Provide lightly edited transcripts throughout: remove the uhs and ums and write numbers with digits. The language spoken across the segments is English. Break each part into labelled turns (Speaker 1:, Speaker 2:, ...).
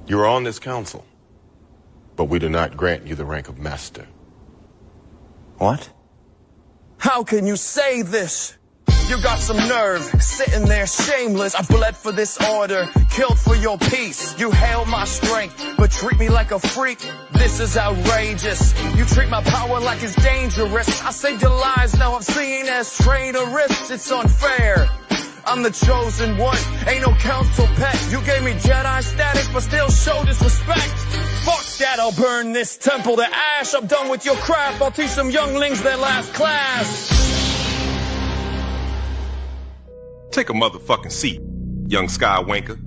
Speaker 1: You are on this council, but we do not grant you the rank of master.
Speaker 2: What?
Speaker 3: How can you say this? You got some nerve, sitting there shameless. I bled for this order, killed for your peace. You hail my strength, but treat me like a freak. This is outrageous. You treat my power like it's dangerous. I saved your lives, now I'm seen as traitorous. It's unfair. I'm the chosen one, ain't no council pet. You gave me Jedi status, but still show disrespect. Fuck that, I'll burn this temple to ash. I'm done with your crap, I'll teach some younglings their last class.
Speaker 4: Take a motherfucking seat, young skywanker.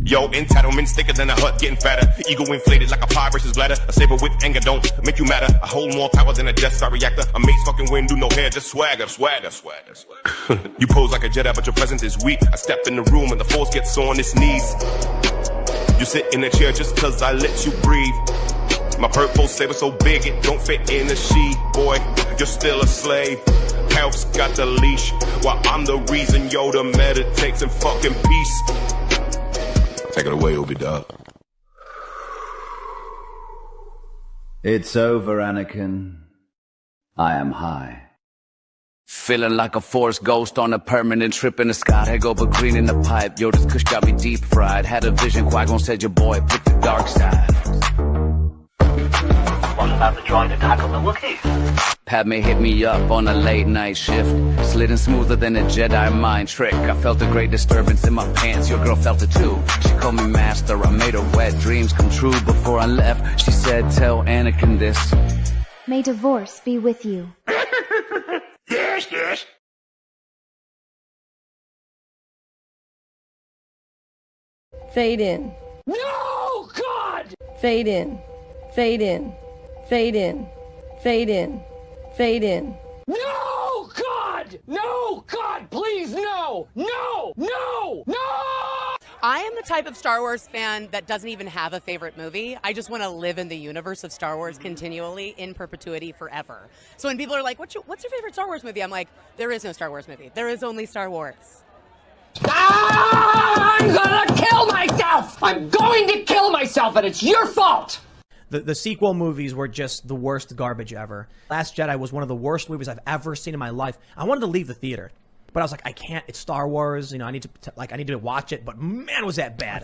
Speaker 4: Yo, entitlement's thicker than a hut getting fatter. Ego inflated like a pirate's bladder. A saber with anger don't make you matter. I hold more power than a Death Star reactor. A mate's fucking wind, do no hair, just swagger. You pose like a Jedi, but your presence is weak. I step in the room and the force gets on its knees. You sit in a chair just cause I let you breathe. My purple saber so big it don't fit in a sheath. Boy, you're still a slave. Health's got the leash, while I'm the reason Yoda meditates in fucking peace. Take it away, Obi-Dub.
Speaker 5: It's over, Anakin. I am high.
Speaker 6: Feeling like a force ghost on a permanent trip in the sky. Head over green in the pipe. Yo, this kush got me deep fried. Had a vision, Qui-Gon said your boy picked the dark side.
Speaker 7: What about the droid to tackle the Wookiees?
Speaker 6: Padme hit me up on a late night shift. Sliding smoother than a Jedi mind trick. I felt a great disturbance in my pants. Your girl felt it too. She called me master. I made her wet dreams come true. Before I left, she said, tell Anakin this.
Speaker 8: May divorce be with you.
Speaker 7: Yes.
Speaker 9: Fade in.
Speaker 7: No, God!
Speaker 9: Fade in. Fade in. Fade in. Fade in. Fade in.
Speaker 7: No, God! No, God, please, no! No! No! No!
Speaker 10: I am the type of Star Wars fan that doesn't even have a favorite movie. I just want to live in the universe of Star Wars continually, in perpetuity, forever. So when people are like, what's your favorite Star Wars movie? I'm like, there is no Star Wars movie. There is only Star Wars.
Speaker 7: I'm gonna kill myself! I'm going to kill myself, and it's your fault!
Speaker 11: The sequel movies were just the worst garbage ever. Last Jedi was one of the worst movies I've ever seen in my life. I wanted to leave the theater, but I was like, I can't. It's Star Wars. You know, I need to watch it. But man, was that bad.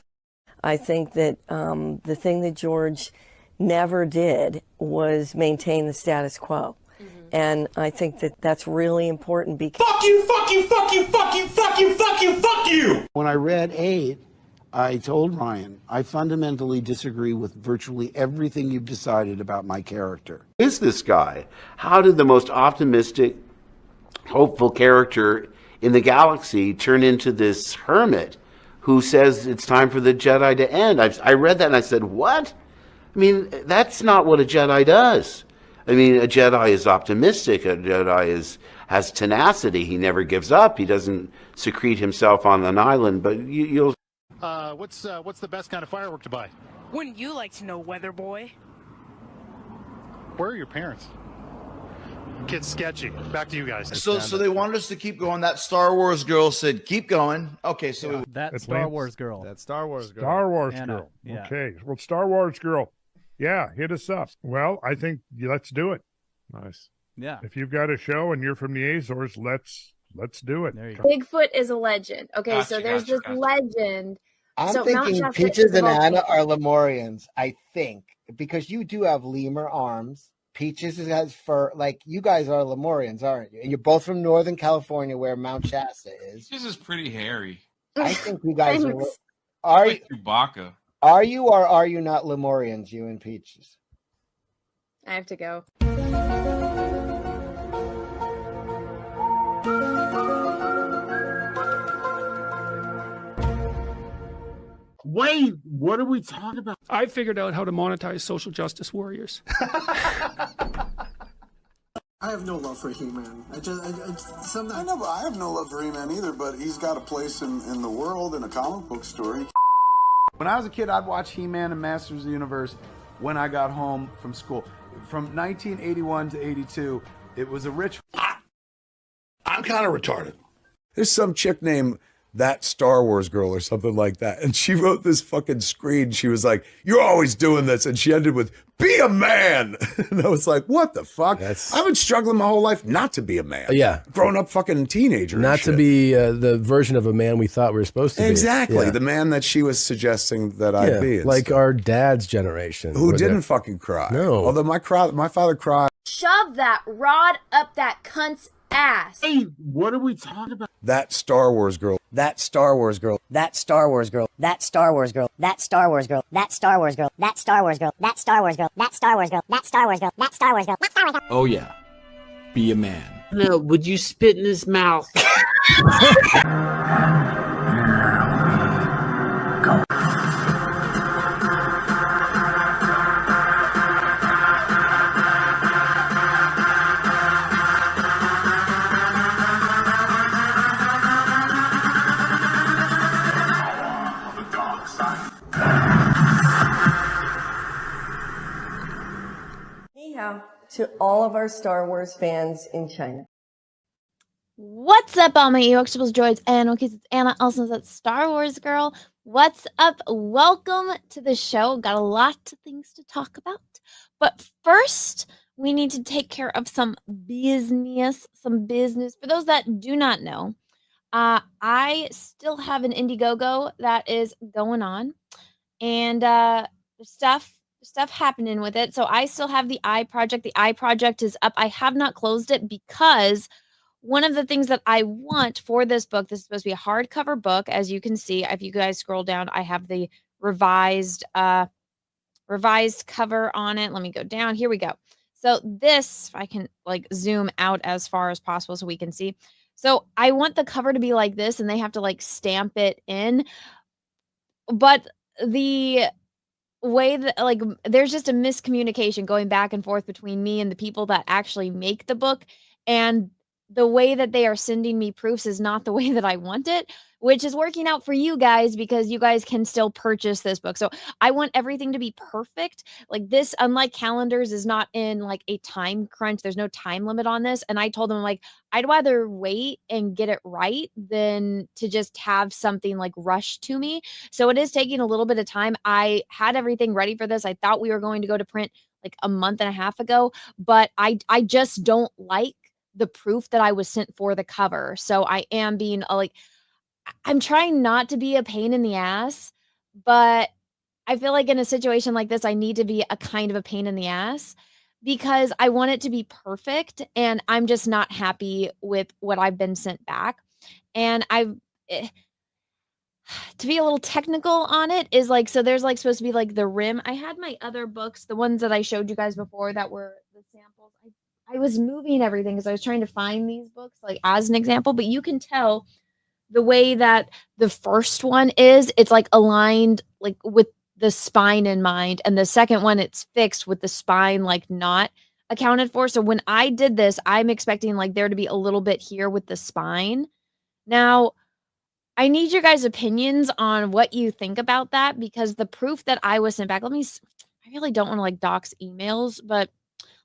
Speaker 9: I think that the thing that George never did was maintain the status quo. And I think that that's really important because...
Speaker 12: Fuck you, fuck you, fuck you, fuck you, fuck you, fuck you, fuck you!
Speaker 13: When I read 8, I told Ryan, I fundamentally disagree with virtually everything you've decided about my character.
Speaker 14: Who is this guy? How did the most optimistic, hopeful character in the galaxy turn into this hermit who says it's time for the Jedi to end? I read that and I said, what? I mean, that's not what a Jedi does. I mean, a Jedi is optimistic. A Jedi has tenacity. He never gives up. He doesn't secrete himself on an island. But you'll.
Speaker 15: What's the best kind of firework to buy?
Speaker 16: Wouldn't you like to know, Weather Boy?
Speaker 15: Where are your parents? Kid's sketchy. Back to you guys.
Speaker 12: So they wanted us to keep going. That Star Wars girl said, keep going. Okay, so...
Speaker 17: Yeah, that Star Wars girl.
Speaker 18: That Star Wars girl.
Speaker 17: Star Wars
Speaker 18: Anna.
Speaker 17: girl.
Speaker 18: Yeah.
Speaker 17: Okay. Well, Star Wars girl. Yeah, hit us up. Well, I think let's do it.
Speaker 18: Nice.
Speaker 17: Yeah. If you've got a show and you're from the Azores, let's do it.
Speaker 19: Bigfoot is a legend. Okay, so there's this legend.
Speaker 20: I'm
Speaker 19: so
Speaker 20: thinking Peaches and Anna are Lemurians, I think, because you do have lemur arms. Peaches has fur. Like, you guys are Lemurians, aren't you? And you're both from Northern California, where Mount Shasta is.
Speaker 5: Peaches is pretty hairy.
Speaker 20: I think you guys are
Speaker 5: like Chewbacca.
Speaker 20: Are you or are you not Lemurians, you and Peaches?
Speaker 19: I have to go.
Speaker 13: Wait, what are we talking about?
Speaker 6: I figured out how to monetize social justice warriors.
Speaker 3: I have no love for He-Man. I know, but I have no love for He-Man either, but he's got a place in the world in a comic book story.
Speaker 13: When I was a kid, I'd watch He-Man and Masters of the Universe when I got home from school. From 1981 to 82, it was a rich...
Speaker 12: I'm kind of retarded. There's some chick named
Speaker 18: that Star Wars girl or something like that. And she wrote this fucking screen. She was like, you're always doing this. And she ended with, be a man. And I was like, what the fuck? I've been struggling my whole life not to be a man.
Speaker 21: Yeah.
Speaker 18: Grown up fucking teenager.
Speaker 21: Not to be the version of a man we thought we were supposed to be.
Speaker 18: Exactly.
Speaker 21: Yeah.
Speaker 18: The man that she was suggesting that I'd be.
Speaker 21: Like our dad's generation.
Speaker 18: Who didn't fucking cry.
Speaker 21: No.
Speaker 18: Although my father cried.
Speaker 19: Shove that rod up that cunt's ass.
Speaker 22: Hey, what are we talking about?
Speaker 18: That Star Wars girl.
Speaker 23: That Star Wars girl. That Star Wars girl. That Star Wars girl. That Star Wars girl. That Star Wars girl. That Star Wars girl. That Star Wars girl. That Star Wars girl. That Star Wars girl. That Star Wars girl. That Star Wars girl.
Speaker 22: Oh yeah, be a man.
Speaker 24: No, would you spit in his mouth?
Speaker 9: To all of our Star Wars fans in China.
Speaker 25: What's up, all my Ewoks, droids, and okay, it's Anna, also that Star Wars girl. What's up? Welcome to the show. Got a lot of things to talk about. But first, we need to take care of some business. For those that do not know, I still have an Indiegogo that is going on. And stuff happening with it. So I still have the I project. The I project is up. I have not closed it because one of the things that I want for this book, this is supposed to be a hardcover book. As you can see, if you guys scroll down, I have the revised cover on it. Let me go down. Here we go. So this, if I can like zoom out as far as possible so we can see. So I want the cover to be like this and they have to like stamp it in. But the way that like there's just a miscommunication going back and forth between me and the people that actually make the book, and the way that they are sending me proofs is not the way that I want it, which is working out for you guys because you guys can still purchase this book. So I want everything to be perfect. Like this, unlike calendars, is not in like a time crunch. There's no time limit on this. And I told them like, I'd rather wait and get it right than to just have something like rushed to me. So it is taking a little bit of time. I had everything ready for this. I thought we were going to go to print like a month and a half ago, but I just don't like the proof that I was sent for the cover. So I am being I'm trying not to be a pain in the ass, but I feel like in a situation like this, I need to be a kind of a pain in the ass because I want it to be perfect. And I'm just not happy with what I've been sent back. And to be a little technical on it is like, so there's like supposed to be like the rim. I had my other books, the ones that I showed you guys before that were the samples. I was moving everything because I was trying to find these books like as an example, but you can tell the way that the first one is, it's like aligned like with the spine in mind. And the second one, it's fixed with the spine like not accounted for. So when I did this, I'm expecting like there to be a little bit here with the spine. Now, I need your guys' opinions on what you think about that because the proof that I was sent back, I really don't want to like dox emails, but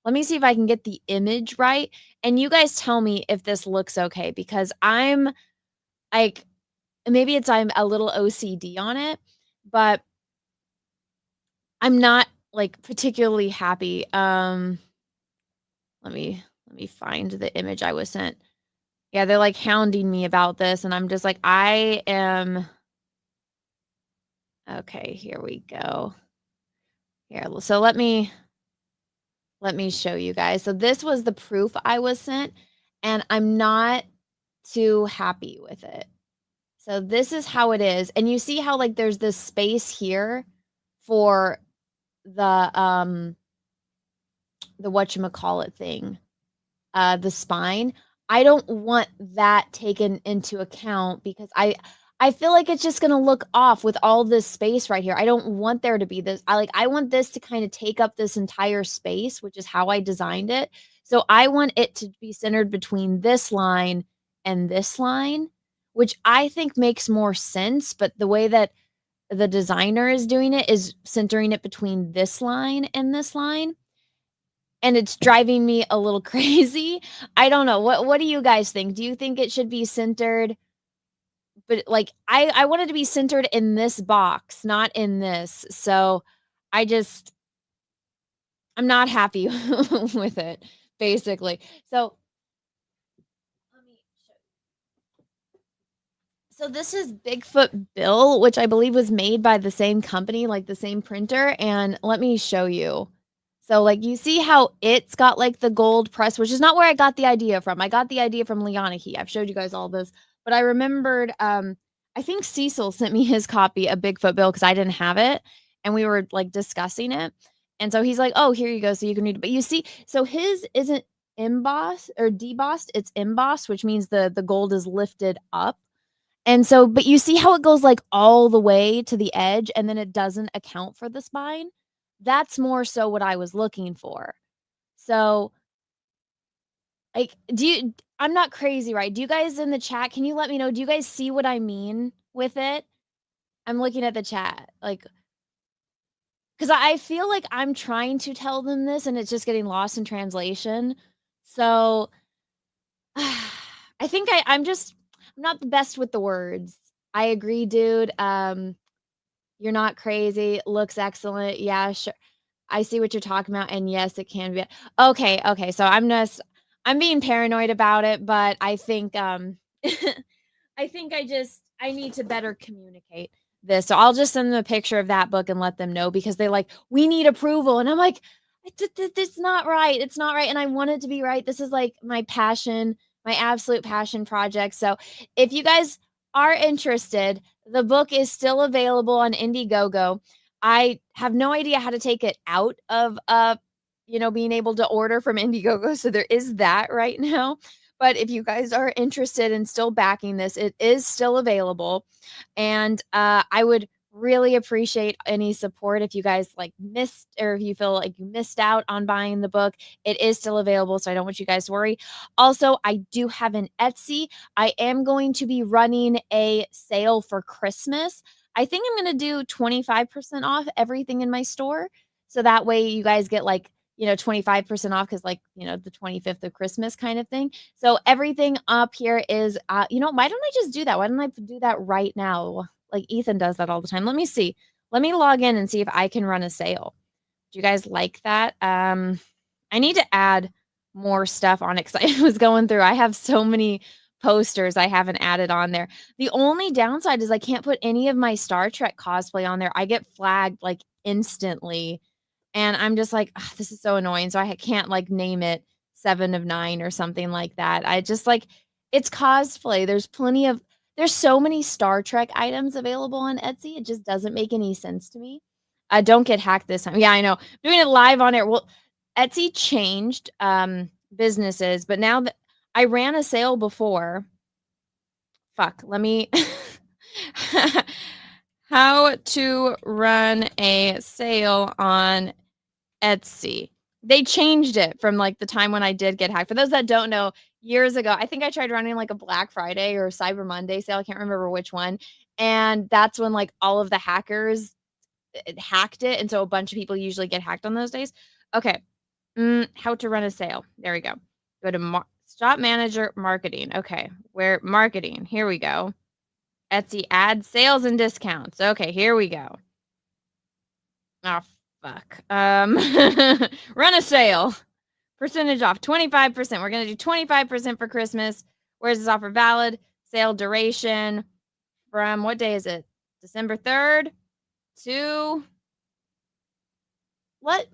Speaker 25: let me see if I can get the image right. And you guys tell me if this looks okay, because I'm like, maybe I'm a little OCD on it, but I'm not like particularly happy. Let me find the image I was sent. Yeah, they're like hounding me about this. And I'm just like, I am. Okay, here we go. Here, so let me show you guys. So this was the proof I was sent, and I'm not too happy with it. So this is how it is. And you see how like there's this space here for the whatchamacallit thing, the spine. I don't want that taken into account because I feel like it's just going to look off with all this space right here. I don't want there to be this. I want this to kind of take up this entire space, which is how I designed it. So I want it to be centered between this line and this line, which I think makes more sense. But the way that the designer is doing it is centering it between this line and this line. And it's driving me a little crazy. I don't know. What do you guys think? Do you think it should be centered but like I wanted to be centered in this box, not in this. So I'm not happy with it, basically. So this is Bigfoot Bill, which I believe was made by the same company, like the same printer. And let me show you. So like you see how it's got like the gold press, which is not where I got the idea from. I got the idea from Leonahy. I've showed you guys all this, but I remembered I think Cecil sent me his copy of Bigfoot Bill because I didn't have it, and we were like discussing it. And so he's like, "Oh, here you go. So you can read it." But you see, so his isn't embossed or debossed, it's embossed, which means the gold is lifted up. And so, but you see how it goes like all the way to the edge and then it doesn't account for the spine? That's more so what I was looking for. So, like, I'm not crazy, right? Do you guys in the chat, can you let me know? Do you guys see what I mean with it? I'm looking at the chat. Like, because I feel like I'm trying to tell them this and it's just getting lost in translation. So, I think I'm not the best with the words. I agree, dude. You're not crazy. Looks excellent. Yeah, sure. I see what you're talking about. And yes, it can be. Okay. So I'm being paranoid about it, but I think I think I need to better communicate this. So I'll just send them a picture of that book and let them know, because they like, we need approval. And I'm like, it's not right. It's not right. And I want it to be right. This is like my passion, my absolute passion project. So if you guys are interested, the book is still available on Indiegogo. I have no idea how to take it out of being able to order from Indiegogo. So there is that right now. But if you guys are interested in still backing this, it is still available. And I would really appreciate any support. If you guys missed, or if you feel like you missed out on buying the book, it is still available. So I don't want you guys to worry. Also, I do have an Etsy. I am going to be running a sale for Christmas. I think I'm going to do 25% off everything in my store. So that way you guys get 25% off, because the 25th of Christmas kind of thing. So everything up here is, why don't I just do that? Why don't I do that right now? Like Ethan does that all the time. Let me see. Let me log in and see if I can run a sale. Do you guys like that? I need to add more stuff on it, because I was going through, I have so many posters I haven't added on there. The only downside is I can't put any of my Star Trek cosplay on there. I get flagged instantly. And I'm just like, this is so annoying. So I can't name it 7 of 9 or something like that. I just it's cosplay. There's so many Star Trek items available on Etsy. It just doesn't make any sense to me. Don't get hacked this time. Yeah, I know. I'm doing it live on air. Well, Etsy changed businesses, but now that I ran a sale before. Fuck, let me how to run a sale on Etsy. They changed it from the time when I did get hacked. For those that don't know, years ago, I think I tried running a Black Friday or Cyber Monday sale. I can't remember which one. And that's when all of the hackers hacked it. And so a bunch of people usually get hacked on those days. Okay. How to run a sale. There we go. Go to Shop Manager Marketing. Okay. Where marketing. Here we go. Etsy ad sales and discounts. Okay. Here we go. Oh, fuck. Run a sale. Percentage off. 25%. We're going to do 25% for Christmas. Where's this offer valid? Sale duration from what day is it? December 3rd to what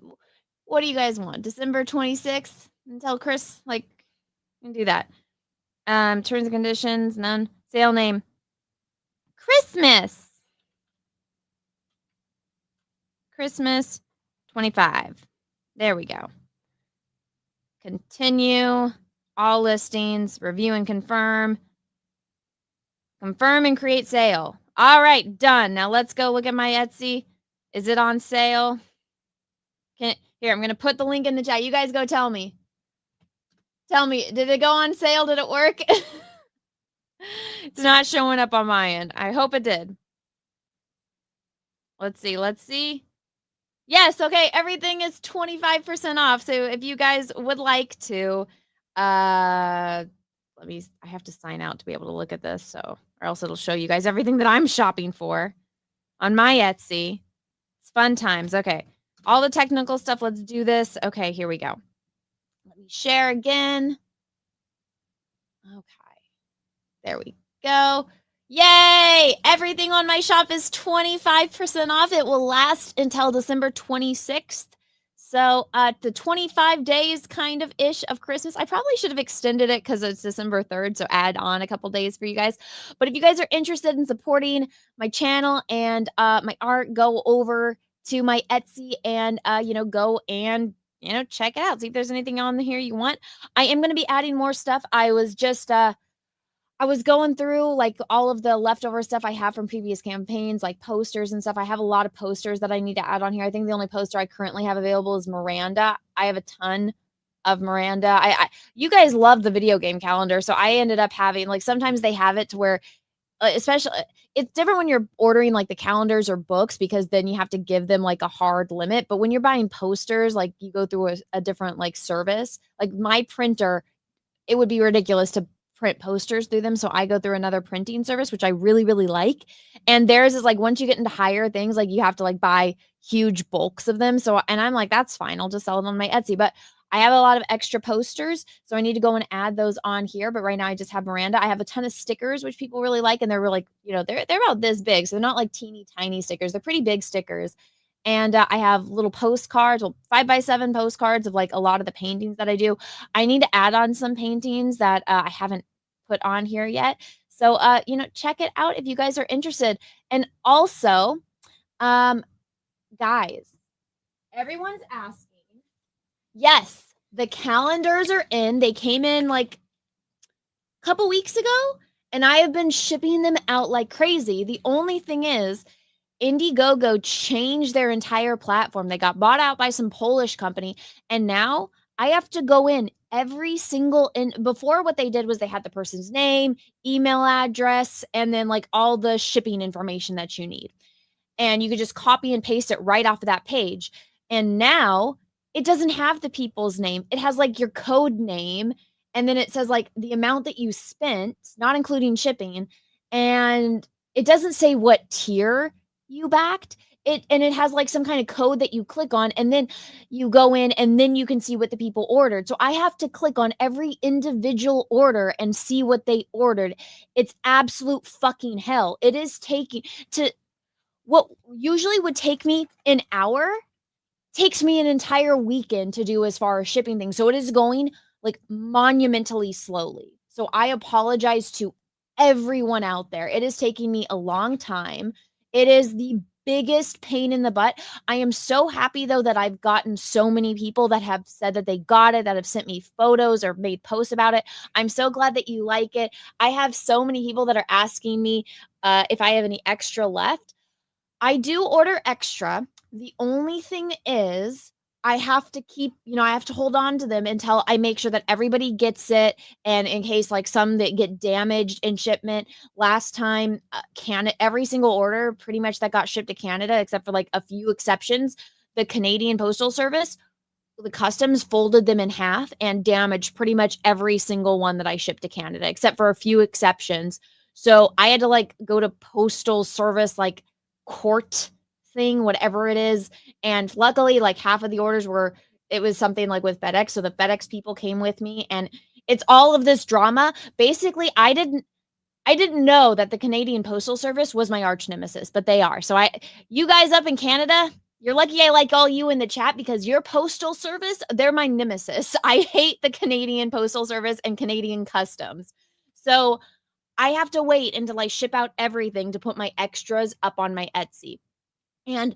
Speaker 25: do you guys want? December 26th until Chris you can do that. Terms and conditions, none. Sale name. Christmas 25. There we go. Continue. All listings. Review and confirm. Confirm and create sale. All right, done. Now let's go look at my Etsy. Is it on sale? Here, I'm going to put the link in the chat. You guys go tell me. Tell me, did it go on sale? Did it work? It's not showing up on my end. I hope it did. Let's see. Yes, okay, everything is 25% off. So if you guys would like to, I have to sign out to be able to look at this. So, or else it'll show you guys everything that I'm shopping for on my Etsy. It's fun times. Okay. All the technical stuff. Let's do this. Okay, here we go. Let me share again. Okay. There we go. Yay! Everything on my shop is 25% off. It will last until December 26th. So the 25 days kind of ish of Christmas. I probably should have extended it because it's December 3rd. So add on a couple days for you guys. But if you guys are interested in supporting my channel and my art, go over to my Etsy and, go and, check it out. See if there's anything on here you want. I am going to be adding more stuff. I was just, I was going through like all of the leftover stuff I have from previous campaigns, like posters and stuff. I have a lot of posters that I need to add on here. I think the only poster I currently have available is Miranda. I have a ton of Miranda. You guys love the video game calendar. So I ended up having, like, sometimes they have it to where, especially, it's different when you're ordering like the calendars or books, because then you have to give them like a hard limit. But when you're buying posters, like you go through a different like service, like my printer, it would be ridiculous to print posters through them. So I go through another printing service, which I really, really like. And theirs is like, once you get into higher things, like you have to like buy huge bulks of them. So, and I'm like, that's fine. I'll just sell them on my Etsy. But I have a lot of extra posters, so I need to go and add those on here. But right now I just have Miranda. I have a ton of stickers, which people really like. And they're really, they're about this big. So they're not like teeny tiny stickers. They're pretty big stickers. And I have little postcards, 5x7 postcards of like a lot of the paintings that I do. I need to add on some paintings that I haven't put on here yet. So, check it out if you guys are interested. And also, guys, everyone's asking. Yes, the calendars are in. They came in like a couple weeks ago, and I have been shipping them out like crazy. The only thing is, Indiegogo changed their entire platform. They got bought out by some Polish company, and now I have to go in every single, before what they did was they had the person's name, email address, and then like all the shipping information that you need. And you could just copy and paste it right off of that page. And now it doesn't have the people's name. It has like your code name, and then it says like the amount that you spent, not including shipping. And it doesn't say what tier you backed. And it has like some kind of code that you click on, and then you go in and then you can see what the people ordered. So I have to click on every individual order and see what they ordered. It's absolute fucking hell. It is taking to what usually would take me an hour, takes me an entire weekend to do as far as shipping things. So it is going like monumentally slowly. So I apologize to everyone out there. It is taking me a long time. It is the biggest pain in the butt. I am so happy though that I've gotten so many people that have said that they got it, that have sent me photos or made posts about it. I'm so glad that you like it. I have so many people that are asking me if I have any extra left. I do order extra. The only thing is I have to keep, I have to hold on to them until I make sure that everybody gets it. And in case like some that get damaged in shipment, last time, every single order pretty much that got shipped to Canada, except for like a few exceptions, the Canadian Postal Service, the customs folded them in half and damaged pretty much every single one that I shipped to Canada, except for a few exceptions. So I had to like go to Postal Service, like court thing, whatever it is. And luckily, like half of the orders it was something like with FedEx. So the FedEx people came with me, and it's all of this drama. Basically, I didn't know that the Canadian Postal Service was my arch nemesis, but they are. So you guys up in Canada, you're lucky I like all you in the chat, because your postal service, they're my nemesis. I hate the Canadian Postal Service and Canadian Customs. So I have to wait until I ship out everything to put my extras up on my Etsy. And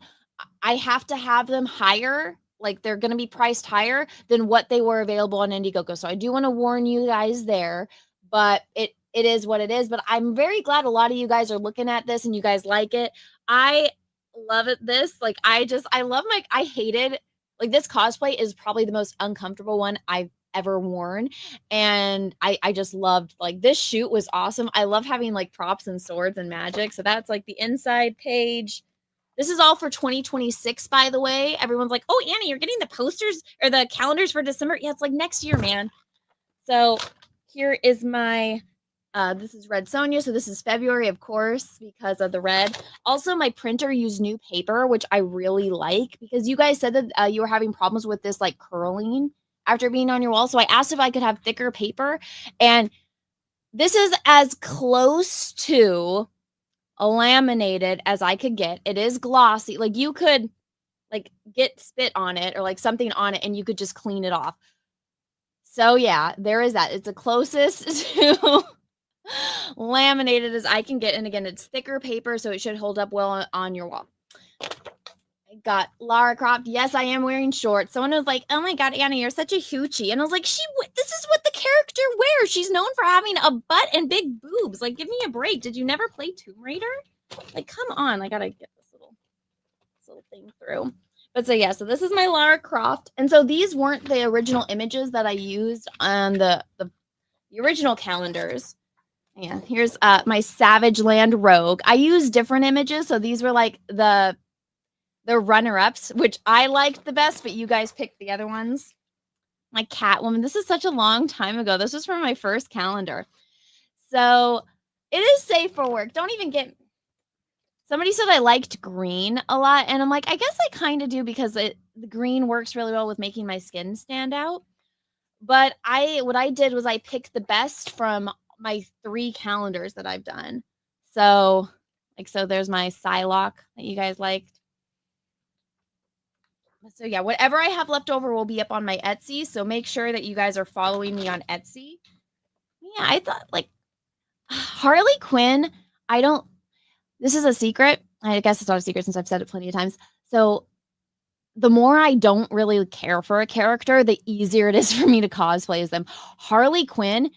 Speaker 25: I have to have them higher, like they're going to be priced higher than what they were available on Indiegogo. So I do want to warn you guys there, but it is what it is. But I'm very glad a lot of you guys are looking at this and you guys like it. I love it. I hated, like, this cosplay is probably the most uncomfortable one I've ever worn. And I just loved, like, this shoot was awesome. I love having like props and swords and magic. So that's like the inside page. This is all for 2026, by the way. Everyone's like, oh, Annie, you're getting the posters or the calendars for December. Yeah, it's like next year, man. So here is my This is Red Sonja, so this is February, of course, because of the red. Also, my printer used new paper, which I really like, because you guys said that you were having problems with this, like, curling after being on your wall. So I asked if I could have thicker paper, and this is as close to a laminated as I could get. It is glossy. Like, you could, like, get spit on it or, like, something on it, and you could just clean it off. So, yeah, there is that. It's the closest to laminated as I can get. And again, it's thicker paper, so it should hold up well on your wall. I got Lara Croft. Yes, I am wearing shorts. Someone was like, oh my God, Anna, you're such a hoochie. And I was like, this is what the character wears. She's known for having a butt and big boobs. Like, give me a break. Did you never play Tomb Raider? Like, come on. I gotta get this little thing through. But so yeah, so this is my Lara Croft. And so these weren't the original images that I used on the original calendars. Yeah, here's my Savage Land Rogue. I used different images, so these were like the runner-ups, which I liked the best, but you guys picked the other ones. My Catwoman. This is such a long time ago. This was from my first calendar. So it is safe for work. Don't even get... Somebody said I liked green a lot, and I'm like, I guess I kind of do, because the green works really well with making my skin stand out. But what I did was I picked the best from my 3 calendars that I've done. So, so there's my Psylocke that you guys liked. So yeah, whatever I have left over will be up on my Etsy. So make sure that you guys are following me on Etsy. Yeah, I thought, like, Harley Quinn, this is a secret. I guess it's not a secret since I've said it plenty of times. So the more I don't really care for a character, the easier it is for me to cosplay as them. Harley Quinn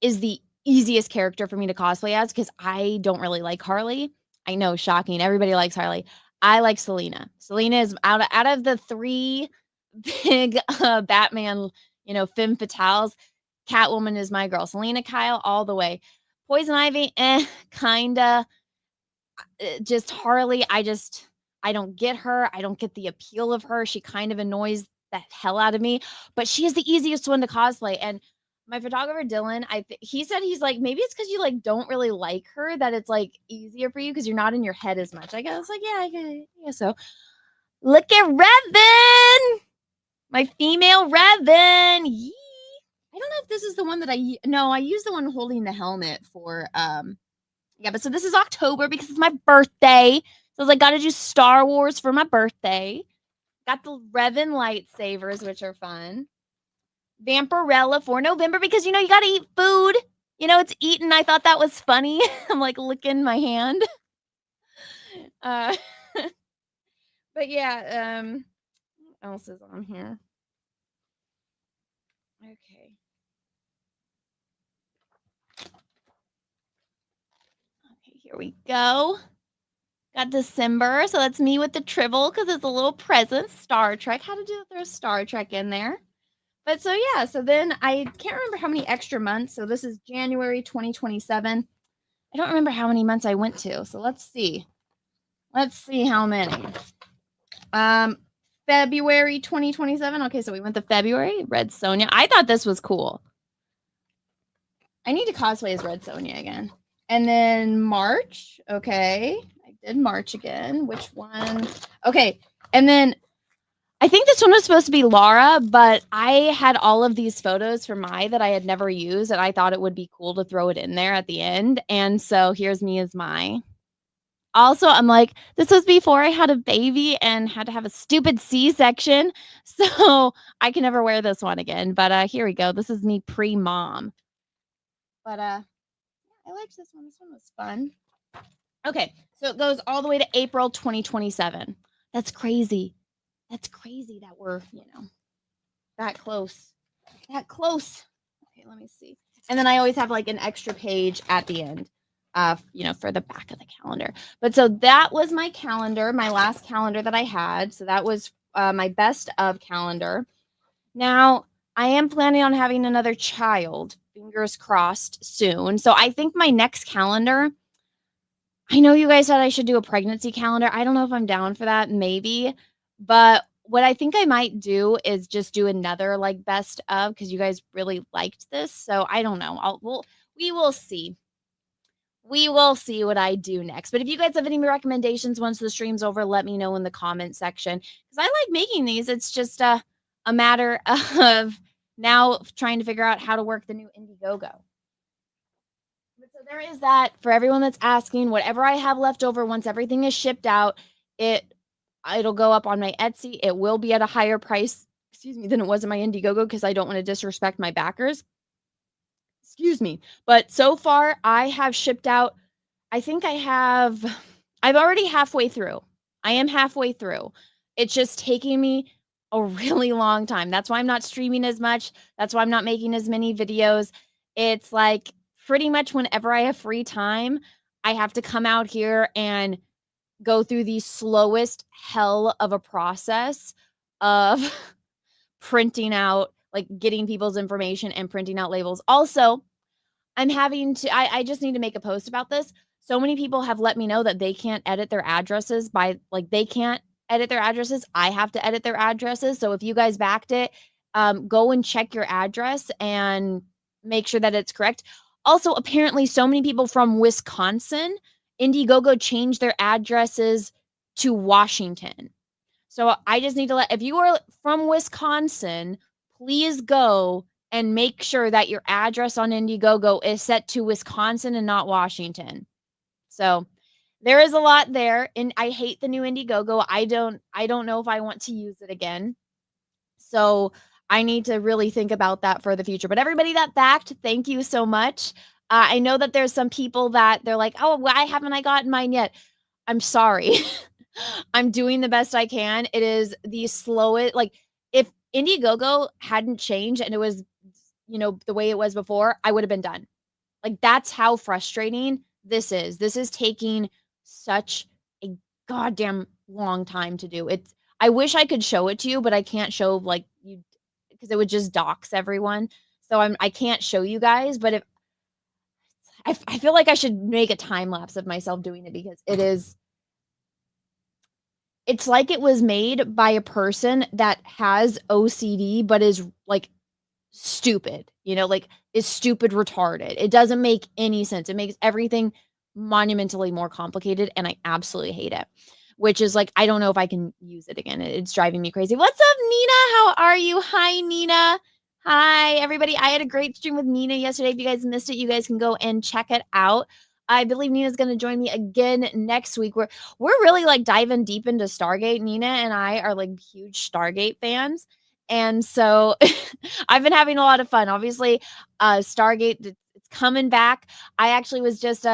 Speaker 25: is the easiest character for me to cosplay as, because I don't really like Harley. I know, shocking. Everybody likes Harley. I like Selena. Selena is out of the 3 big Batman, femme fatales. Catwoman is my girl. Selena Kyle all the way. Poison Ivy, kinda. Just Harley, I don't get her. I don't get the appeal of her. She kind of annoys the hell out of me, but she is the easiest one to cosplay. And my photographer Dylan, he said, he's like, maybe it's because you like don't really like her that it's like easier for you because you're not in your head as much. I guess like, yeah. So look at Revan, my female Revan. Yee. I don't know if this is the one that I use the one holding the helmet for yeah, but so this is October because it's my birthday. So I was like, gotta do Star Wars for my birthday. Got the Revan lightsabers, which are fun. Vampirella for November because, you gotta eat food. It's eaten. I thought that was funny. I'm like licking my hand. But yeah, what else is on here? Okay. Here we go. Got December, so that's me with the Tribble because it's a little present. Star Trek. How to throw Star Trek in there. But so yeah, so then I can't remember how many extra months. So this is January 2027. I don't remember how many months I went to. So let's see. Let's see how many. February 2027. Okay, so we went to February. Red Sonja. I thought this was cool. I need to cosplay as Red Sonja again. And then March. Okay. I did March again. Which one? Okay. And then I think this one was supposed to be Laura, but I had all of these photos for Mai that I had never used, and I thought it would be cool to throw it in there at the end. And so here's me as Mai. Also, I'm like, this was before I had a baby and had to have a stupid C-section, so I can never wear this one again. But here we go. This is me pre-mom. But I liked this one. This one was fun. Okay, so it goes all the way to April 2027. That's crazy. That's crazy that we're, that close. That close. Okay, let me see. And then I always have like an extra page at the end, for the back of the calendar. But so that was my calendar, my last calendar that I had. So that was my best of calendar. Now, I am planning on having another child, fingers crossed, soon. So I think my next calendar, I know you guys said I should do a pregnancy calendar. I don't know if I'm down for that, maybe. But what I think I might do is just do another like best of because you guys really liked this. So I don't know. We will see. we will see what I do next. But if you guys have any recommendations once the stream's over, let me know in the comment section. Because I like making these. It's just a matter of now trying to figure out how to work the new Indiegogo. But so there is that. For everyone that's asking, whatever I have left over, once everything is shipped out, it'll go up on my Etsy. It will be at a higher price, than it was in my Indiegogo, because I don't want to disrespect my backers. But so far I have shipped out, I think I'm already halfway through. I am halfway through. It's just taking me a really long time. That's why I'm not streaming as much. That's why I'm not making as many videos. It's like pretty much whenever I have free time, I have to come out here and go through the slowest hell of a process of printing out, like getting people's information and printing out labels. Also, I just need to make a post about this. So many people have let me know that they can't edit their addresses they can't edit their addresses. I have to edit their addresses. So if you guys backed it, go and check your address and make sure that it's correct. Also, apparently so many people from Wisconsin, Indiegogo changed their addresses to Washington. So I just need to if you are from Wisconsin, please go and make sure that your address on Indiegogo is set to Wisconsin and not Washington. So there is a lot there, and I hate the new Indiegogo. I don't know if I want to use it again. So I need to really think about that for the future. But everybody that backed, thank you so much. I know that there's some people that they're like, oh, why haven't I gotten mine yet? I'm sorry. I'm doing the best I can. It is the slowest. Like, if Indiegogo hadn't changed and it was, the way it was before, I would have been done. Like, that's how frustrating this is. This is taking such a goddamn long time to do. I wish I could show it to you, but I can't show you, because it would just dox everyone. So I can't show you guys, but I feel like I should make a time lapse of myself doing it, because it's like it was made by a person that has OCD, but is like stupid, is stupid retarded. It doesn't make any sense. It makes everything monumentally more complicated, and I absolutely hate it, which is like, I don't know if I can use it again. It's driving me crazy. What's up, Nina? How are you? Hi, Nina. Hi, everybody. I had a great stream with Nina yesterday. If you guys missed it, you guys can go and check it out. I believe Nina's going to join me again next week. We're really diving deep into Stargate. Nina and I are huge Stargate fans. And so I've been having a lot of fun. Obviously, Stargate, it's coming back. I actually was just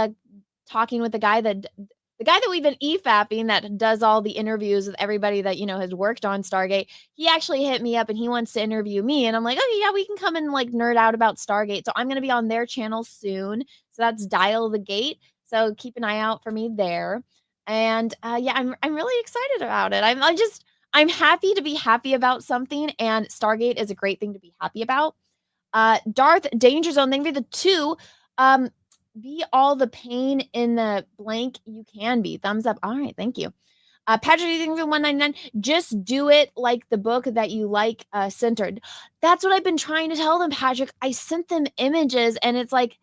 Speaker 25: talking with the guy that we've been EFAPing, that does all the interviews with everybody that, has worked on Stargate. He actually hit me up and he wants to interview me. And I'm like, oh yeah, we can come and nerd out about Stargate. So I'm going to be on their channel soon. So that's Dial the Gate. So keep an eye out for me there. And yeah, I'm really excited about it. I'm happy to be happy about something, and Stargate is a great thing to be happy about. Darth Danger Zone, thank you for the 2. Be all the pain in the blank you can be. Thumbs up. All right, thank you. Patrick, thank you for 199. Just do it like the book that you like centered. That's what I've been trying to tell them, Patrick. I sent them images, and it's like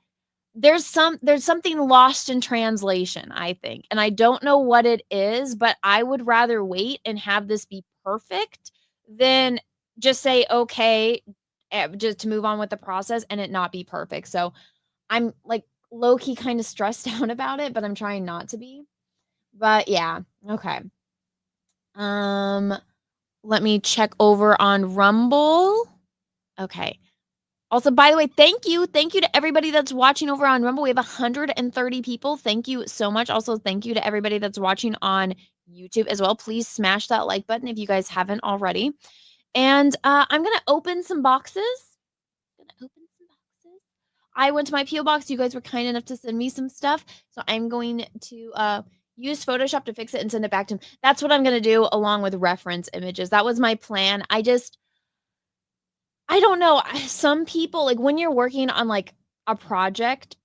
Speaker 25: there's something lost in translation, I think. And I don't know what it is, but I would rather wait and have this be perfect than just say, okay, just to move on with the process and it not be perfect. So I'm low-key kind of stressed out about it, but I'm trying not to be. But yeah, okay. Let me check over on Rumble. Okay. Also, by the way, thank you to everybody that's watching over on Rumble. We have 130 people. Thank you so much. Also, thank you to everybody that's watching on YouTube as well. Please smash that like button if you guys haven't already. And I'm gonna open some boxes. I went to my P.O. Box. You guys were kind enough to send me some stuff. So I'm going to use Photoshop to fix it and send it back to him. That's what I'm going to do, along with reference images. That was my plan. I don't know. Some people, when you're working on a project,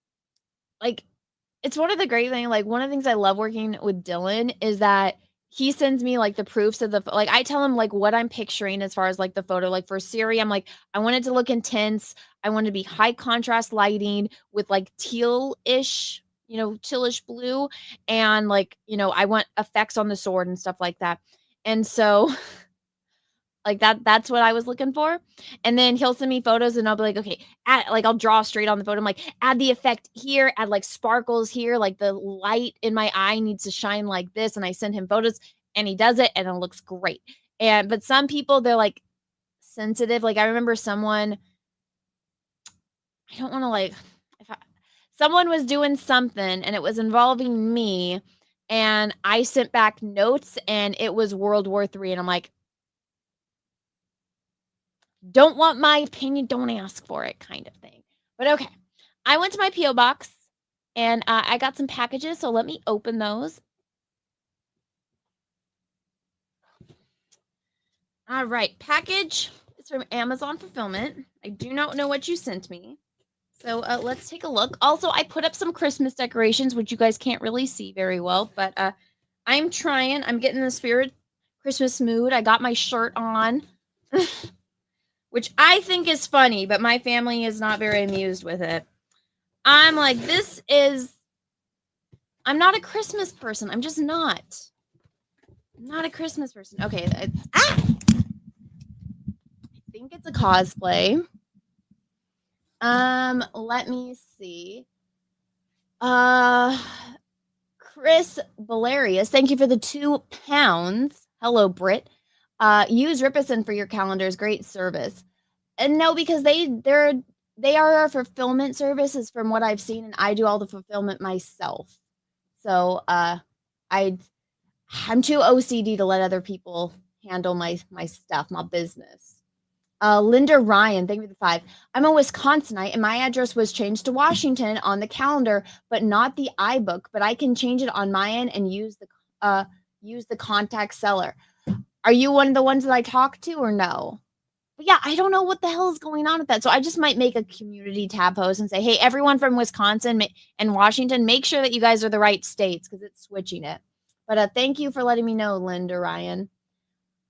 Speaker 25: it's one of the great things. One of the things I love working with Dylan is that he sends me the proofs of the, I tell him what I'm picturing as far as the photo. For Siri, I'm I want it to look intense. I want it to be high contrast lighting with teal-ish, chillish blue, and like, I want effects on the sword and stuff like that. And so like that's what I was looking for. And then he'll send me photos and I'll be like, okay, I'll draw straight on the photo. I'm like, add the effect here, add like sparkles here, like the light in my eye needs to shine like this. And I send him photos and he does it and it looks great. But some people, they're like sensitive. Like I remember someone, I don't want to like, someone was doing something and it was involving me and I sent back notes and it was World War III. And I'm like, don't want my opinion, don't ask for it kind of thing. But okay, I went to my P.O. box and I got some packages. So let me open those. All right, package is from Amazon Fulfillment. I do not know what you sent me. So let's take a look. Also, I put up some Christmas decorations, which you guys can't really see very well, but I'm trying. I'm getting in the spirit Christmas mood. I got my shirt on, which I think is funny, but my family is not very amused with it. I'm like, I'm not a Christmas person. I'm just not. I'm not a Christmas person. Okay. I think it's a cosplay. Let me see. Chris Valerius, thank you for the £2. Hello, Britt. Use Rippison for your calendars. Great service. And no, because they are our fulfillment services from what I've seen, and I do all the fulfillment myself. So I'm too OCD to let other people handle my stuff, my business. Linda Ryan, thank you for the 5. I'm a Wisconsinite, and my address was changed to Washington on the calendar, but not the iBook. But I can change it on my end and use the contact seller. Are you one of the ones that I talked to, or no? But yeah, I don't know what the hell is going on with that. So I just might make a community tab post and say, hey, everyone from Wisconsin and Washington, make sure that you guys are the right states because it's switching it. But thank you for letting me know, Linda Ryan.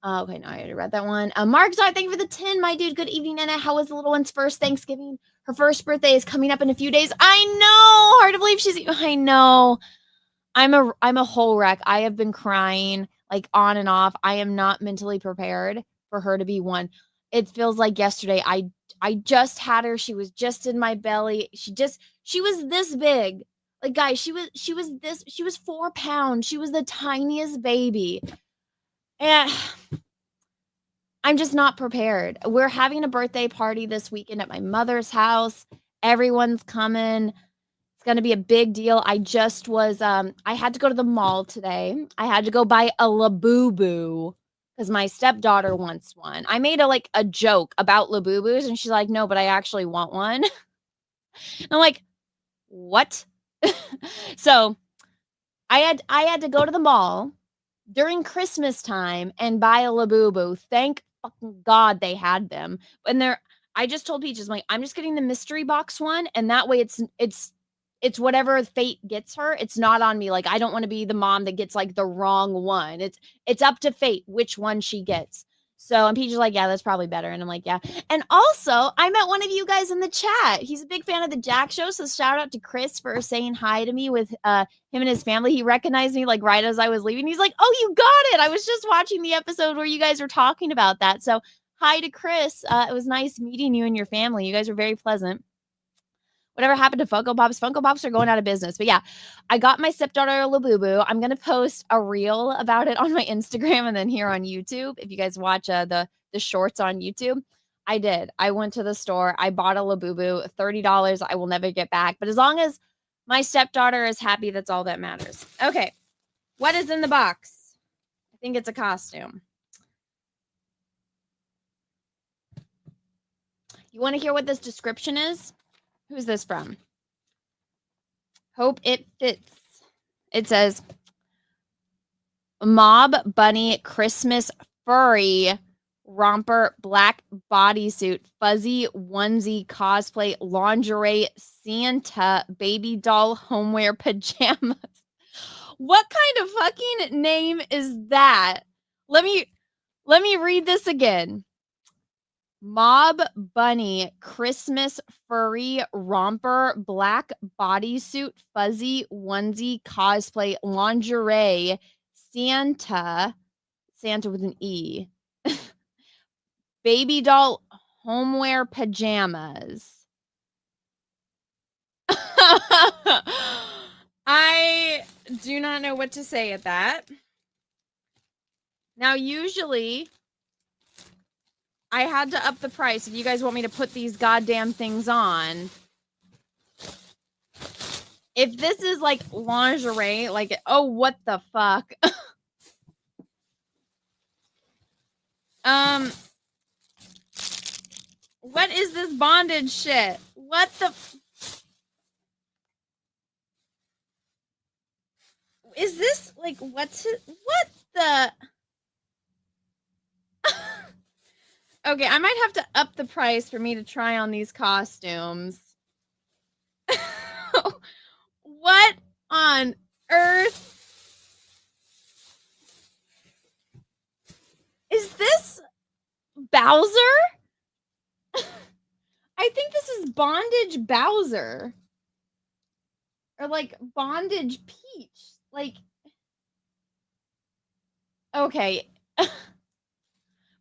Speaker 25: Okay, no, I already read that one. Mark Zard, thank you for the 10, my dude. Good evening, Nana. How was the little one's first Thanksgiving? Her first birthday is coming up in a few days. I know. Hard to believe I know. I'm a whole wreck. I have been crying like on and off. I am not mentally prepared for her to be one. It feels like yesterday. I just had her. She was just in my belly. She was this big. Like, guys, she was 4 pounds. She was the tiniest baby. And I'm just not prepared. We're having a birthday party this weekend at my mother's house. Everyone's coming. It's going to be a big deal. I just was, I had to go to the mall today. I had to go buy a Labubu because my stepdaughter wants one. I made a joke about Labubus and she's like, no, but I actually want one. And I'm like, what? So I had to go to the mall during Christmas time and buy a Labubu. Thank fucking God they had them. And I just told Peaches, I'm just getting the mystery box one, and that way it's whatever fate gets her. It's not on me. Like, I don't want to be the mom that gets the wrong one. It's up to fate which one she gets. So, and Peach is like, yeah, that's probably better. And I'm like, yeah. And also, I met one of you guys in the chat. He's a big fan of the Jack Show. So shout out to Chris for saying hi to me with him and his family. He recognized me right as I was leaving. He's like, oh, you got it. I was just watching the episode where you guys were talking about that. So hi to Chris. It was nice meeting you and your family. You guys were very pleasant. Whatever happened to Funko Pops? Funko Pops are going out of business. But yeah, I got my stepdaughter a Labubu. I'm going to post a reel about it on my Instagram and then here on YouTube. If you guys watch the shorts on YouTube, I did. I went to the store. I bought a Labubu, $30. I will never get back. But as long as my stepdaughter is happy, that's all that matters. Okay. What is in the box? I think it's a costume. You want to hear what this description is? Who's this from? Hope it fits. It says, Mob Bunny Christmas Furry Romper Black Bodysuit Fuzzy Onesie Cosplay Lingerie Santa Baby Doll Homeware Pajamas. What kind of fucking name is that? Let me read this again. Mob Bunny Christmas furry romper black bodysuit fuzzy onesie cosplay lingerie Santa with an E baby doll homeware pajamas. I do not know what to say at that. Now, usually I had to up the price if you guys want me to put these goddamn things on. If this is like lingerie, like, oh, what the fuck? What is this bondage shit? What the? Is this like, what the? Okay, I might have to up the price for me to try on these costumes. What on earth? Is this Bowser? I think this is Bondage Bowser. Or like Bondage Peach. Like, okay.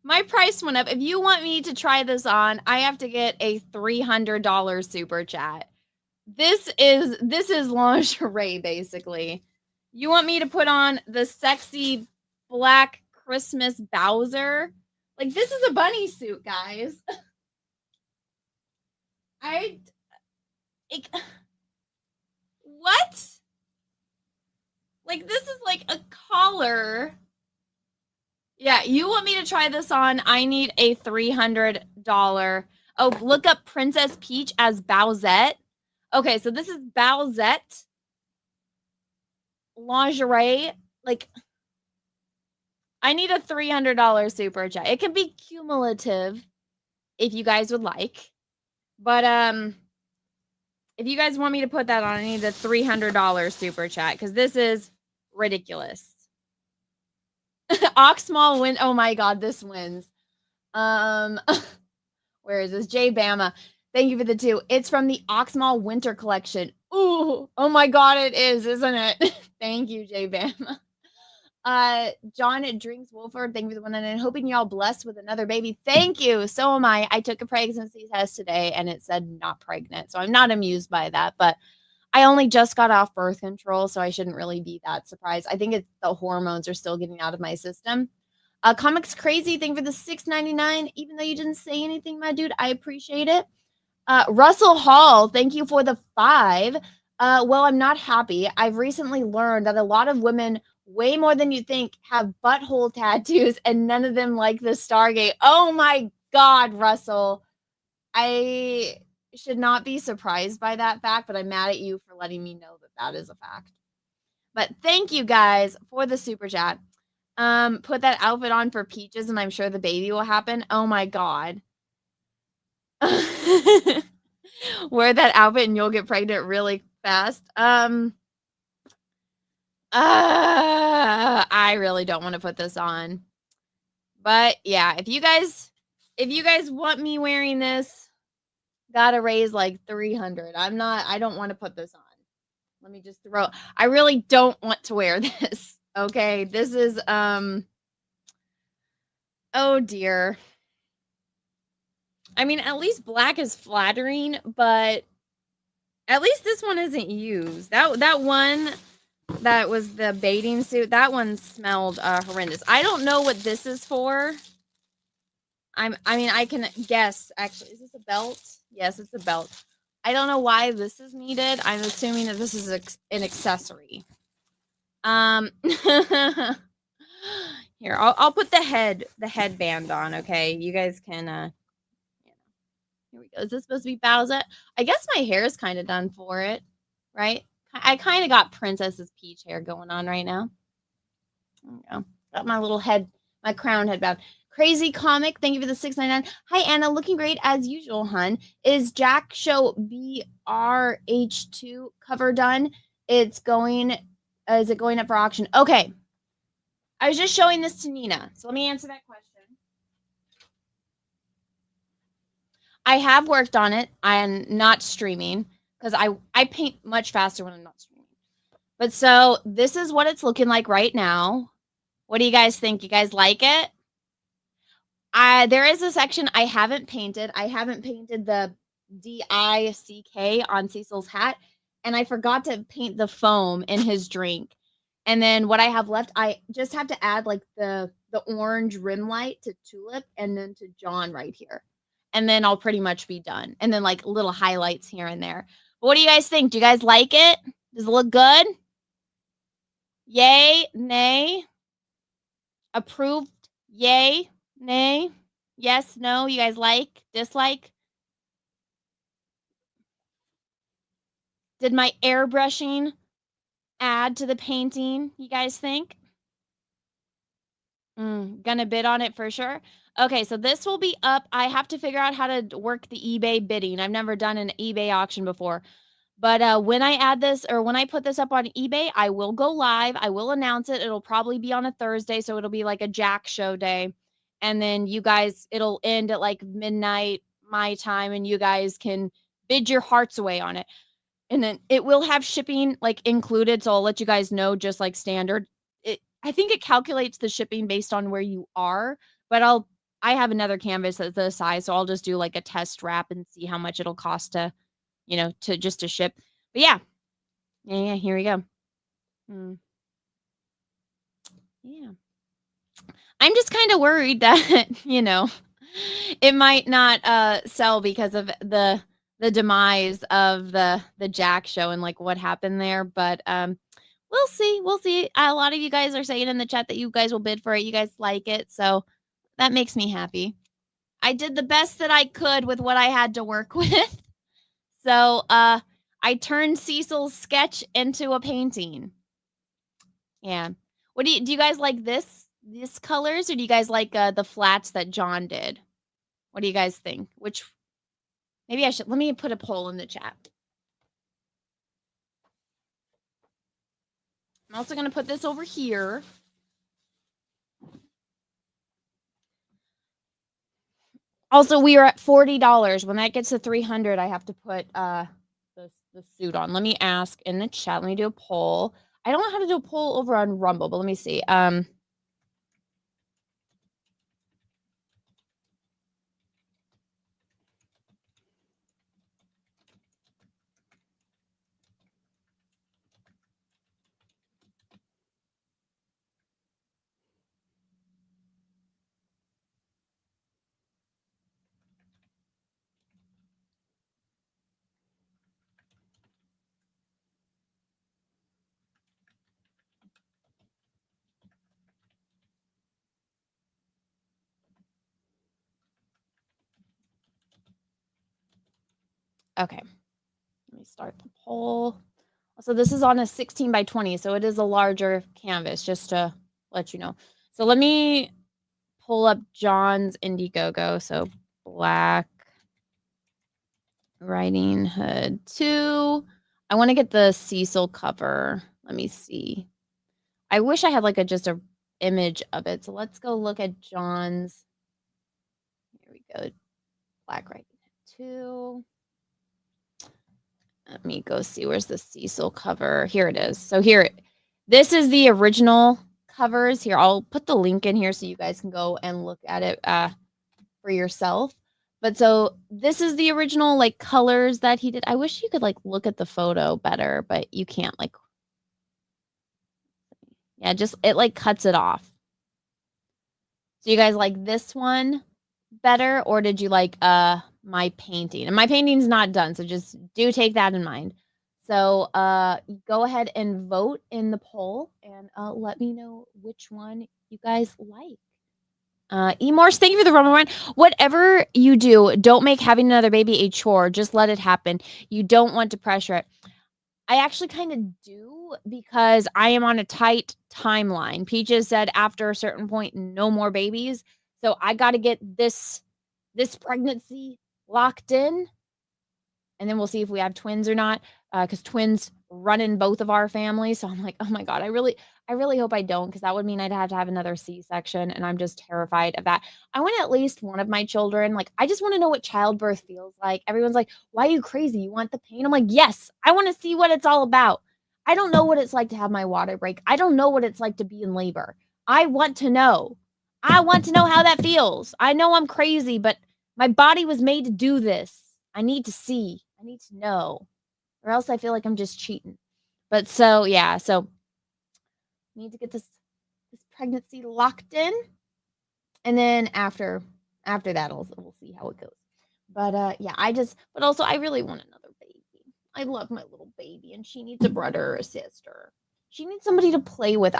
Speaker 25: My price went up. If you want me to try this on, I have to get a $300 super chat. This is lingerie, basically. You want me to put on the sexy black Christmas Bowser? Like, this is a bunny suit, guys. What? Like, this is like a collar. Yeah, you want me to try this on? I need a $300. Oh, look up Princess Peach as Bowsette. Okay, so this is Bowsette lingerie. Like, I need a $300 super chat. It can be cumulative if you guys would like. But if you guys want me to put that on, I need a $300 super chat because this is ridiculous. Oxmall win. Oh my god, this wins. Where is this? J Bama. Thank you for the 2. It's from the Oxmall Winter Collection. Ooh, oh my god, it is, isn't it? Thank you, J Bama. John Drinks Wolford, thank you for the 1, and hoping y'all blessed with another baby. Thank you. So am I. I took a pregnancy test today and it said not pregnant. So I'm not amused by that, but I only just got off birth control, so I shouldn't really be that surprised. I think it's the hormones are still getting out of my system. Comics Crazy, thank you for the $6.99. Even though you didn't say anything, my dude, I appreciate it. Russell Hall, thank you for the 5. Well, I'm not happy. I've recently learned that a lot of women, way more than you think, have butthole tattoos, and none of them like the Stargate. Oh my God, Russell. I should not be surprised by that fact, but I'm mad at you for letting me know that that is a fact. But thank you guys for the super chat. Put that outfit on for Peaches, and I'm sure the baby will happen. Oh my God. Wear that outfit and you'll get pregnant really fast. I really don't want to put this on. But yeah, if you guys want me wearing this, gotta raise like 300. I don't want to put this on. Let me just throw. I really don't want to wear this. Okay, this is oh dear. I mean, at least black is flattering, but at least this one isn't used. That one that was the baiting suit, that one smelled horrendous. I don't know what this is for. I mean, I can guess. Actually, is this a belt? Yes, it's a belt. I don't know why this is needed. I'm assuming that this is an accessory. Here, I'll put the headband on. Okay, you guys can. Here we go. Is this supposed to be Bowsette? I guess my hair is kind of done for it, right? I kind of got Princess's Peach hair going on right now. There we go. Got my little head, my crown headband. Crazy Comic, thank you for the $6.99. Hi, Anna. Looking great as usual, hun. Is Jack Show BRH2 cover done? It's going, is it going up for auction? Okay. I was just showing this to Nina. So let me answer that question. I have worked on it. I'm not streaming because I paint much faster when I'm not streaming. But so this is what it's looking like right now. What do you guys think? You guys like it? There is a section I haven't painted. I haven't painted the DICK on Cecil's hat, and I forgot to paint the foam in his drink. And then what I have left, I just have to add like the orange rim light to Tulip and then to John right here. And then I'll pretty much be done. And then like little highlights here and there. But what do you guys think? Do you guys like it? Does it look good? Yay, nay, approved, yay, nay, yes, no, you guys like, dislike? Did my airbrushing add to the painting, you guys think? Gonna bid on it for sure. Okay, so this will be up. I have to figure out how to work the eBay bidding. I've never done an eBay auction before. But when I add this or when I put this up on eBay, I will go live. I will announce it. It'll probably be on a Thursday, so it'll be like a Jack show day. And then you guys, it'll end at like midnight my time, and you guys can bid your hearts away on it. And then it will have shipping like included, so I'll let you guys know just like standard. I think it calculates the shipping based on where you are, but I have another canvas that's the size, so I'll just do like a test wrap and see how much it'll cost to, to ship. But yeah, here we go. Yeah. I'm just kind of worried that, it might not sell because of the demise of the Jack show and like what happened there. But we'll see. We'll see. A lot of you guys are saying in the chat that you guys will bid for it. You guys like it. So that makes me happy. I did the best that I could with what I had to work with. So I turned Cecil's sketch into a painting. Yeah. What do you guys like this colors, or do you guys like the flats that John did? What do you guys think? Maybe I should, let me put a poll in the chat. I'm also going to put this over here. Also, we are at $40. When that gets to 300, I have to put the suit on. Let me ask in the chat. Let me do a poll. I don't know how to do a poll over on Rumble, but let me see. Okay. Let me start the poll. So this is on a 16 by 20, so it is a larger canvas, just to let you know. So let me pull up John's Indiegogo. So Black Riding Hood 2. I want to get the Cecil cover. Let me see. I wish I had like just a image of it. So let's go look at John's. Here we go. Black Riding Hood 2. Let me go see, where's the Cecil cover? Here it is. So here, this is the original covers. Here, I'll put the link in here so you guys can go and look at it for yourself. But so this is the original like colors that he did. I wish you could like look at the photo better, but you can't like. Yeah, just it like cuts it off. So you guys like this one better, or did you like my painting? And my painting's not done, so just do take that in mind. So go ahead and vote in the poll and let me know which one you guys like. Emorse, thank you for the Roman run. Whatever you do, don't make having another baby a chore. Just let it happen. You don't want to pressure it. I actually kind of do, because I am on a tight timeline. Peaches said after a certain point, no more babies. So I got to get this pregnancy locked in, and then we'll see if we have twins or not, because twins running both of our families. So I'm like, oh my God, I really hope I don't, because that would mean I'd have to have another C-section, and I'm just terrified of that. I want at least one of my children. Like, I just want to know what childbirth feels like. Everyone's like, why are you crazy? You want the pain? I'm like, yes, I want to see what it's all about. I don't know what it's like to have my water break. I don't know what it's like to be in labor. I want to know. I want to know how that feels. I know I'm crazy, but my body was made to do this. I need to see. I need to know. Or else I feel like I'm just cheating. But so, yeah. So, need to get this pregnancy locked in. And then after that, we'll see how it goes. But, yeah, but also I really want another baby. I love my little baby, and she needs a brother or a sister. She needs somebody to play with.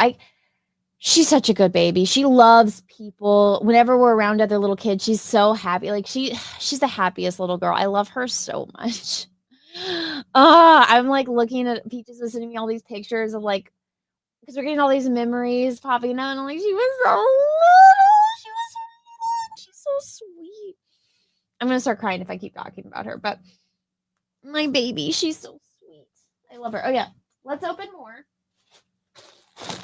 Speaker 25: She's such a good baby. She loves people. Whenever we're around other little kids, she's so happy. Like, she's the happiest little girl. I love her so much. I'm like looking at Peaches was sending me all these pictures of, like, because we're getting all these memories popping out, and I'm like, she was so little. She was so little. She's so sweet. I'm gonna start crying if I keep talking about her, but my baby, she's so sweet. I love her. Oh yeah, let's open more.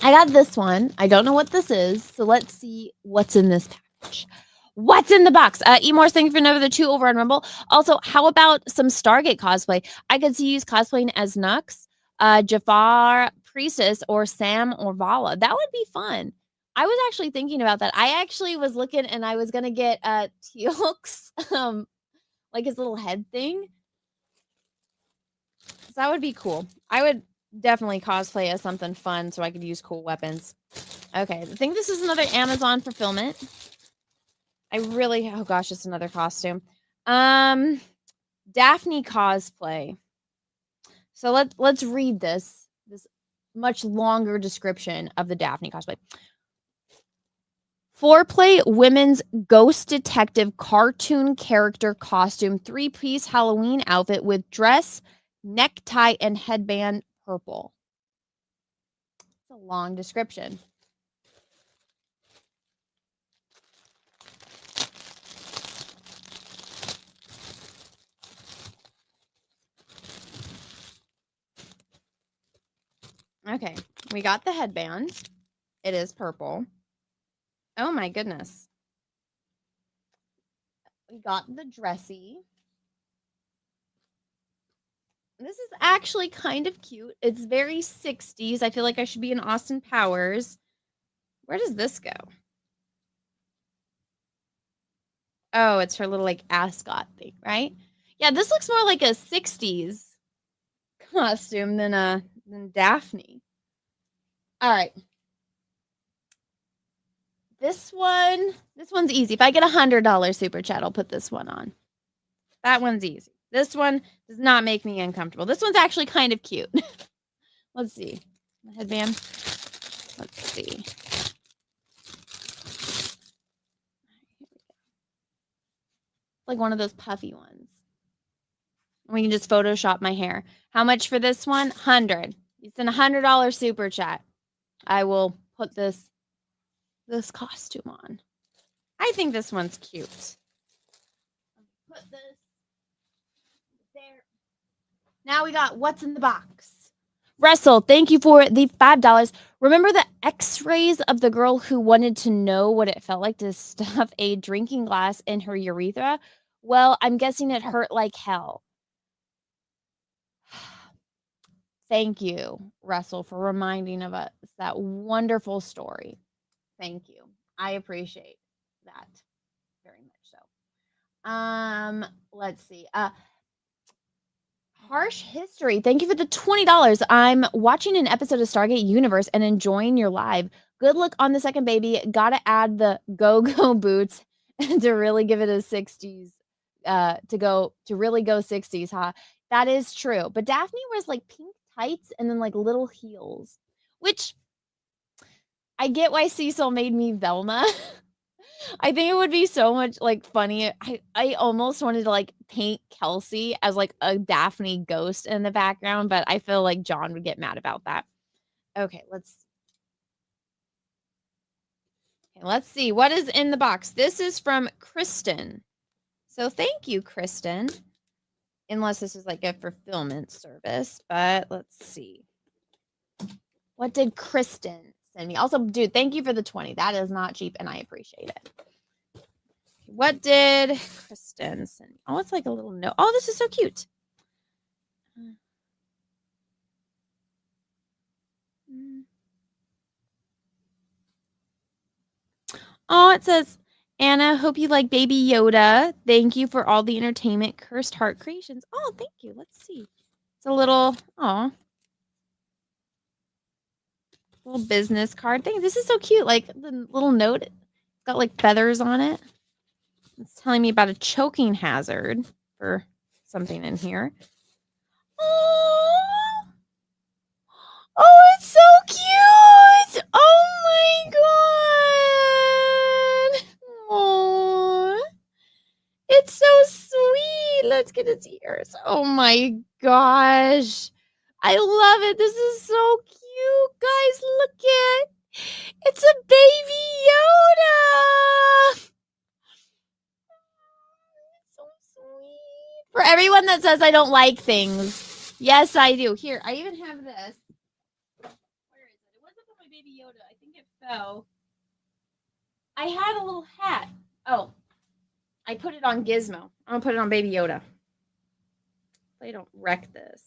Speaker 25: I got this one. I don't know what this is, so let's see what's in this package. What's in the box? Emors, thank you for another 2 over on Rumble. Also, how about some Stargate cosplay? I could see you cosplaying as Nux, Jafar, Priestess, or Sam or Vala. That would be fun. I was actually thinking about that. I actually was looking, and I was gonna get Teal'c's like his little head thing. So that would be cool. I would definitely cosplay as something fun so I could use cool weapons. Okay, I think this is another Amazon fulfillment. Oh gosh, it's another costume. Daphne cosplay. So let's read this much longer description of the Daphne cosplay. Foreplay women's ghost detective cartoon character costume, 3-piece Halloween outfit with dress, necktie, and headband purple. It's a long description. Okay, we got the headband. It is purple. Oh my goodness. We got the dressy. This is actually kind of cute. It's very 60s. I feel like I should be in Austin Powers. Where does this go? Oh, it's her little like ascot thing, right? Yeah, this looks more like a 60s costume than Daphne. All right. This one's easy. If I get $100 super chat, I'll put this one on. That one's easy. This one does not make me uncomfortable. This one's actually kind of cute. Let's see. The headband. Let's see. Like one of those puffy ones. We can just Photoshop my hair. How much for this one? 100. It's an $100 super chat. I will put this costume on. I think this one's cute. Put this there. Now we got what's in the box. Russell, thank you for the $5. Remember the x-rays of the girl who wanted to know what it felt like to stuff a drinking glass in her urethra? Well, I'm guessing it hurt like hell. Thank you, Russell, for reminding of us that wonderful story. Thank you. I appreciate that very much so. Let's see. Harsh History. Thank you for the $20. I'm watching an episode of Stargate Universe and enjoying your live. Good luck on the second baby. Gotta add the go-go boots to really give it a 60s. To really go 60s, huh? That is true. But Daphne wears like pink tights and then like little heels, which I get why Cecil made me Velma. I think it would be so much like funny. I almost wanted to like paint Kelsey as like a Daphne ghost in the background, but I feel like John would get mad about that. Okay, let's see what is in the box. This is from Kristen. So thank you, Kristen. unless this is like a fulfillment service, but let's see. What did Kristen send me? Also, dude, thank you for the 20. That is not cheap, and I appreciate it. What did Kristen send me? Oh, it's like a little note. Oh, this is so cute. Oh, it says, Anna, hope you like Baby Yoda. Thank you for all the entertainment. Cursed Heart Creations. Oh, thank you. Let's see. It's a little, little business card thing. This is so cute. Like the little note. It's got like feathers on it. It's telling me about a choking hazard for something in here. Oh, it's so cute. Oh my god. Oh, it's so sweet. Let's get its ears. Oh my gosh. I love it. This is so cute. Guys, look at. It's a baby Yoda. It's so sweet. For everyone that says I don't like things, yes, I do. Here, I even have this. Where is it? It wasn't for my baby Yoda. I think it fell. I had a little hat. Oh, I put it on Gizmo. I'm going to put it on baby Yoda. I don't wreck this.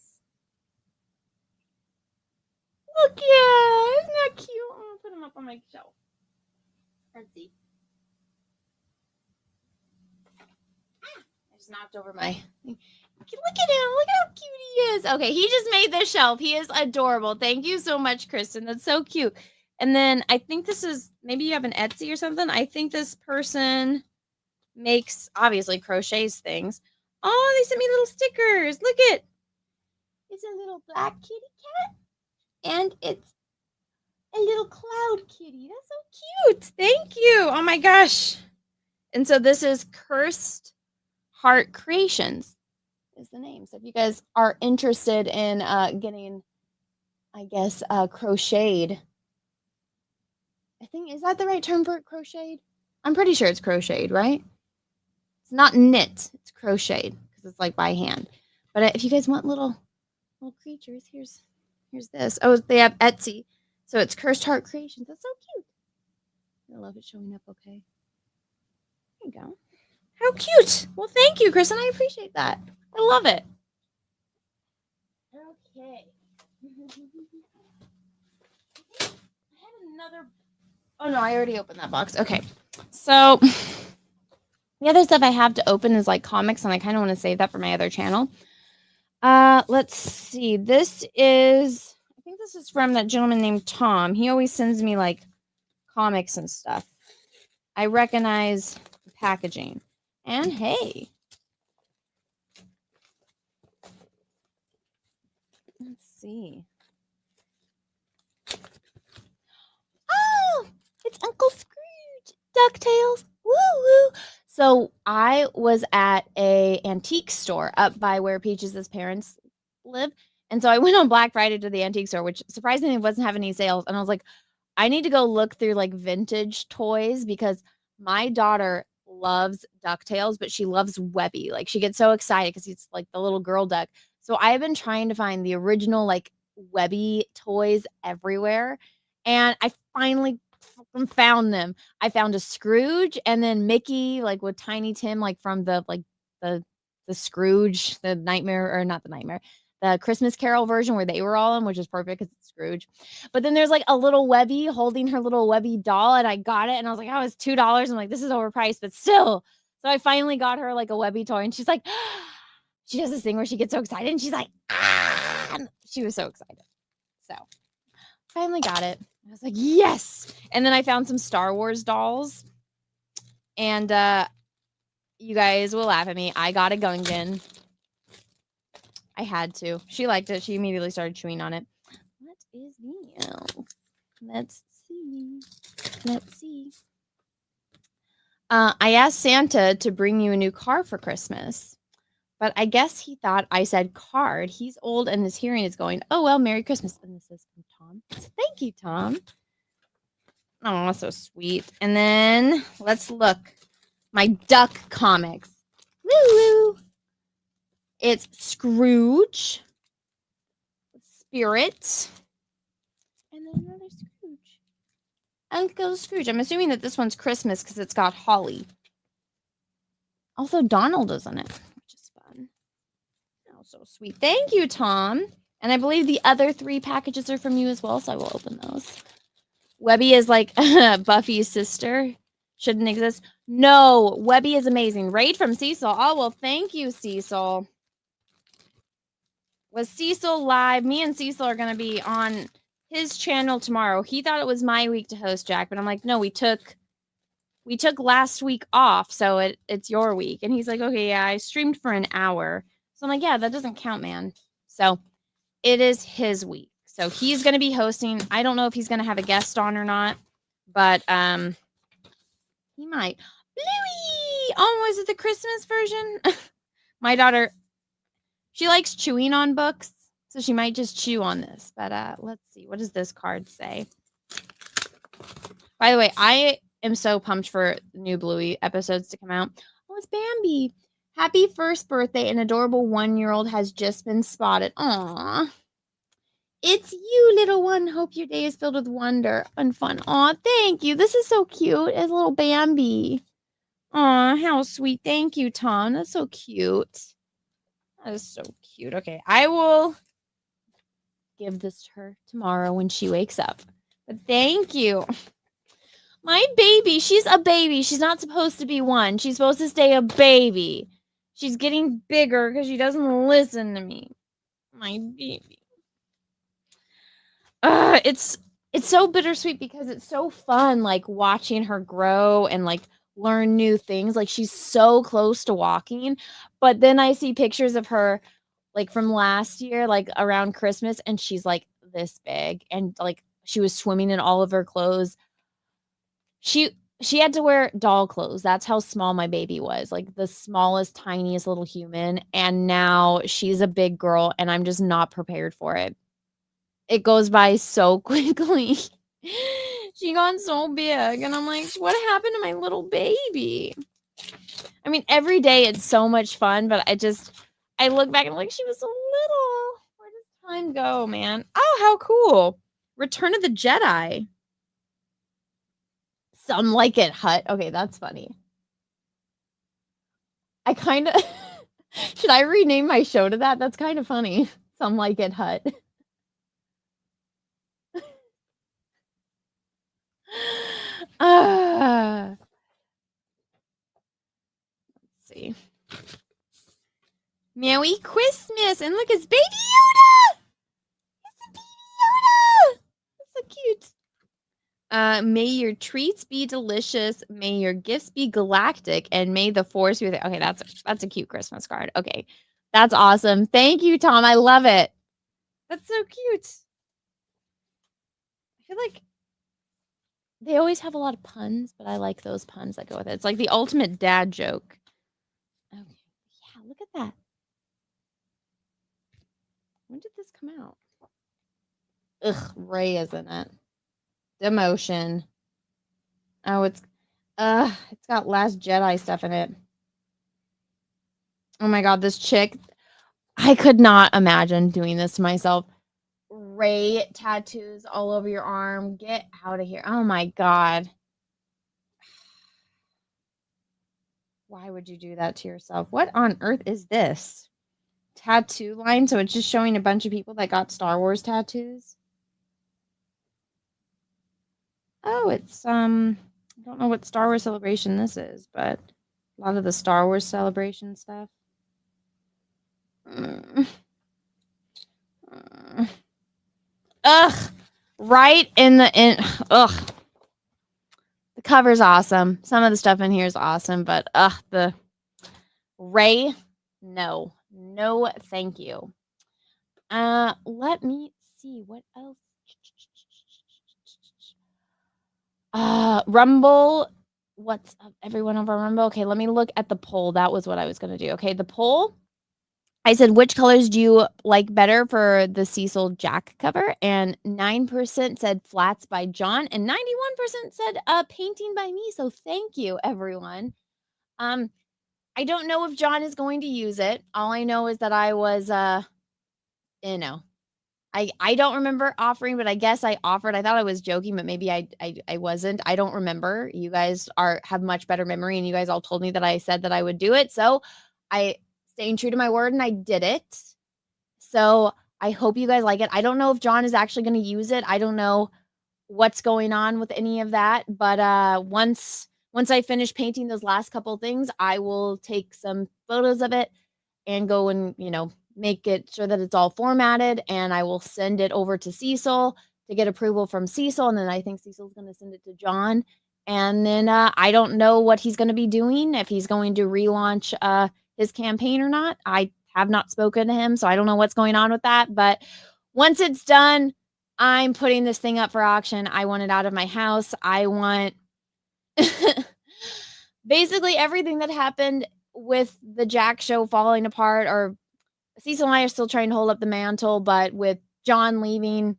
Speaker 25: Look, yeah, isn't that cute? I'm going to put him up on my shelf. Let's see. I just knocked over my... Look at him. Look how cute he is. Okay, he just made this shelf. He is adorable. Thank you so much, Kristen. That's so cute. And then I think this is... Maybe you have an Etsy or something. I think this person makes, obviously, crochets things. Oh, they sent me little stickers. Look at... It's a little black kitty cat. And it's a little cloud kitty. That's so cute. Thank you. Oh my gosh. And so this is Cursed Heart Creations is the name. So if you guys are interested in getting, I guess, crocheted. I think, is that the right term for it, crocheted? I'm pretty sure it's crocheted, right? It's not knit. It's crocheted because it's like by hand. But if you guys want little creatures, here's this. Oh, they have Etsy. So it's Cursed Heart Creations. That's so cute. I love it showing up okay. There you go. How cute. Well, thank you, Kristen. I appreciate that. I love it. Okay. I had another... Oh, no, I already opened that box. Okay. So the other stuff I have to open is like comics, and I kind of want to save that for my other channel. Let's see. This is, I think this is from that gentleman named Tom. He always sends me like comics and stuff. I recognize the packaging. And hey, let's see. Oh, it's Uncle Scrooge. DuckTales. Woo woo. So I was at a antique store up by where Peaches' parents live. And so I went on Black Friday to the antique store, which surprisingly wasn't having any sales. And I was like, I need to go look through like vintage toys because my daughter loves DuckTales, but she loves Webby. Like she gets so excited because he's like the little girl duck. So I've been trying to find the original like Webby toys everywhere. And I finally found them. I found a Scrooge and then Mickey, like with Tiny Tim, like from the Scrooge, the Nightmare, or not the Nightmare, the Christmas Carol version where they were all in, which is perfect because it's Scrooge. But then there's like a little Webby holding her little Webby doll, and I got it, and I was like, oh, it's $2. I'm like, this is overpriced, but still. So I finally got her like a Webby toy, and she's like, she does this thing where she gets so excited, and she's like, ah! She was so excited. So finally got it. I was like, yes. And then I found some Star Wars dolls, and you guys will laugh at me. I got a Gungan. I had to. She liked it. She immediately started chewing on it. What is the elf? Let's see. Let's see. I asked Santa to bring you a new car for Christmas, but I guess he thought I said card. He's old and his hearing is going, oh, well, Merry Christmas. And this is from Tom. Thank you, Tom. Oh, so sweet. And then let's look. My duck comics. Woo woo. It's Scrooge, Spirit, and then another Scrooge. Uncle Scrooge. I'm assuming that this one's Christmas because it's got holly. Also, Donald is in it, which is fun. Oh, so sweet. Thank you, Tom. And I believe the other 3 packages are from you as well, so I will open those. Webby is like Buffy's sister. Shouldn't exist. No, Webby is amazing. Raid from Cecil. Oh, well, thank you, Cecil. Was Cecil live? Me and Cecil are going to be on his channel tomorrow. He thought it was my week to host, Jack, but I'm like, no, we took last week off, so it's your week. And he's like, okay, yeah, I streamed for an hour. So I'm like, yeah, that doesn't count, man. So it is his week. So he's going to be hosting. I don't know if he's going to have a guest on or not, but he might. Bluey! Oh, is it the Christmas version? My daughter, she likes chewing on books, so she might just chew on this. But let's see. What does this card say? By the way, I am so pumped for new Bluey episodes to come out. Oh, it's Bambi. Happy first birthday. An adorable 1-year-old has just been spotted. Aww. It's you, little one. Hope your day is filled with wonder and fun. Aw, thank you. This is so cute. It's a little Bambi. Aw, how sweet. Thank you, Tom. That's so cute. That is so cute. Okay, I will give this to her tomorrow when she wakes up. But thank you. My baby. She's a baby. She's not supposed to be 1. She's supposed to stay a baby. She's getting bigger because she doesn't listen to me. My baby. It's so bittersweet because it's so fun, like watching her grow and like learn new things. Like she's so close to walking, but then I see pictures of her like from last year, like around Christmas, and she's like this big, and like she was swimming in all of her clothes. She had to wear doll clothes. That's how small my baby was, like the smallest, tiniest little human. And now she's a big girl, and I'm just not prepared for it. It goes by so quickly. She got so big, and I'm like, what happened to my little baby? I mean, every day it's so much fun, but I look back and I'm like, she was so little. Where does time go, man? Oh, how cool. Return of the Jedi. Some like it, Hut. Okay, that's funny. I kind of... Should I rename my show to that? That's kind of funny. Some like it, Hut. Let's see. Merry Christmas! And look, it's Baby Yoda! It's a Baby Yoda! That's so cute. May your treats be delicious. May your gifts be galactic. And may the force be with it. Okay, that's a cute Christmas card. Okay, that's awesome. Thank you, Tom. I love it. That's so cute. I feel like they always have a lot of puns, but I like those puns that go with it. It's like the ultimate dad joke. Okay. Yeah, look at that. When did this come out? Ugh, Ray is in it. Demotion. Oh, it's got Last Jedi stuff in it. Oh my god, this chick. I could not imagine doing this to myself. Ray tattoos all over your arm. Get out of here. Oh my god. Why would you do that to yourself? What on earth is this? Tattoo line? So it's just showing a bunch of people that got Star Wars tattoos? Oh, it's I don't know what Star Wars celebration this is, but a lot of the Star Wars celebration stuff. Ugh. Right in ugh. The cover's awesome. Some of the stuff in here is awesome, but the Ray, no. No, thank you. Let me see what else. Rumble. What's up, everyone over Rumble? Okay, let me look at the poll. That was what I was going to do. Okay, the poll. I said, which colors do you like better for the Cecil Jack cover? And 9% said flats by John, and 91% said painting by me. So thank you, everyone. I don't know if John is going to use it. All I know is that I was, you know, I don't remember offering, but I guess I offered. I thought I was joking, but maybe I wasn't. I don't remember. You guys have much better memory, and you guys all told me that I said that I would do it. So I staying true to my word, and I did it. So I hope you guys like it. I don't know if John is actually going to use it. I don't know what's going on with any of that, but once I finish painting those last couple things, I will take some photos of it and go and, make it sure that it's all formatted, and I will send it over to Cecil to get approval from Cecil, and then I think Cecil's going to send it to John, and then I don't know what he's going to be doing, if he's going to relaunch his campaign or not. I have not spoken to him, so I don't know what's going on with that, but once it's done, I'm putting this thing up for auction. I want it out of my house. I want basically everything that happened with the Jack show falling apart, or Cecil and I are still trying to hold up the mantle, but with John leaving,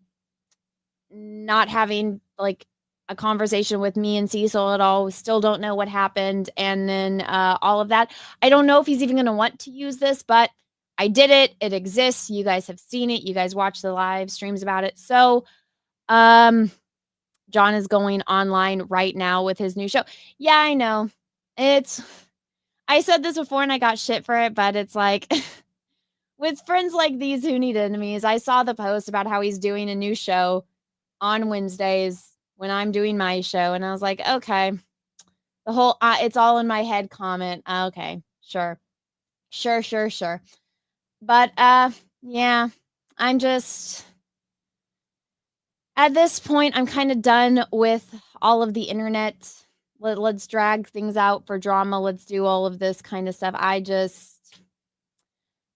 Speaker 25: not having like a conversation with me and Cecil at all, we still don't know what happened. And then all of that. I don't know if he's even going to want to use this, but I did it. It exists. You guys have seen it. You guys watch the live streams about it. So John is going online right now with his new show. Yeah, I know. I said this before and I got shit for it, but it's like with friends like these who need enemies. I saw the post about how he's doing a new show on Wednesdays when I'm doing my show, and I was like, okay, the whole it's all in my head comment. Okay, sure. But yeah, I'm just at this point, I'm kind of done with all of the internet. Let's drag things out for drama. Let's do all of this kind of stuff.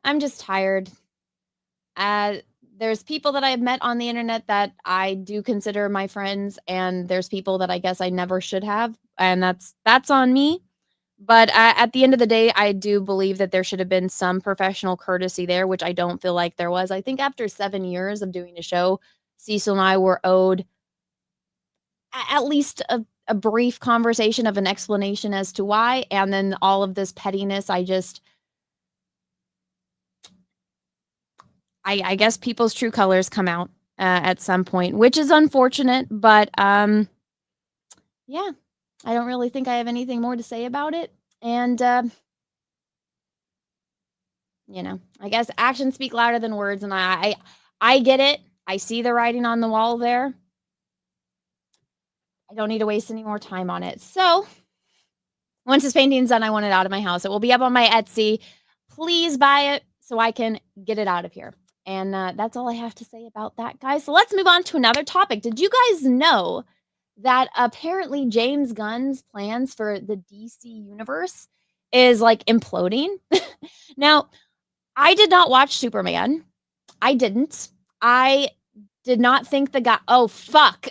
Speaker 25: I'm just tired. There's people that I've met on the internet that I do consider my friends, and there's people that I guess I never should have, and that's on me. But at the end of the day, I do believe that there should have been some professional courtesy there, which I don't feel like there was. I think after 7 years of doing a show, Cecil and I were owed at least a brief conversation of an explanation as to why, and then all of this pettiness, I guess people's true colors come out at some point, which is unfortunate, but yeah, I don't really think I have anything more to say about it. And, I guess actions speak louder than words, and I get it. I see the writing on the wall there. I don't need to waste any more time on it. So once this painting's done, I want it out of my house. It will be up on my Etsy. Please buy it so I can get it out of here. And that's all I have to say about that, guys. So let's move on to another topic. Did you guys know that apparently James Gunn's plans for the DC universe is like imploding? Now, I did not watch Superman. I didn't. I did not think the guy. Oh, fuck.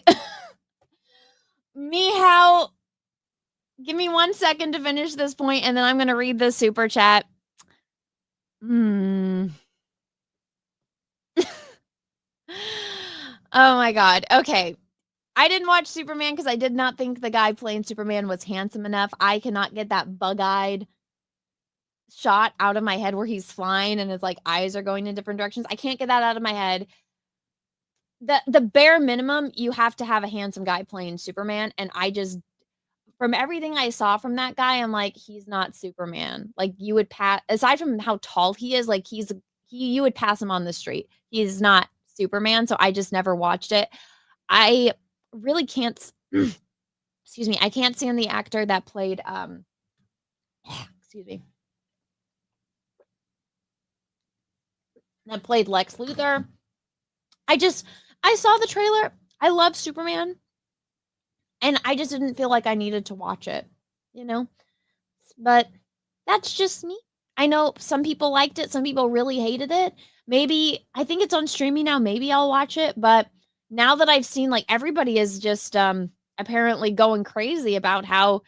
Speaker 25: Meow. Give me 1 second to finish this point, and then I'm going to read the super chat. Oh my God. Okay. I didn't watch Superman because I did not think the guy playing Superman was handsome enough. I cannot get that bug-eyed shot out of my head where he's flying and his like eyes are going in different directions. I can't get that out of my head. The bare minimum, you have to have a handsome guy playing Superman, and I just, from everything I saw from that guy, I'm like, he's not Superman. Like, you would pass, aside from how tall he is, like you would pass him on the street. He's not Superman, so I just never watched it. I really can't excuse me, I can't stand the actor that played that played Lex Luthor. I saw the trailer. I love Superman, and I just didn't feel like I needed to watch it, but that's just me. I know some people liked it, some people really hated it. Maybe, I think it's on streaming now, maybe I'll watch it, but now that I've seen, like, everybody is just apparently going crazy about how,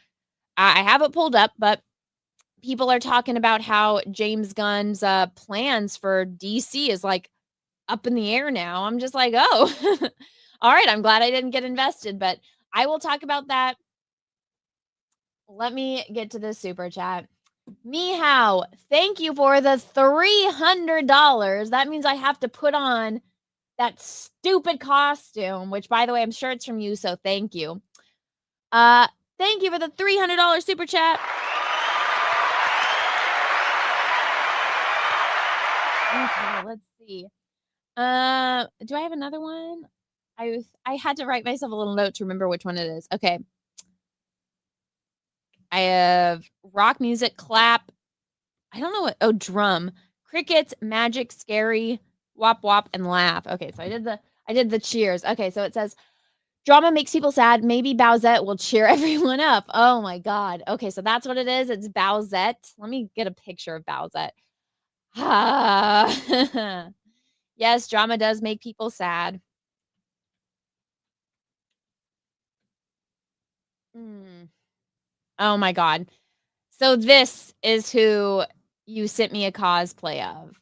Speaker 25: I have it pulled up, but people are talking about how James Gunn's plans for DC is like up in the air now. I'm just like, oh, all right, I'm glad I didn't get invested, but I will talk about that. Let me get to this super chat. Meow, thank you for the $300. That means I have to put on that stupid costume, which, by the way, I'm sure it's from you, so thank you. Thank you for the $300 super chat. Okay, let's see. Do I have another one? I had to write myself a little note to remember which one it is. Okay. I have rock music, clap. I don't know what. Oh, drum, crickets, magic, scary, wop wop, and laugh. Okay, so I did the cheers. Okay, so it says drama makes people sad. Maybe Bowsette will cheer everyone up. Oh my god. Okay, so that's what it is. It's Bowsette. Let me get a picture of Bowsette. Yes, drama does make people sad. Oh my god. So this is who you sent me a cosplay of.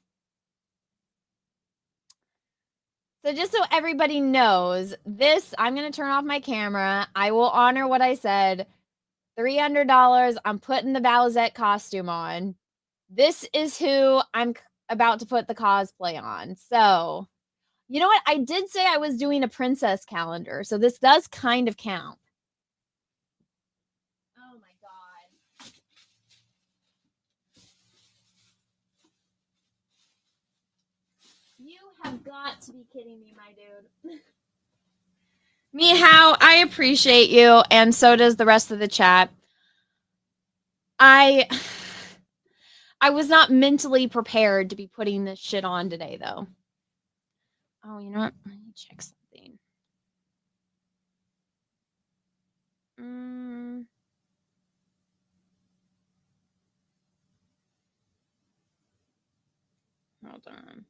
Speaker 25: So just so everybody knows, this, I'm going to turn off my camera. I will honor what I said. $300. I'm putting the Bowsette costume on. This is who I'm about to put the cosplay on. So, you know what? I did say I was doing a princess calendar. So this does kind of count. Oh my god. You have got to be kidding me, my dude. Meow, I appreciate you, and so does the rest of the chat. I was not mentally prepared to be putting this shit on today, though. Oh, you know what? Let me check something. Hold on.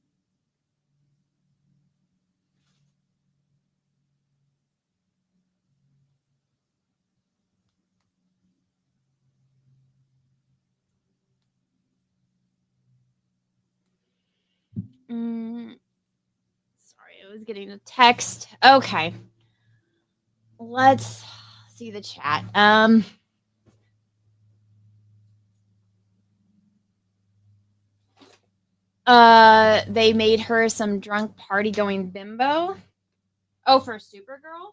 Speaker 25: Sorry, I was getting a text. Okay. Let's see the chat. They made her some drunk party going bimbo. Oh, for Supergirl?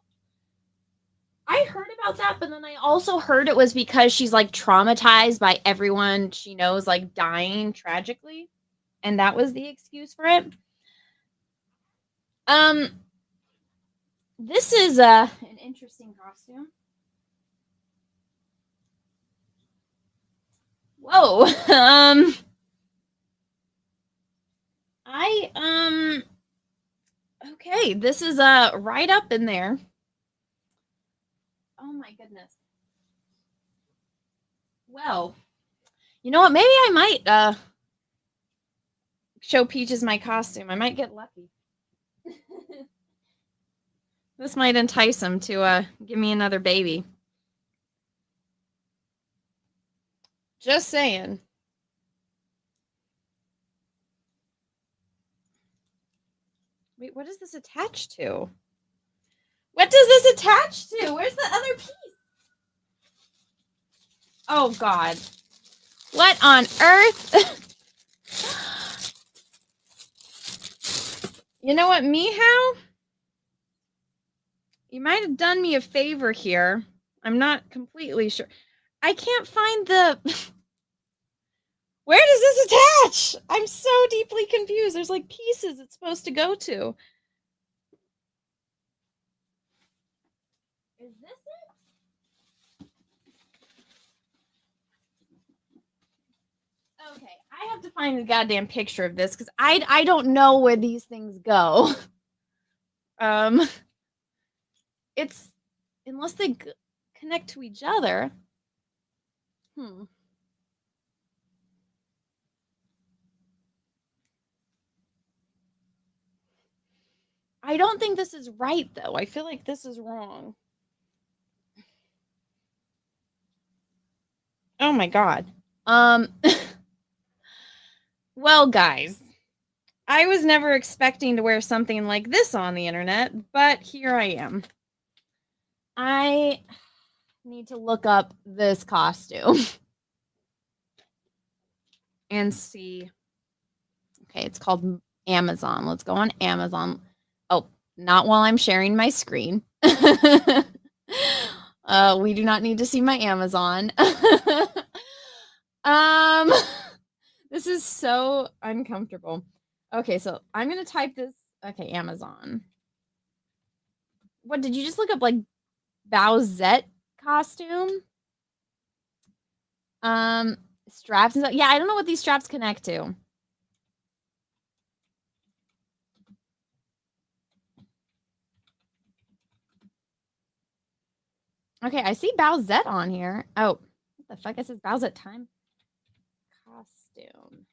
Speaker 25: I heard about that, but then I also heard it was because she's like traumatized by everyone she knows like dying tragically, and that was the excuse for it. This is an interesting costume. Whoa. Okay, this is right up in there. Oh my goodness. Well, you know what? Maybe I might show Peaches my costume. I might get lucky. This might entice him to give me another baby. Just saying. Wait, what is this attached to? What does this attach to? Where's the other piece? Oh, God. What on earth? You know what, Meow? You might have done me a favor here. I'm not completely sure. I can't find the... Where does this attach? I'm so deeply confused. There's like pieces it's supposed to go to. Is this it? Okay, I have to find the goddamn picture of this because I don't know where these things go. It's unless they connect to each other. I don't think this is right though. I feel like this is wrong. Oh my god. Well, guys, I was never expecting to wear something like this on the internet, but here I am. I need to look up this costume. and see. Okay, it's called Amazon. Let's go on Amazon. Oh, not while I'm sharing my screen. We do not need to see my Amazon. This is so uncomfortable. Okay, so I'm gonna type this. Okay, Amazon. What did you just look up? Like Bowsette costume? Straps and stuff. Yeah, I don't know what these straps connect to. Okay, I see Bowsette on here. Oh, what the fuck? It says Bowsette time costume.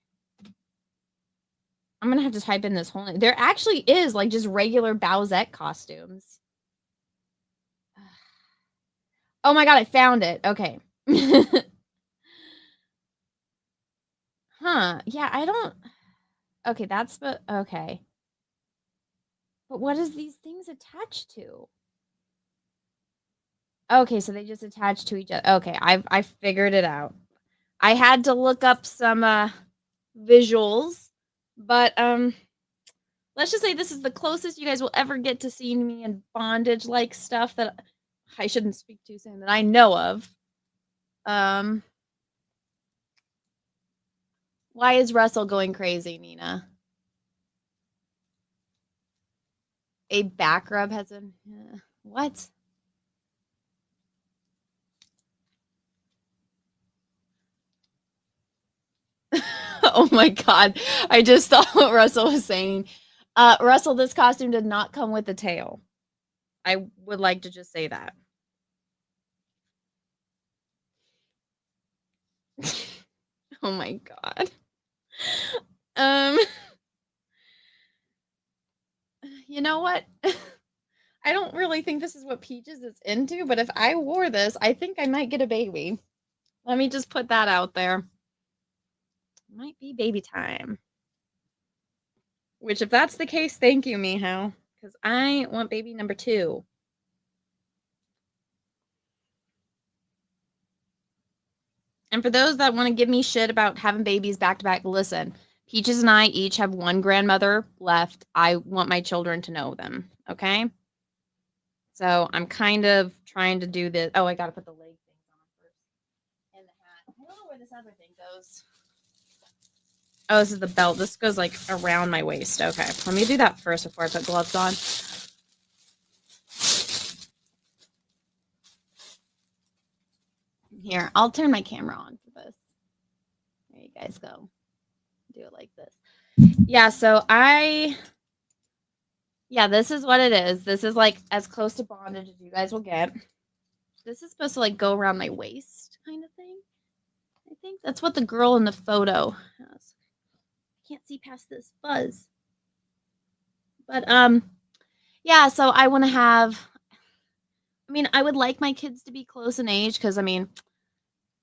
Speaker 25: I'm gonna have to type in this whole name. There actually is like just regular Bowsette costumes. Oh my god, I found it. Okay. Huh. Yeah, I don't. Okay, that's but okay. But what is these things attached to? Okay, so they just attach to each other. Okay, I figured it out. I had to look up some visuals, but let's just say this is the closest you guys will ever get to seeing me in bondage like stuff that I shouldn't speak too soon that I know of. Why is Russell going crazy, Nina? A back rub has a what? Oh my god. I just thought what Russell was saying. Russell, this costume did not come with a tail. I would like to just say that. Oh my god. You know what? I don't really think this is what Peaches is into, but if I wore this, I think I might get a baby. Let me just put that out there. Might be baby time. Which, if that's the case, thank you, Miho. Because I want baby number 2. And for those that want to give me shit about having babies back to back, listen. Peaches and I each have one grandmother left. I want my children to know them. Okay? So I'm kind of trying to do this. Oh, I got to put the leg things on first. And the hat. I don't know where this other thing goes. Oh, this is the belt. This goes like around my waist. Okay, let me do that first before I put gloves on. Here, I'll turn my camera on for this. There you guys go. Do it like this. Yeah, so this is what it is. This is like as close to bondage as you guys will get. This is supposed to like go around my waist kind of thing. I think that's what the girl in the photo has. Can't see past this fuzz. But yeah, so I want to have, I mean, I would like my kids to be close in age because I mean,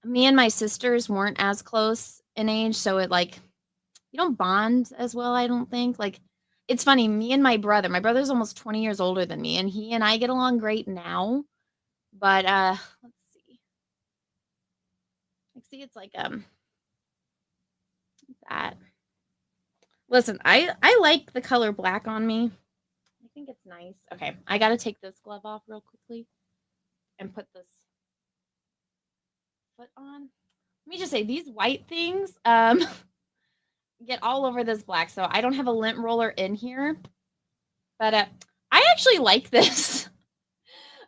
Speaker 25: me and my sisters weren't as close in age, so it like you don't bond as well, I don't think. Like it's funny, me and my brother's almost 20 years older than me, and he and I get along great now. But let's see. Like see it's like that. Listen, I like the color black on me. I think it's nice. Okay, I got to take this glove off real quickly and put this foot on. Let me just say, these white things get all over this black, so I don't have a lint roller in here. But I actually like this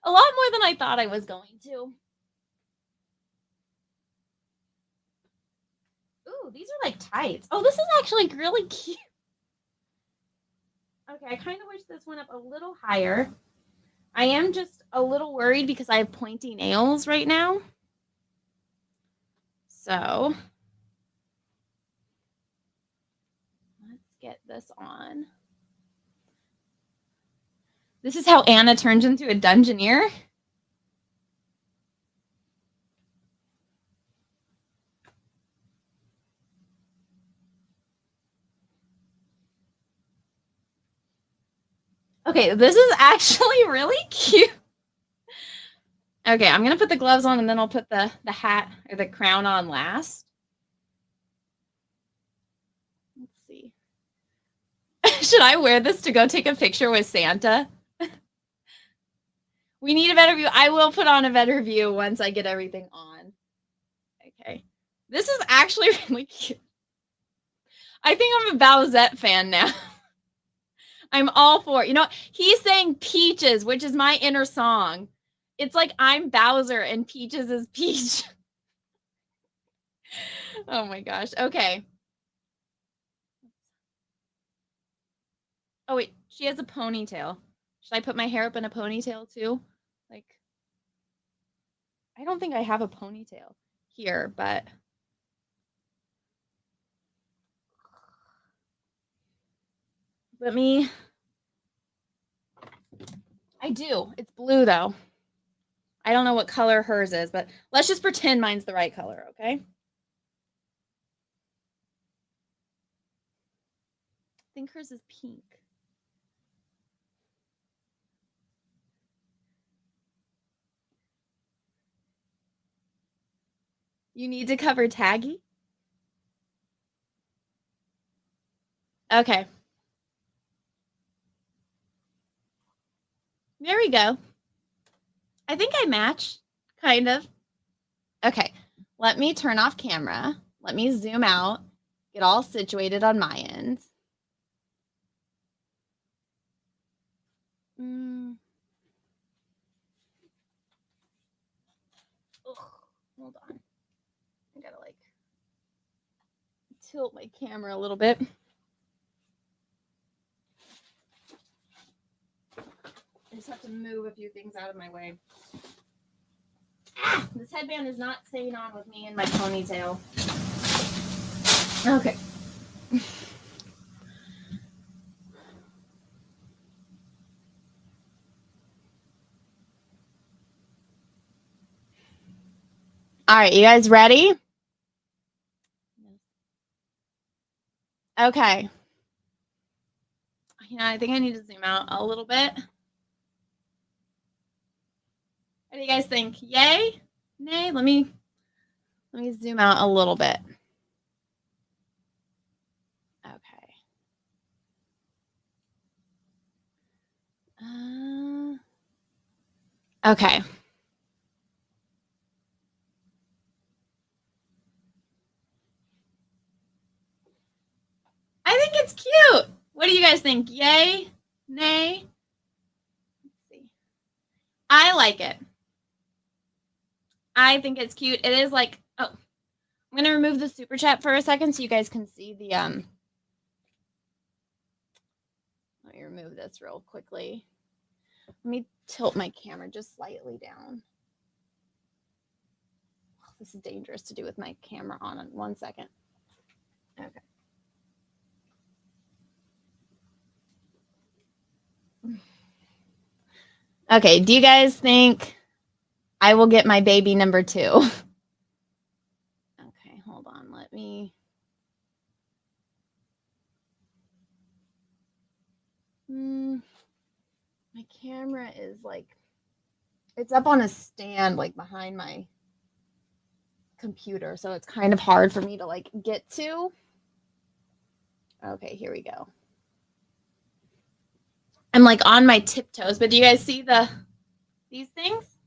Speaker 25: a lot more than I thought I was going to. Ooh, these are like tights. Oh, this is actually really cute. Okay, I kind of wish this went up a little higher. I am just a little worried because I have pointy nails right now. So, let's get this on. This is how Anna turns into a Dungeoneer. Okay, this is actually really cute. Okay, I'm going to put the gloves on and then I'll put the hat or the crown on last. Should I wear this to go take a picture with Santa? We need a better view. I will put on a better view once I get everything on. Okay. This is actually really cute. I think I'm a Bowsette fan now. I'm all for it. You know, he's saying Peaches, which is my inner song. It's like I'm Bowser and Peaches is Peach. Oh my gosh. Okay. Oh wait, she has a ponytail. Should I put my hair up in a ponytail too? Like, I don't think I have a ponytail here, but let me. I do. It's blue though. I don't know what color hers is, but let's just pretend mine's the right color, okay? I think hers is pink. You need to cover Taggy? Okay. There we go. I think I match, kind of. Okay, let me turn off camera. Let me zoom out, get all situated on my end. Hold on. I gotta like tilt my camera a little bit. I just have to move a few things out of my way. This headband is not staying on with me in my ponytail. Okay. All right, you guys ready? Okay. You know, I think I need to zoom out a little bit. What do you guys think? Yay? Nay? Let me zoom out a little bit. Okay. Okay. I think it's cute. What do you guys think? Yay? Nay? Let's see. I like it. I think it's cute. It is like, oh, I'm going to remove the super chat for a second so you guys can see the, let me remove this real quickly. Let me tilt my camera just slightly down. This is dangerous to do with my camera on. 1 second. Okay. Okay, do you guys think I will get my baby number 2? Okay, hold on. Let me. My camera is like, it's up on a stand like behind my computer, so it's kind of hard for me to like get to. Okay, here we go. I'm like on my tiptoes, but do you guys see these things?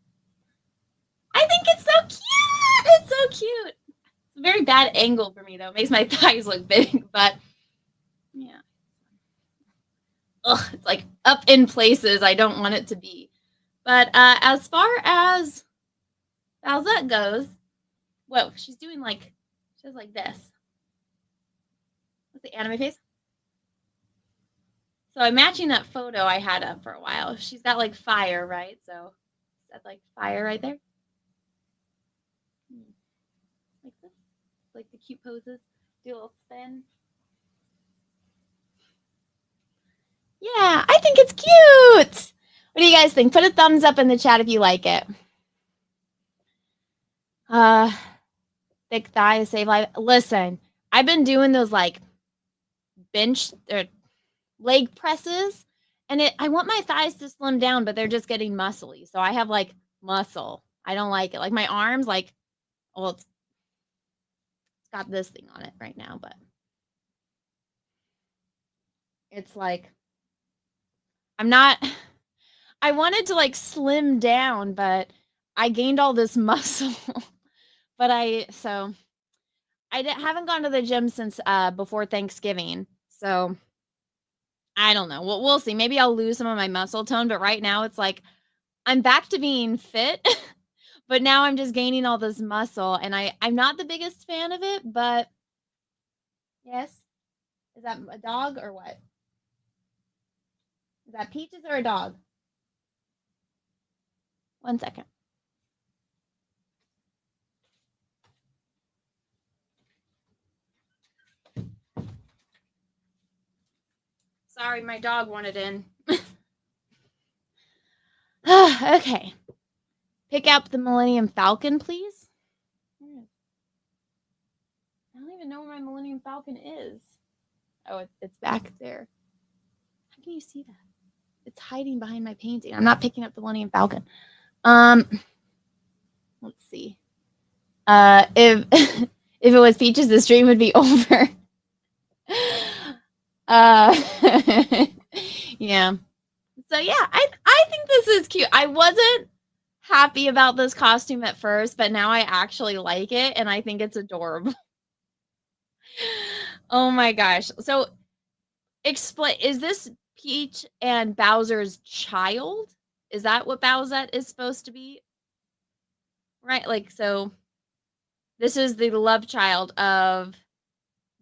Speaker 25: I think it's so cute. It's so cute. It's a very bad angle for me though. It makes my thighs look big, but yeah. Ugh, it's like up in places I don't want it to be. But as far as Bowsette goes, whoa, she's doing like, she does like this. What's the anime face? So I'm matching that photo I had up for a while. She's got like fire, right? So is that like fire right there? Like this? Like the cute poses. Do a little spin. Yeah, I think it's cute. What do you guys think? Put a thumbs up in the chat if you like it. Thick thighs save life. Listen, I've been doing those like bench or leg presses, and I want my thighs to slim down, but they're just getting muscly. So I have like muscle. I don't like it. Like my arms, like, well, it's got this thing on it right now, but It's like, I'm not, I wanted to like slim down, but I gained all this muscle. But haven't gone to the gym since before Thanksgiving. So I don't know. We'll see. Maybe I'll lose some of my muscle tone, but right now it's like I'm back to being fit, but now I'm just gaining all this muscle, and I'm not the biggest fan of it, but yes. Is that a dog or what? Is that Peaches or a dog? 1 second. Sorry, my dog wanted in. Okay. Pick up the Millennium Falcon, please. I don't even know where my Millennium Falcon is. Oh, it's back there. How can you see that? It's hiding behind my painting. I'm not picking up the Millennium Falcon. Let's see. If if it was Peaches, the stream would be over. Yeah. So yeah, I think this is cute. I wasn't happy about this costume at first, but now I actually like it, and I think it's adorable. Oh my gosh. So explain, is this Peach and Bowser's child? Is that what Bowsette is supposed to be? Right? Like, so this is the love child of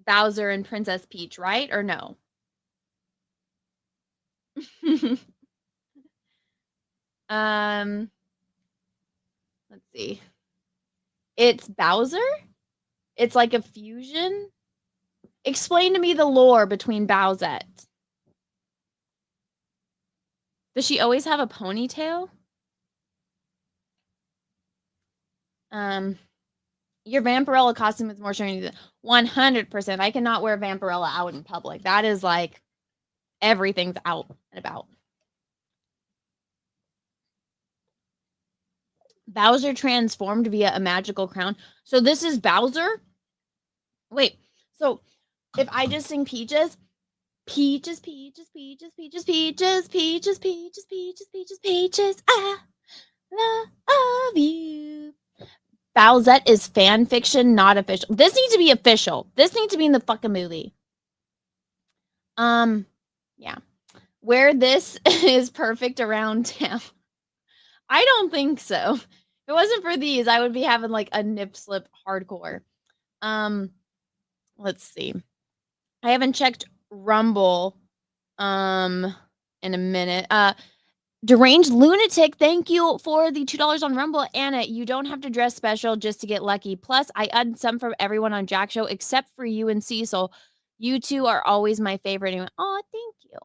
Speaker 25: Bowser and Princess Peach, right? Or no? Let's see. It's Bowser? It's like a fusion? Explain to me the lore between Bowsette. Does she always have a ponytail? Your Vampirella costume is more shiny than 100%. I cannot wear Vampirella out in public. That is like everything's out and about. Bowser transformed via a magical crown. So this is Bowser? Wait, so if I just sing Peaches, Peaches, Peaches, Peaches, Peaches, Peaches, Peaches, Peaches, Peaches, Peaches, Peaches, I love you. Bowsette is fan fiction, not official. This needs to be official. This needs to be in the fucking movie. Yeah. Where this is perfect around town. I don't think so. If it wasn't for these, I would be having like a nip slip hardcore. Let's see. I haven't checked Rumble in a minute. Deranged Lunatic, thank you for the $2 on Rumble. Anna, you don't have to dress special just to get lucky. Plus, I unsub from everyone on Jack Show except for you and Cecil. You two are always my favorite. Oh, thank you.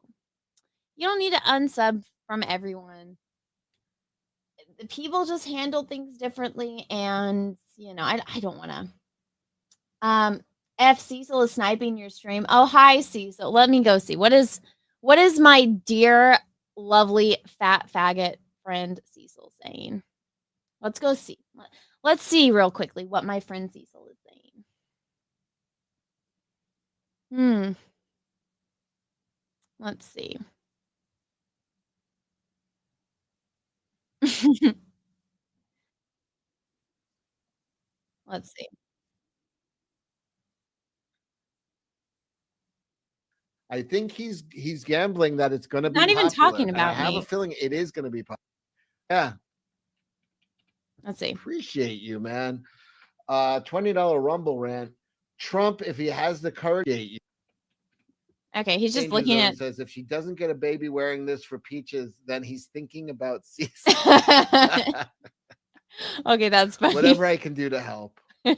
Speaker 25: You don't need to unsub from everyone. People just handle things differently, and you know, I don't want to. F Cecil is sniping your stream. Oh, hi Cecil. Let me go see. What is my dear lovely fat faggot friend Cecil saying? Let's go see. Let's see real quickly what my friend Cecil is saying. Let's see. Let's see.
Speaker 20: I think he's gambling that it's going to be
Speaker 25: not even
Speaker 20: popular.
Speaker 25: talking about
Speaker 20: I have
Speaker 25: me.
Speaker 20: a feeling it is going to be popular. Yeah.
Speaker 25: Let's see.
Speaker 20: Appreciate you, man. $20 Rumble rant. Trump, if he has the courage.
Speaker 25: Okay, he's just looking at.
Speaker 20: Says if she doesn't get a baby wearing this for Peaches, then he's thinking about Cecil.
Speaker 25: Okay, that's funny.
Speaker 20: Whatever I can do to help. I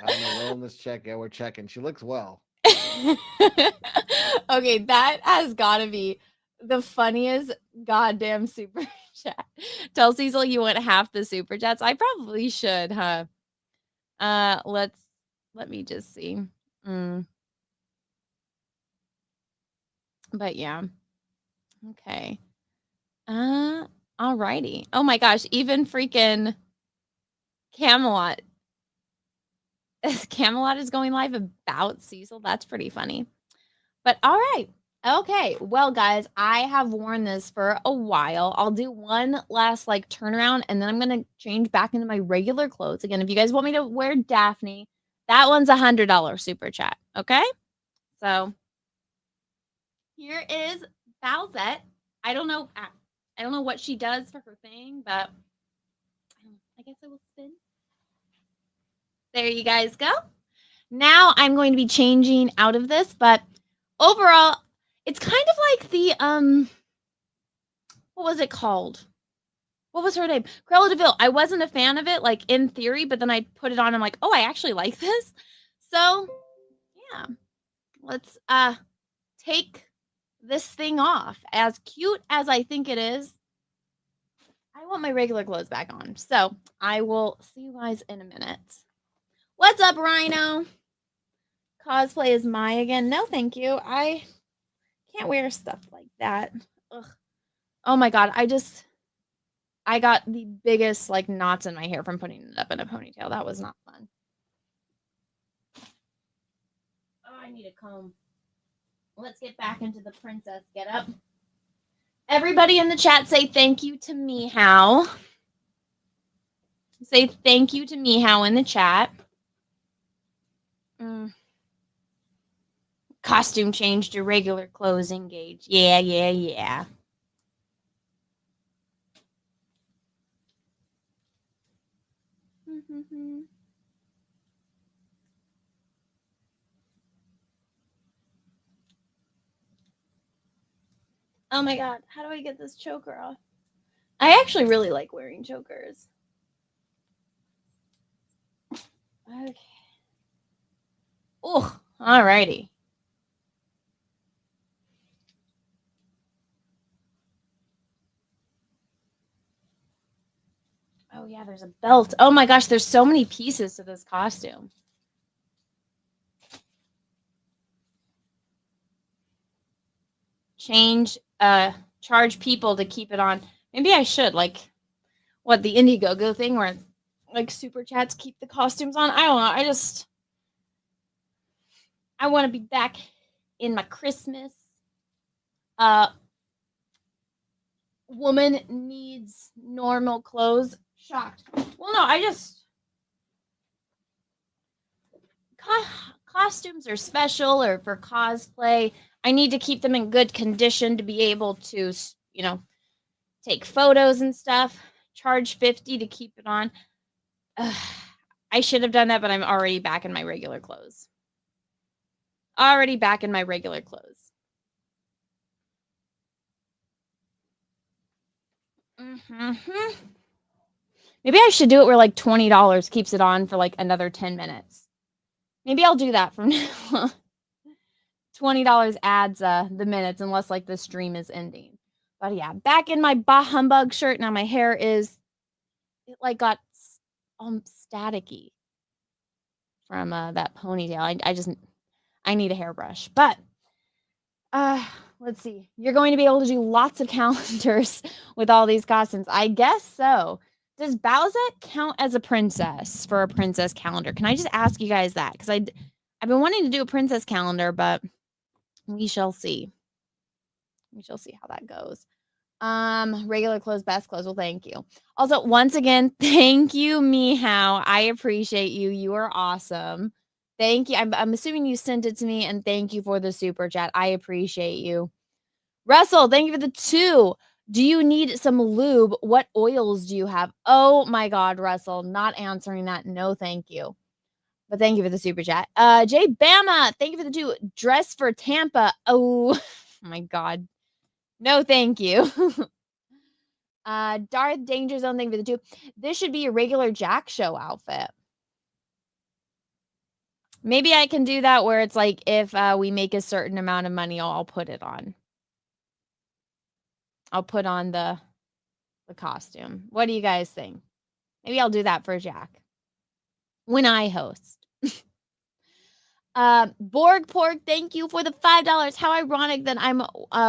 Speaker 20: don't know, wellness check. Yeah, we're checking. She looks well.
Speaker 25: Okay, that has got to be the funniest goddamn super chat. Tell Cecil you want half the super chats. I probably should, huh? Let me just see. But yeah. Okay. Alrighty. Oh my gosh, even freaking Camelot Camelot is going live about Cecil. That's pretty funny. But all right. Okay. Well, guys, I have worn this for a while. I'll do one last like turnaround and then I'm going to change back into my regular clothes. Again, if you guys want me to wear Daphne, that one's $100 super chat. Okay. So here is Bowsette. I don't know what she does for her thing, but I guess I will spin. There you guys go. Now I'm going to be changing out of this, but overall, it's kind of like the what was it called? What was her name? Cruella de Vil. I wasn't a fan of it, like in theory, but then I put it on. I'm like, oh, I actually like this. So yeah, let's take this thing off. As cute as I think it is, I want my regular clothes back on. So I will see you guys in a minute. What's up, Rhino? Cosplay is my again. No, thank you. I can't wear stuff like that. Ugh. Oh my god, I got the biggest like knots in my hair from putting it up in a ponytail. That was not fun. Oh, I need a comb. Let's get back into the princess get up. Everybody in the chat say thank you to Meow. Say thank you to Meow in the chat. Costume change to regular clothes engage. Yeah, yeah, yeah. Oh my god, how do I get this choker off? I actually really like wearing chokers. Okay. Oh, alrighty. Oh yeah, there's a belt. Oh my gosh, there's so many pieces to this costume. Charge people to keep it on. Maybe I should, like, what, the Indiegogo thing where, like, super chats keep the costumes on? I don't know. I want to be back in my Christmas. Woman needs normal clothes. Shocked. Well, no, costumes are special or for cosplay. I need to keep them in good condition to be able to, you know, take photos and stuff. Charge $50 to keep it on. I should have done that, but I'm already back in my regular clothes. Already back in my regular clothes. Maybe I should do it where like $20 keeps it on for like another 10 minutes. Maybe I'll do that from now. $20 adds the minutes unless like the stream is ending. But yeah, back in my Bah Humbug shirt. Now my hair is, it like got staticky from that ponytail. I need a hairbrush. But let's see. You're going to be able to do lots of calendars with all these costumes. I guess so. Does Bowsette count as a princess for a princess calendar? Can I just ask you guys that? Because I've been wanting to do a princess calendar, but we shall see. We shall see how that goes. Regular clothes, best clothes. Well, thank you. Also, once again, thank you, Meow. I appreciate you. You are awesome. Thank you. I'm assuming you sent it to me, and thank you for the super chat. I appreciate you. Russell, thank you for the 2. Do you need some lube? What oils do you have? Oh my God, Russell, not answering that. No, thank you. But thank you for the super chat. Jay Bama, thank you for the 2. Dress for Tampa. Oh my God. No, thank you. Darth Danger Zone, thank you for the 2. This should be a regular Jack Show outfit. Maybe I can do that where it's like if we make a certain amount of money, I'll put it on. I'll put on the costume. What do you guys think? Maybe I'll do that for Jack when I host. Borg Pork, thank you for the $5. How ironic that I'm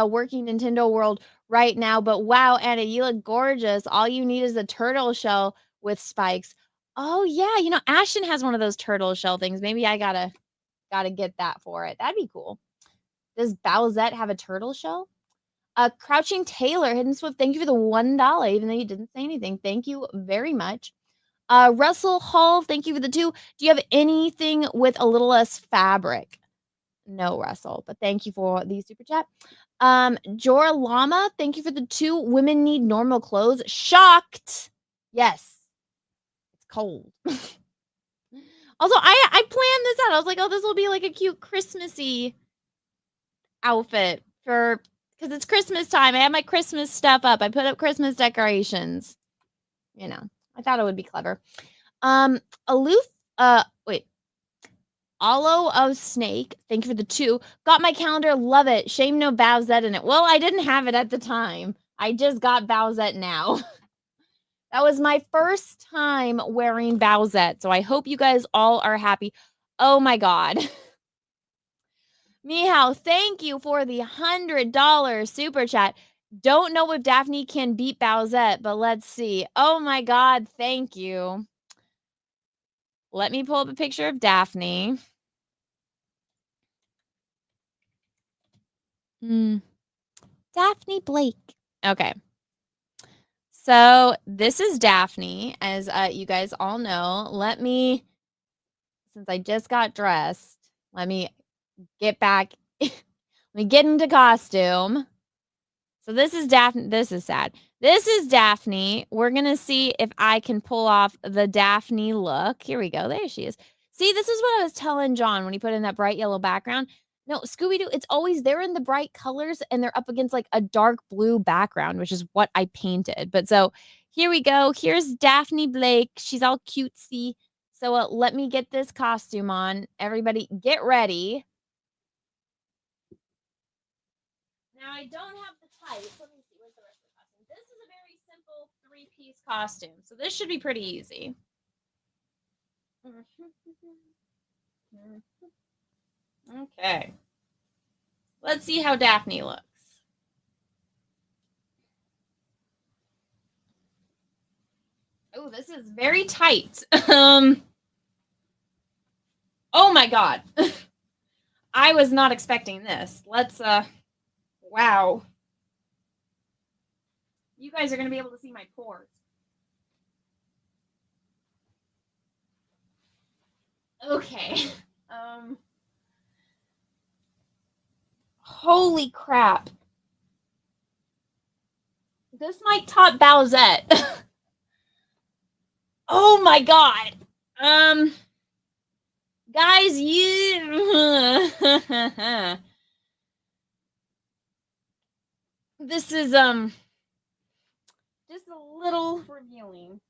Speaker 25: working Nintendo World right now. But wow, Anna, you look gorgeous. All you need is a turtle shell with spikes. Oh yeah, you know, Ashton has one of those turtle shell things. Maybe I gotta get that for it. That'd be cool. Does Bowsette have a turtle shell? Crouching Taylor, Hidden Swift, thank you for the $1, even though you didn't say anything. Thank you very much. Russell Hall, thank you for the 2. Do you have anything with a little less fabric? No, Russell, but thank you for the super chat. Jora Llama, thank you for the 2. Women need normal clothes. Shocked. Yes. It's cold. Also, I planned this out. I was like, oh, this will be like a cute Christmassy outfit for, because it's Christmas time. I have my Christmas stuff up. I put up Christmas decorations. You know, I thought it would be clever. Aloe of Snake, thank you for the 2. Got my calendar, love it. Shame no Bowsette in it. Well, I didn't have it at the time. I just got Bowsette now. That was my first time wearing Bowsette, so I hope you guys all are happy. Oh my God. Meow, thank you for the $100 super chat. Don't know if Daphne can beat Bowsette, but let's see. Oh my God, thank you. Let me pull up a picture of Daphne. Daphne Blake. Okay. So this is Daphne, as you guys all know. Let me, since I just got dressed, let me get back. Let me get into costume. So this is Daphne. This is sad. This is Daphne. We're going to see if I can pull off the Daphne look. Here we go. There she is. See, this is what I was telling John when he put in that bright yellow background. No, Scooby-Doo, it's always, they're in the bright colors and they're up against like a dark blue background, which is what I painted. But so here we go. Here's Daphne Blake. She's all cutesy. So let me get this costume on. Everybody get ready. Now I don't have the tights. Let me see what's the rest of the costume. This is a very simple 3-piece costume. So this should be pretty easy. Okay. Let's see how Daphne looks. Oh, this is very tight. Oh my God. I was not expecting this. Let's wow. You guys are going to be able to see my pores. Okay. Holy crap. This might top Bowsette. Oh my God. Guys, you this is just a little revealing.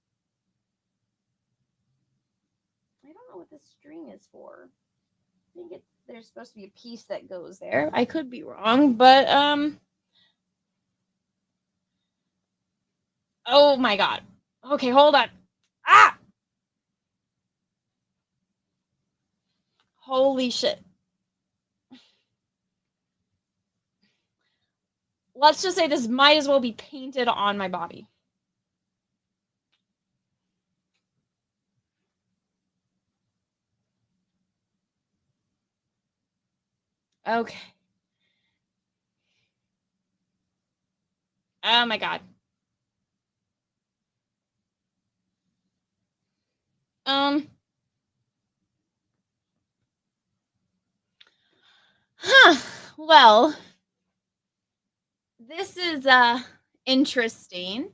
Speaker 25: I don't know what this string is for. I think there's supposed to be a piece that goes there. I could be wrong, but oh my God. Okay, hold on. Ah! Holy shit. Let's just say this might as well be painted on my body. Okay. Oh my God. Well, this is interesting.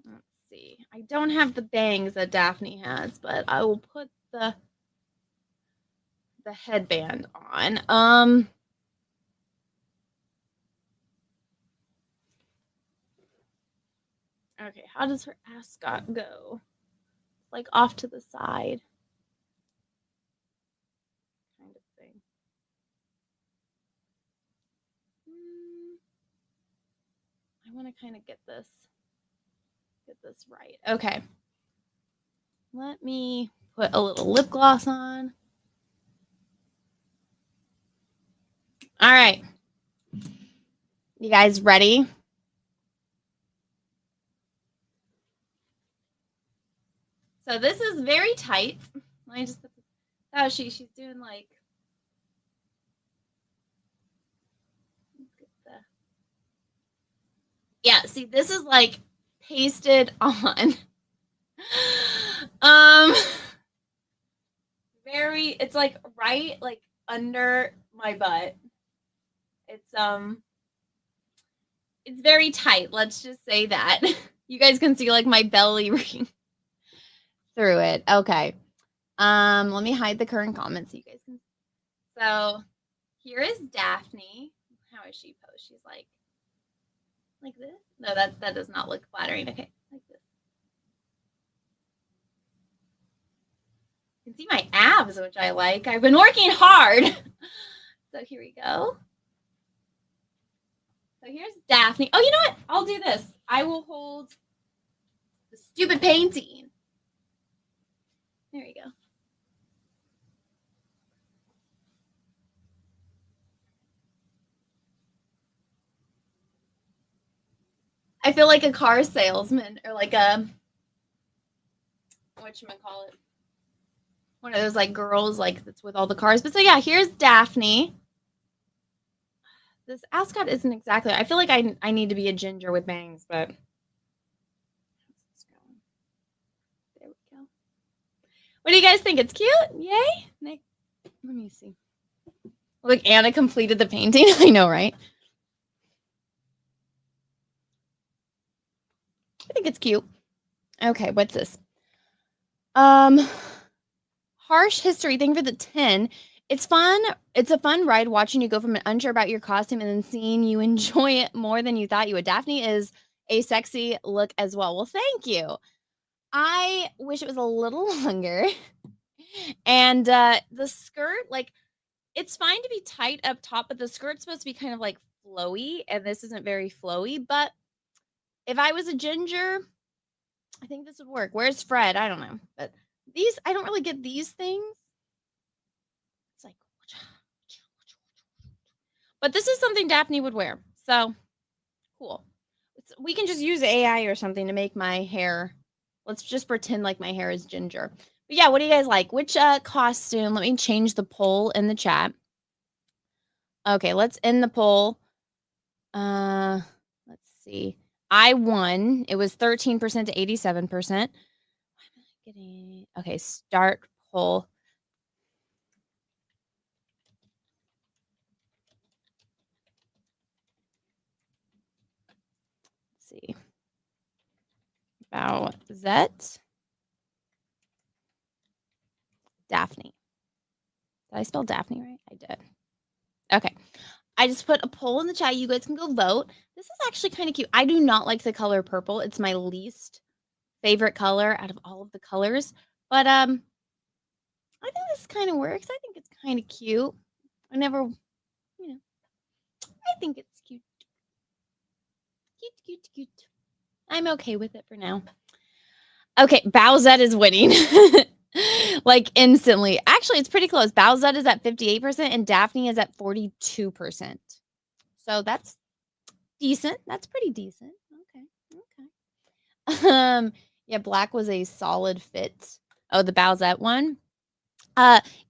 Speaker 25: Let's see. I don't have the bangs that Daphne has, but I will put the headband on. Okay, how does her ascot go? Like off to the side. Kind of thing. I want to kind of get this right. Okay. Let me put a little lip gloss on. All right. You guys ready? So this is very tight. Let me just put this. Oh, she's doing like. Yeah, see, this is like pasted on. It's like right like under my butt. It's very tight. Let's just say that. You guys can see like my belly ring through it. Okay. Let me hide the current comments so you guys can. So here is Daphne. How is she posed? She's like this. No, that does not look flattering. Okay, like this. You can see my abs, which I like. I've been working hard. So here we go. So here's Daphne. Oh, you know what? I'll do this. I will hold the stupid painting. There you go. I feel like a car salesman or like a, whatchamacallit, one of those like girls like that's with all the cars. But so yeah, here's Daphne. This ascot isn't exactly, I feel like I need to be a ginger with bangs, but there we go. What do you guys think? It's cute? Yay? Nick, let me see. Look, Anna completed the painting. I know, right? I think it's cute. Okay, what's this? Harsh History. Thank you for the 10. It's fun. It's a fun ride watching you go from unsure about your costume and then seeing you enjoy it more than you thought you would. Daphne is a sexy look as well. Well, thank you. I wish it was a little longer. And the skirt, like, it's fine to be tight up top, but the skirt's supposed to be kind of like flowy, and this isn't very flowy, but if I was a ginger, I think this would work. Where's Fred? I don't know. But these, I don't really get these things. It's like, but this is something Daphne would wear. So cool. We can just use AI or something to make my hair. Let's just pretend like my hair is ginger. But yeah, what do you guys like? Which costume? Let me change the poll in the chat. Okay, let's end the poll. Let's see. I won. It was 13% to 87%. Okay, start poll. Let's see. Bowsette. Daphne. Did I spell Daphne right? I did. Okay. I just put a poll in the chat. You guys can go vote. This is actually kind of cute. I do not like the color purple. It's my least favorite color out of all of the colors. But I think this kind of works. I think it's kind of cute. I never, I think it's cute. Cute. I'm okay with it for now. Okay, Bowsette is winning. Like instantly. Actually, it's pretty close. Bowsette is at 58% and Daphne is at 42%. So that's decent. That's pretty decent. Okay. Yeah, black was a solid fit. Oh, the Bowsette one.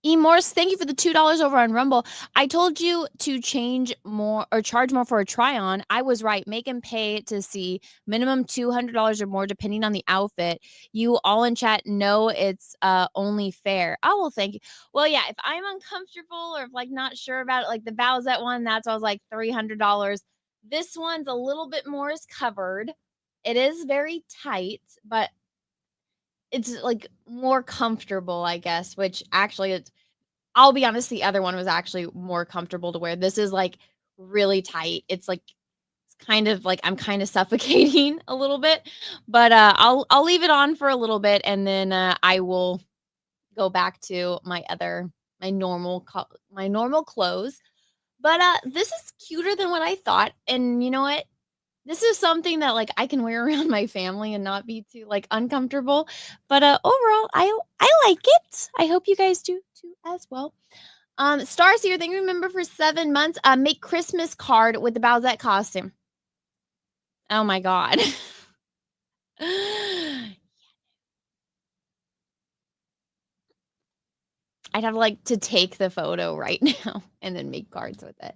Speaker 25: E. Morse, thank you for the $2 over on Rumble. I told you to change more or charge more for a try-on. I was right. Make him pay to see minimum $200 or more depending on the outfit. You all in chat know it's only fair. Oh, well, thank you. Well, yeah, if I'm uncomfortable or if like not sure about it, like the Bowsette one, that's I was like $300. This one's a little bit more is covered. It is very tight, but it's like more comfortable, I guess, which actually I'll be honest, the other one was actually more comfortable to wear. This is like really tight. It's like, it's kind of like I'm kind of suffocating a little bit, but I'll leave it on for a little bit and then I will go back to my normal clothes. But this is cuter than what I thought. And you know what? This is something that like I can wear around my family and not be too like uncomfortable. But overall, I like it. I hope you guys do too as well. Stars here, thank you remember for 7 months. Make Christmas card with the Bowsette costume. Oh my god. I'd have like to take the photo right now and then make cards with it.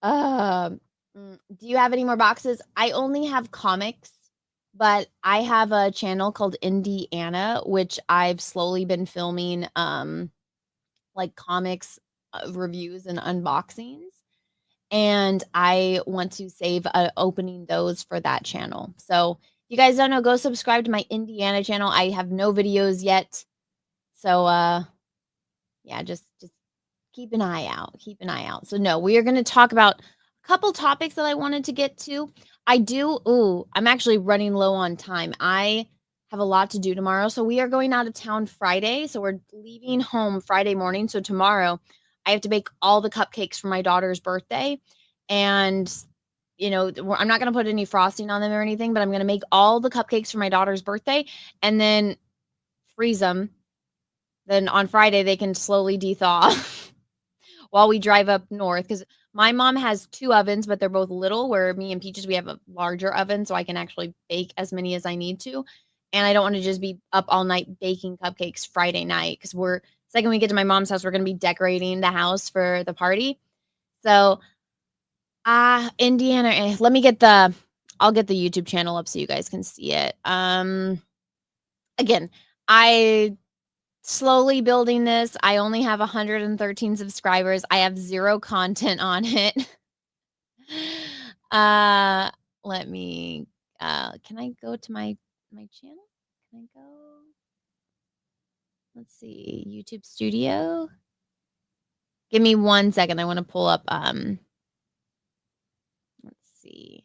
Speaker 25: Do you have any more boxes? I only have comics, but I have a channel called Indiana, which I've slowly been filming like comics reviews and unboxings. And I want to save opening those for that channel. So if you guys don't know, go subscribe to my Indiana channel. I have no videos yet. So yeah, just keep an eye out. Keep an eye out. So no, we are going to talk about a couple topics that I wanted to get to. I'm actually running low on time. I have a lot to do tomorrow. So we are going out of town Friday. So we're leaving home Friday morning. So tomorrow I have to bake all the cupcakes for my daughter's birthday. And, you know, I'm not going to put any frosting on them or anything, but I'm going to make all the cupcakes for my daughter's birthday and then freeze them. Then on Friday, they can slowly de-thaw while we drive up north. Because my mom has 2 ovens, but they're both little, where me and Peaches, we have a larger oven, so I can actually bake as many as I need to. And I don't want to just be up all night baking cupcakes Friday night, because second we get to my mom's house, we're going to be decorating the house for the party. So, Indiana, I'll get the YouTube channel up so you guys can see it. Again, I slowly building this. I only have 113 subscribers. I have 0 content on it. Let me, can I go to my channel? Can I go? Let's see, YouTube Studio. Give me 1 second. I want to pull up, let's see,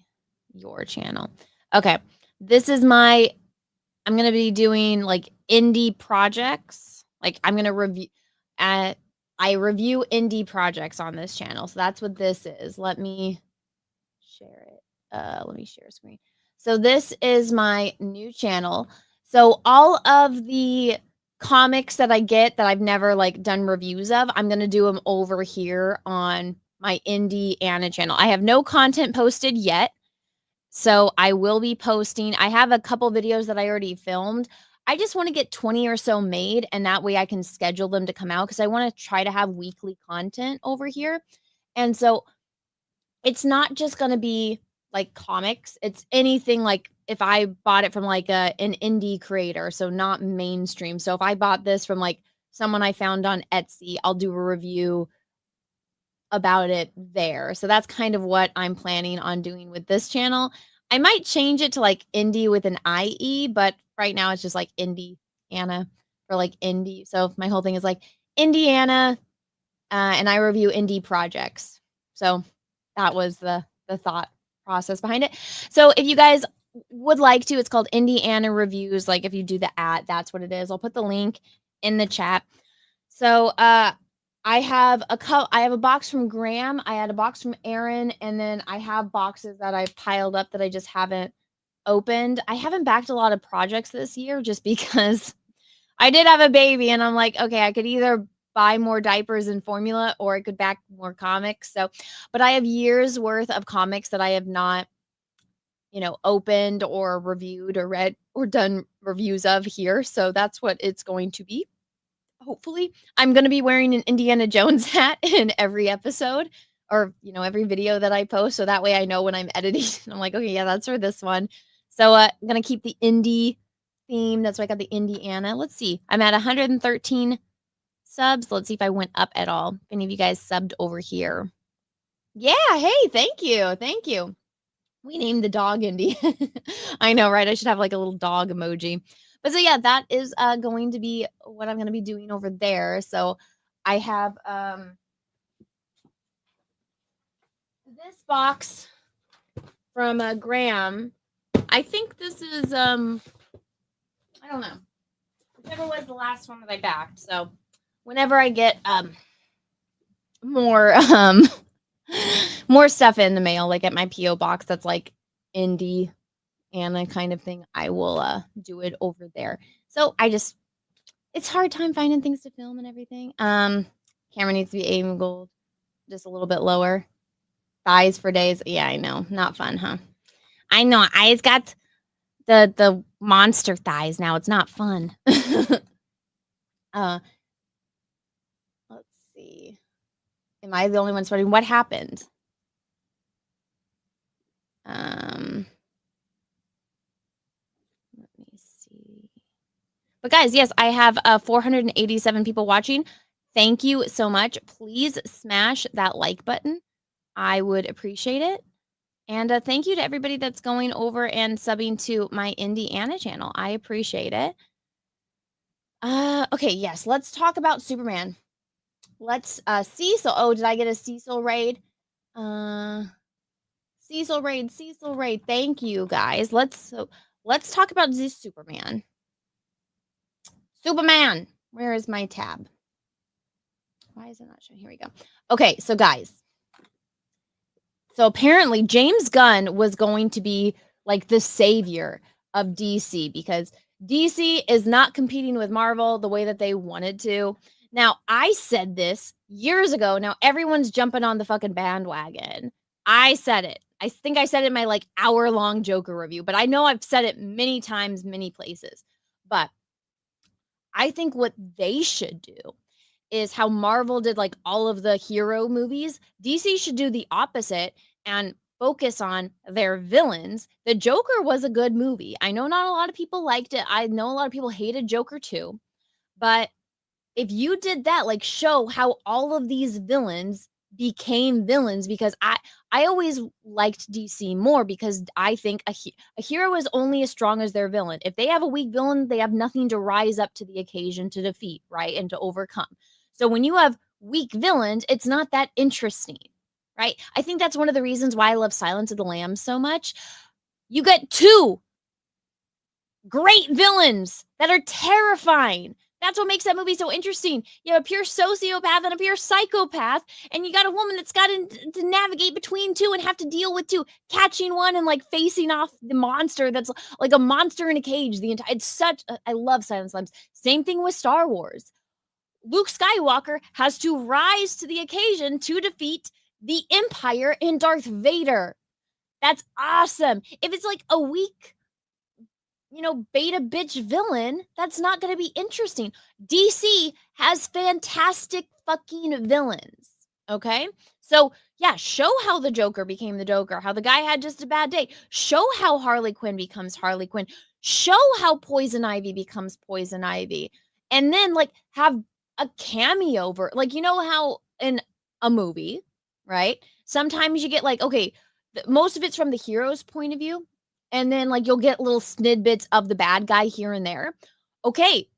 Speaker 25: your channel. Okay. This is I'm going to be doing like indie projects. Like I'm going to review, I review indie projects on this channel. So that's what this is. Let me share it. Let me share screen. So this is my new channel. So all of the comics that I get that I've never like done reviews of, I'm going to do them over here on my Indiana channel. I have no content posted yet. So I will be posting. I have a couple videos that I already filmed. I just want to get 20 or so made, and that way I can schedule them to come out, because I want to try to have weekly content over here. And so it's not just going to be like comics. It's anything, like if I bought it from like an indie creator, so not mainstream. So if I bought this from like someone I found on Etsy, I'll do a review about it there. So that's kind of what I'm planning on doing with this channel. I might change it to like indie with an IE, but right now it's just like Indiana or like indie. So my whole thing is like Indiana, and I review indie projects. So that was the thought process behind it. So if you guys would like to, it's called Indiana Reviews. Like if you do the that's what it is. I'll put the link in the chat. So I have a box from Graham. I had a box from Aaron, and then I have boxes that I've piled up that I just haven't opened. I haven't backed a lot of projects this year just because I did have a baby, and I'm like, okay, I could either buy more diapers and formula, or I could back more comics. So, but I have years worth of comics that I have not, opened or reviewed or read or done reviews of here. So that's what it's going to be. Hopefully, I'm going to be wearing an Indiana Jones hat in every episode, or, every video that I post. So that way I know when I'm editing, I'm like, okay, yeah, that's for this one. So I'm going to keep the indie theme. That's why I got the Indiana. Let's see. I'm at 113 subs. Let's see if I went up at all. If any of you guys subbed over here. Yeah. Hey, thank you. Thank you. We named the dog Indy. I know, right? I should have like a little dog emoji. But so yeah, that is going to be what I'm going to be doing over there. So I have this box from Graham. I think this is I don't know. Whichever was the last one that I backed. So whenever I get more more stuff in the mail, like at my P.O. box that's like indie and a kind of thing, I will do it over there. So it's hard time finding things to film and everything. Camera needs to be angled just a little bit lower. Thighs for days. Yeah, I know. Not fun, huh? I know. I's got the monster thighs now. It's not fun. Am I the only one sweating? What happened? Let me see. But guys, yes, I have 487 people watching. Thank you so much. Please smash that like button. I would appreciate it. And thank you to everybody that's going over and subbing to my Indiana channel. I appreciate it. Okay, yes, let's talk about Superman. Let's Cecil. Oh, did I get a Cecil raid? Cecil raid. Thank you guys. Let's talk about this Superman. Superman. Where is my tab? Why is it not showing? Here we go. Okay, so guys. So apparently James Gunn was going to be like the savior of DC because DC is not competing with Marvel the way that they wanted to. Now, I said this years ago. Now everyone's jumping on the fucking bandwagon. I said it. I think I said it in my like hour-long Joker review, but I know I've said it many times, many places. But I think what they should do is how Marvel did like all of the hero movies. DC should do the opposite and focus on their villains. The Joker was a good movie. I know not a lot of people liked it. I know a lot of people hated Joker too. But if you did that, like show how all of these villains became villains, because I always liked DC more because I think a hero is only as strong as their villain. If they have a weak villain, they have nothing to rise up to the occasion to defeat, right? And to overcome. So when you have weak villains, it's not that interesting, right? I think that's one of the reasons why I love Silence of the Lambs so much. You get two great villains that are terrifying. That's what makes that movie so interesting. You have a pure sociopath and a pure psychopath, and you got a woman that's got to navigate between two and have to deal with two, catching one and like facing off the monster that's like a monster in a cage. It's such, I love Silence of the Lambs. Same thing with Star Wars. Luke Skywalker has to rise to the occasion to defeat the Empire and Darth Vader. That's awesome. If it's like a weak, beta bitch villain, that's not going to be interesting. DC has fantastic fucking villains. Okay? So, yeah, show how the Joker became the Joker, how the guy had just a bad day. Show how Harley Quinn becomes Harley Quinn. Show how Poison Ivy becomes Poison Ivy. And then, like, have a cameo over, like, how in a movie, right? Sometimes you get like, okay, most of it's from the hero's point of view. And then like you'll get little snidbits of the bad guy here and there. Okay,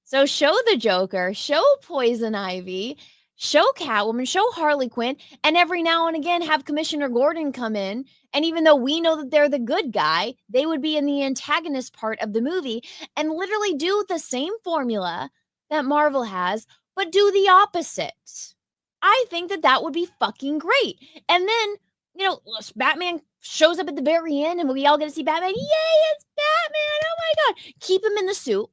Speaker 25: so show the Joker, show Poison Ivy, show Catwoman, show Harley Quinn, and every now and again have Commissioner Gordon come in. And even though we know that they're the good guy, they would be in the antagonist part of the movie and literally do the same formula that Marvel has, but do the opposite. I think that would be fucking great. And then, Batman shows up at the very end and we all get to see Batman. Yay, it's Batman. Oh my God. Keep him in the suit.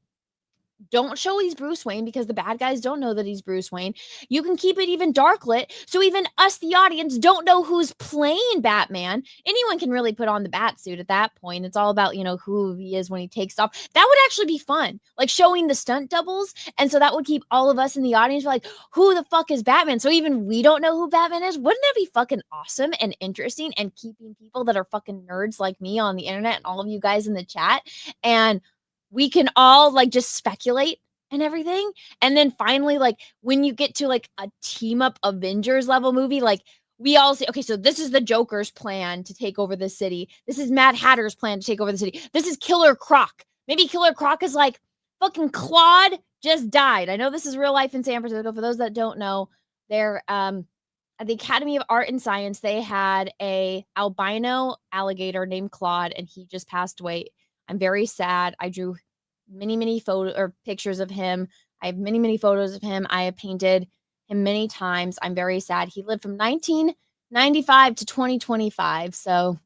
Speaker 25: Don't show he's Bruce Wayne because the bad guys don't know that he's Bruce Wayne. You can keep it even dark lit, so even us, the audience, don't know who's playing Batman. Anyone can really put on the bat suit at that point. It's all about, who he is when he takes off. That would actually be fun, like showing the stunt doubles. And so that would keep all of us in the audience like, who the fuck is Batman? So even we don't know who Batman is. Wouldn't that be fucking awesome and interesting, and keeping people that are fucking nerds like me on the internet and all of you guys in the chat, and we can all like just speculate and everything. And then finally, like when you get to like a team up Avengers level movie, like we all say, okay, so this is the Joker's plan to take over the city. This is Mad Hatter's plan to take over the city. This is Killer Croc. Maybe Killer Croc is like, fucking Claude just died. I know this is real life in San Francisco. For those that don't know, they're at the Academy of Art and Science, they had a albino alligator named Claude, and he just passed away. I'm very sad. I drew many pictures of him. I have many photos of him. I have painted him many times. I'm very sad. He lived from 1995 to 2025. So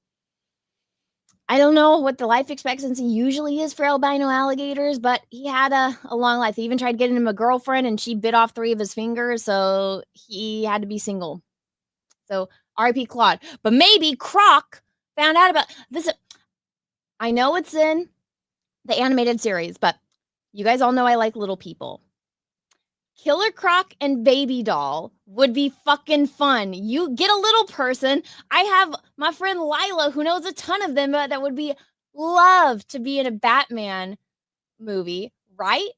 Speaker 25: I don't know what the life expectancy usually is for albino alligators, but he had a long life. He even tried getting him a girlfriend, and she bit off 3 of his fingers, so he had to be single. So R.I.P. Claude. But maybe Croc found out about this. I know it's in the animated series, but you guys all know I like little people. Killer Croc and Baby Doll would be fucking fun. You get a little person. I have my friend Lila who knows a ton of them that would be love to be in a Batman movie, right?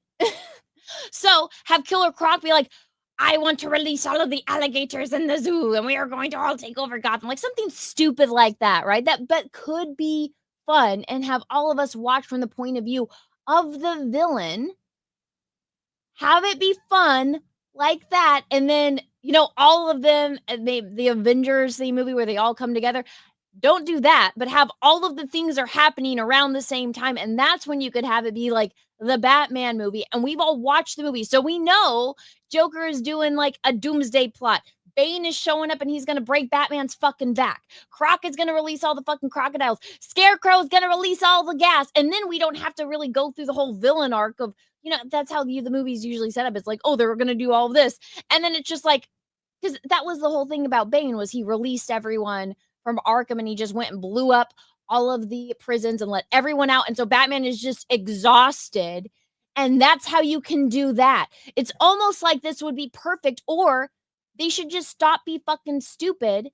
Speaker 25: So have Killer Croc be like, I want to release all of the alligators in the zoo and we are going to all take over Gotham. Like something stupid like that, right? That but could be fun and have all of us watch from the point of view of the villain. Have it be fun like that. And then, all of them, the Avengers, the movie where they all come together. Don't do that, but have all of the things are happening around the same time. And that's when you could have it be like the Batman movie. And we've all watched the movie. So we know Joker is doing like a doomsday plot. Bane is showing up and he's going to break Batman's fucking back. Croc is going to release all the fucking crocodiles. Scarecrow is going to release all the gas. And then we don't have to really go through the whole villain arc of, that's how the movies usually set up. It's like, oh, they're going to do all of this. And then it's just like, because that was the whole thing about Bane was he released everyone from Arkham and he just went and blew up all of the prisons and let everyone out. And so Batman is just exhausted. And that's how you can do that. It's almost like this would be perfect, or they should just stop be fucking stupid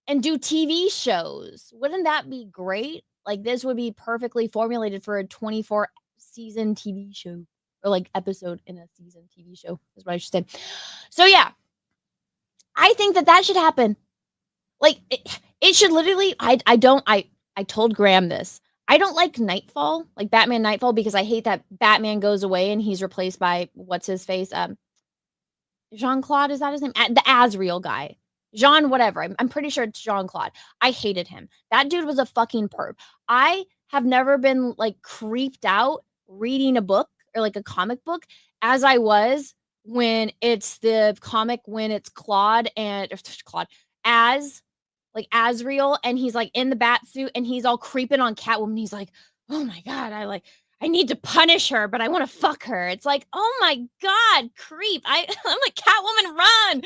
Speaker 25: and do TV shows. Wouldn't that be great? Like this would be perfectly formulated for a 24 season TV show, or like episode in a season TV show is what I should say. So yeah, I think that should happen. Like it should literally, I told Graham this. I don't like Nightfall, like Batman Nightfall, because I hate that Batman goes away and he's replaced by what's his face? Jean-Claude, is that his name? The Azrael guy. Jean whatever. I'm pretty sure it's Jean-Claude. I hated him. That dude was a fucking perv. I have never been like creeped out reading a book or like a comic book as I was when it's the comic when it's Azrael, and he's like in the bat suit and he's all creeping on Catwoman. He's like, oh my God, I need to punish her, but I want to fuck her. It's like, oh my God, creep. I'm like, Catwoman, run,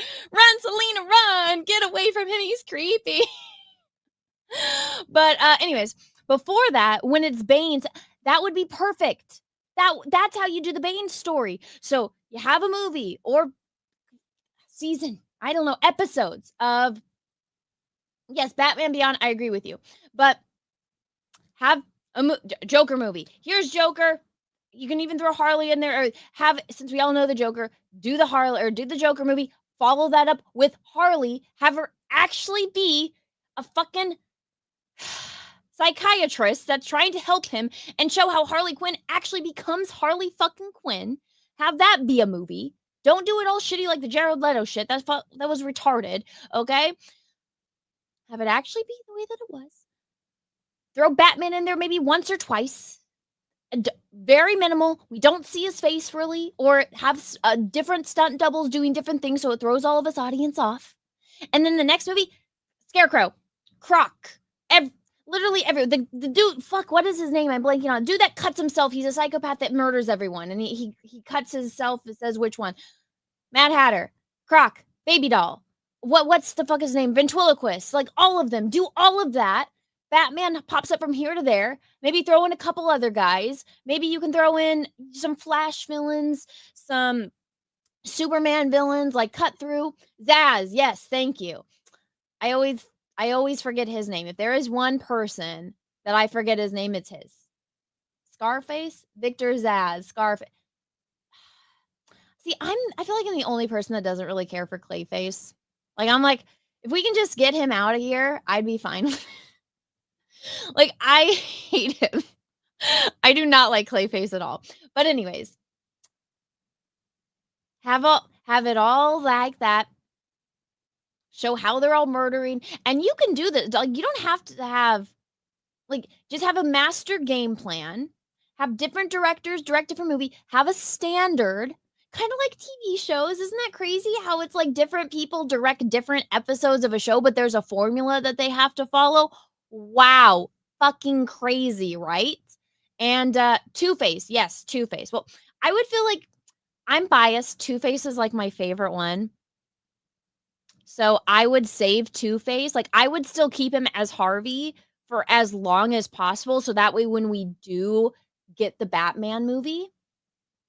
Speaker 25: Selena, run, get away from him. He's creepy. But anyways, before that, when it's Bane's, that would be perfect. That's how you do the Bane story. So you have a movie or season, I don't know, episodes of, yes, Batman Beyond, I agree with you. But have a Joker movie. Here's Joker. You can even throw Harley in there, or since we all know the Joker, do the Joker movie. Follow that up with Harley. Have her actually be a fucking psychiatrist that's trying to help him, and show how Harley Quinn actually becomes Harley fucking Quinn. Have that be a movie. Don't do it all shitty like the Jared Leto shit. That was retarded. Okay. Have it actually be the way that it was. Throw Batman in there maybe once or twice. Very minimal. We don't see his face really, or have different stunt doubles doing different things, so it throws all of us audience off. And then the next movie, Scarecrow, Croc, literally every the dude. Fuck, what is his name? I'm blanking on. Dude that cuts himself. He's a psychopath that murders everyone, and he cuts himself. It says which one. Mad Hatter, Croc, Baby Doll. What's the fuck his name? Ventriloquist. Like all of them. Do all of that. Batman pops up from here to there. Maybe throw in a couple other guys. Maybe you can throw in some Flash villains, some Superman villains, like cut through. Zaz, yes, thank you. I always forget his name. If there is one person that I forget his name, it's his. Scarface? Victor Zaz. Scarface. See, I feel like I'm the only person that doesn't really care for Clayface. Like, I'm like, if we can just get him out of here, I'd be fine with it. Like, I hate him. I do not like Clayface at all. But anyways, have it all like that. Show how they're all murdering. And you can do this. Like, you don't have to have, like, just have a master game plan. Have different directors direct different movie. Have a standard. Kind of like TV shows. Isn't that crazy how it's like different people direct different episodes of a show, but there's a formula that they have to follow? Wow. Fucking crazy, right? And Two-Face. Yes, Two-Face. Well, I would feel like I'm biased. Two-Face is like my favorite one. So I would save Two-Face. Like, I would still keep him as Harvey for as long as possible. So that way when we do get the Batman movie,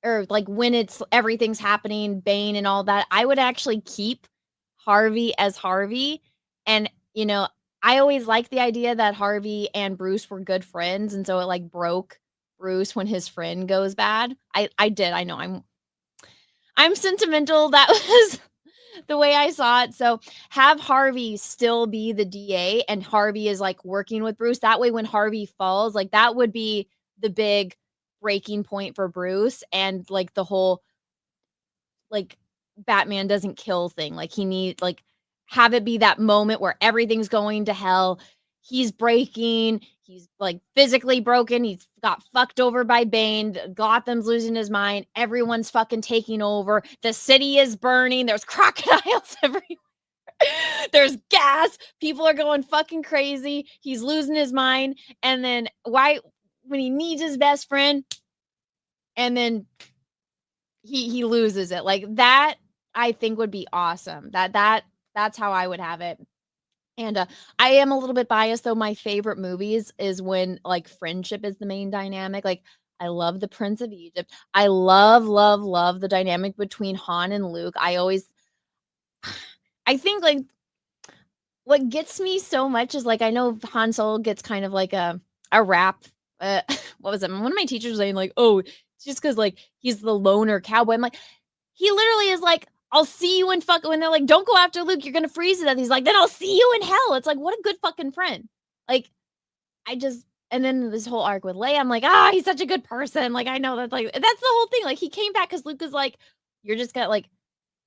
Speaker 25: or like when it's everything's happening, Bane and all that, I would actually keep Harvey as Harvey. And, you know, I always liked the idea that Harvey and Bruce were good friends. And so it like broke Bruce when his friend goes bad. I did. I know I'm sentimental. That was the way I saw it. So have Harvey still be the DA and Harvey is like working with Bruce. That way when Harvey falls, like that would be the big breaking point for Bruce and like the whole like Batman doesn't kill thing. Like he needs like have it be that moment where everything's going to hell. He's breaking. He's like physically broken. He's got fucked over by Bane. Gotham's losing his mind. Everyone's fucking taking over. The city is burning. There's crocodiles everywhere. There's gas. People are going fucking crazy. He's losing his mind. And then when he needs his best friend, and then he loses it. Like that, I think would be awesome. That's how I would have it. And I am a little bit biased though. My favorite movies is when like friendship is the main dynamic. Like I love the Prince of Egypt. I love the dynamic between Han and Luke. I think like what gets me so much is like I know Han Solo gets kind of like a rap. What was it? One of my teachers was saying like, oh, it's just because like he's the loner cowboy. I'm like, he literally is like, I'll see you in when they're like, don't go after Luke, you're gonna freeze to death. He's like, then I'll see you in hell. It's like, what a good fucking friend. Like, and then this whole arc with Leia, I'm like, he's such a good person. Like, I know that, like, that's the whole thing. Like, he came back because Luke is like, you're just gonna like,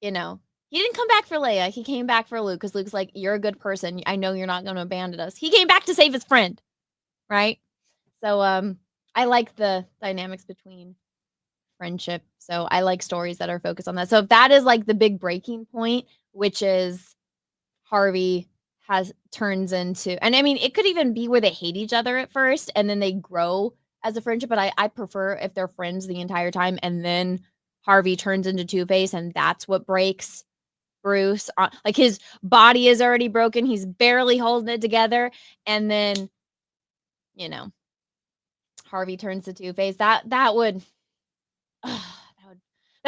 Speaker 25: you know, he didn't come back for Leia. He came back for Luke because Luke's like, you're a good person. I know you're not gonna abandon us. He came back to save his friend, right? So, I like the dynamics between friendship. So I like stories that are focused on that. So if that is like the big breaking point, which is Harvey turns into, and I mean, it could even be where they hate each other at first and then they grow as a friendship. But I prefer if they're friends the entire time and then Harvey turns into Two-Face and that's what breaks Bruce. Like his body is already broken. He's barely holding it together. And then, you know, Harvey turns to Two-Face. That would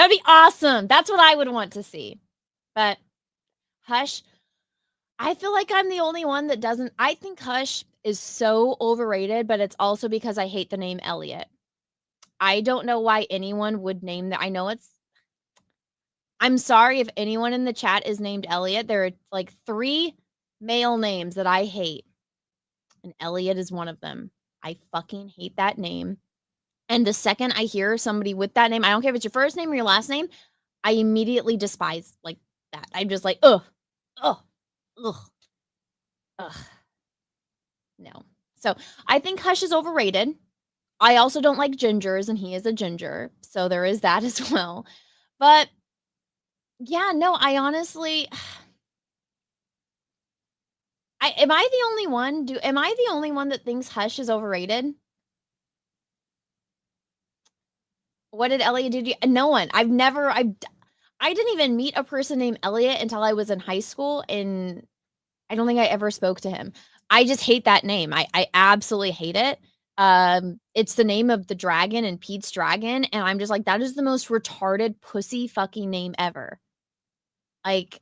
Speaker 25: be awesome. That's what I would want to see. But Hush, I feel like I'm the only one that doesn't. I think Hush is so overrated, but it's also because I hate the name Elliot. I don't know why anyone would name that. I know I'm sorry if anyone in the chat is named Elliot. There are like 3 male names that I hate, and Elliot is one of them. I fucking hate that name. And the second I hear somebody with that name, I don't care if it's your first name or your last name, I immediately despise like that. I'm just like, ugh. No. So I think Hush is overrated. I also don't like gingers, and he is a ginger. So there is that as well. But yeah, no, I honestly, am I the only one that thinks Hush is overrated? What did Elliot do? No one. I didn't even meet a person named Elliot until I was in high school, and I don't think I ever spoke to him. I just hate that name. I absolutely hate it. It's the name of the dragon and Pete's dragon, and I'm just like, that is the most retarded pussy fucking name ever. Like,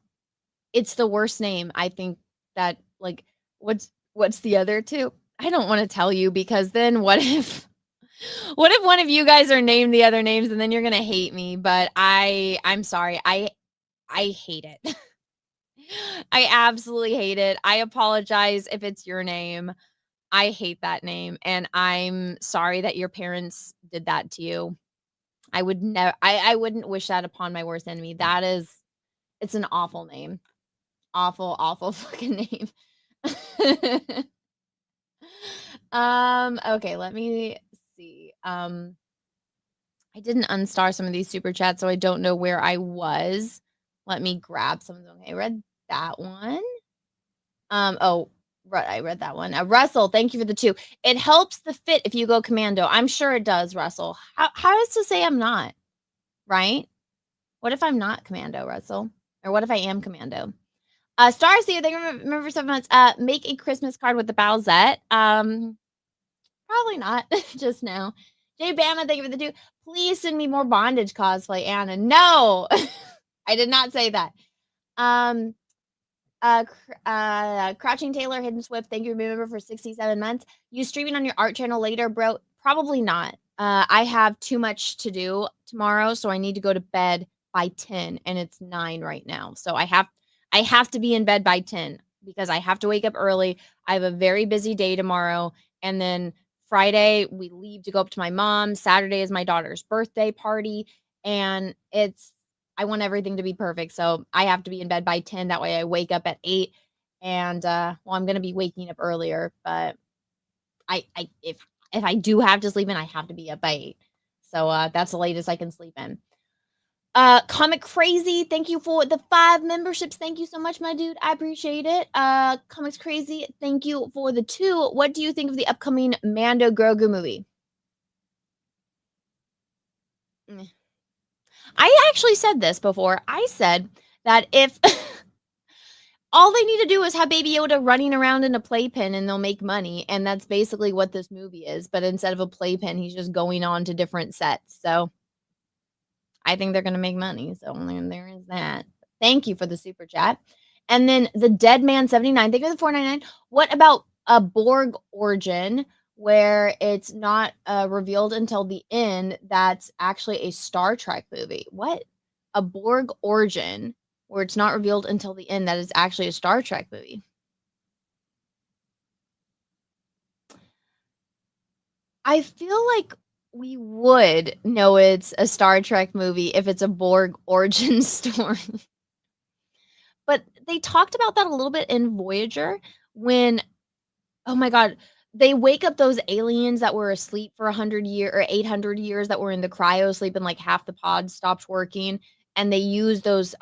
Speaker 25: it's the worst name. I think that like, what's the other 2? I don't want to tell you because then what if one of you guys are named the other names and then you're gonna hate me? But I'm sorry. I hate it. I absolutely hate it. I apologize if it's your name. I hate that name, and I'm sorry that your parents did that to you. I would never. I wouldn't wish that upon my worst enemy. It's an awful name. Awful fucking name. Okay, let me see. I didn't unstar some of these super chats, so I don't know where I was. Let me grab some of them. Okay, I read that one. I read that one. Russell, thank you for the 2. It helps the fit if you go commando. I'm sure it does, Russell. How is to say I'm not? Right? What if I'm not commando, Russell? Or what if I am commando? Stars, thank you remember for 7 months. Make a Christmas card with the Bowsette. Probably not just now. Jay Bama, thank you for the 2. Please send me more bondage cosplay, Anna. No, I did not say that. Crouching Taylor, Hidden Swift, thank you, remember, for 67 months. You streaming on your art channel later, bro? Probably not. I have too much to do tomorrow, so I need to go to bed by 10, and it's 9 right now. So I have to be in bed by 10 because I have to wake up early. I have a very busy day tomorrow, and then Friday we leave to go up to my mom. Saturday is my daughter's birthday party, and I want everything to be perfect. So I have to be in bed by 10. That way I wake up at 8. And I'm going to be waking up earlier, but if I do have to sleep in, I have to be up by 8. So that's the latest I can sleep in. Comic Crazy, thank you for the 5 memberships. Thank you so much, my dude. I appreciate it. Comics Crazy, thank you for the 2. What do you think of the upcoming Mando Grogu movie? I actually said this before. I said that if all they need to do is have Baby Yoda running around in a playpen and they'll make money. And that's basically what this movie is. But instead of a playpen, he's just going on to different sets. So I think they're going to make money. So there is that. Thank you for the super chat. And then the Dead Man 79, thank you for the $4.99. What about a Borg origin where it's not revealed until the end? That's actually a Star Trek movie. What? A Borg origin where it's not revealed until the end that is actually a Star Trek movie. I feel like we would know it's a Star Trek movie if it's a Borg origin story. But they talked about that a little bit in Voyager when, oh my God, they wake up those aliens that were asleep for 100 years or 800 years that were in the cryo sleep and like half the pod stopped working. And they use those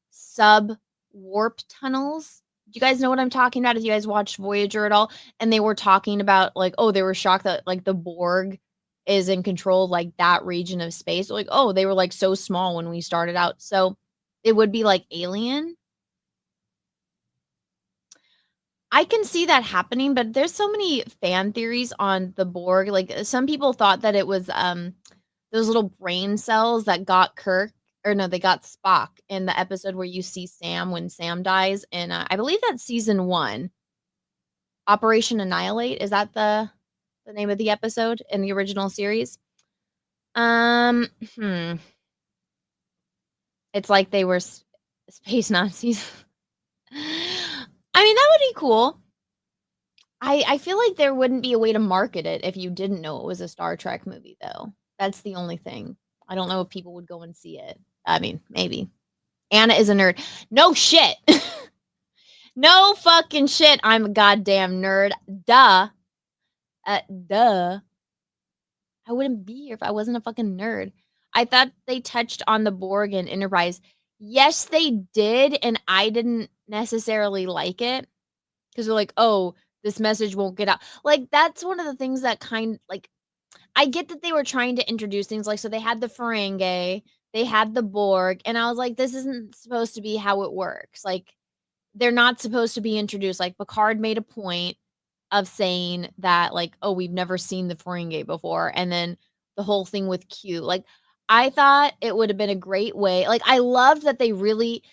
Speaker 25: sub-warp tunnels. Do you guys know what I'm talking about? If you guys watched Voyager at all? And they were talking about like, oh, they were shocked that like the Borg is in control of like that region of space. Like, oh, they were like so small when we started out. So it would be like Alien. I can see that happening, but there's so many fan theories on the Borg. Like some people thought that it was those little brain cells that got Kirk, or no, they got Spock in the episode where you see Sam when Sam dies. And I believe that's season 1. Operation Annihilate. Is that the name of the episode in the original series? It's like they were space Nazis. I mean, that would be cool. I feel like there wouldn't be a way to market it if you didn't know it was a Star Trek movie, though. That's the only thing. I don't know if people would go and see it. I mean, maybe. Anna is a nerd. No shit. No fucking shit. I'm a goddamn nerd. Duh. Duh. I wouldn't be here if I wasn't a fucking nerd. I thought they touched on the Borg and Enterprise. Yes, they did, and I didn't necessarily like it because they're like, oh, this message won't get out. Like, that's one of the things that I get that they were trying to introduce things like, so they had the Ferengi, they had the Borg, and I was like, this isn't supposed to be how it works. Like, they're not supposed to be introduced. Like, Picard made a point of saying that, like, oh, we've never seen the Ferengi before, and then the whole thing with Q. Like, I thought it would have been a great way. Like, I loved that they really,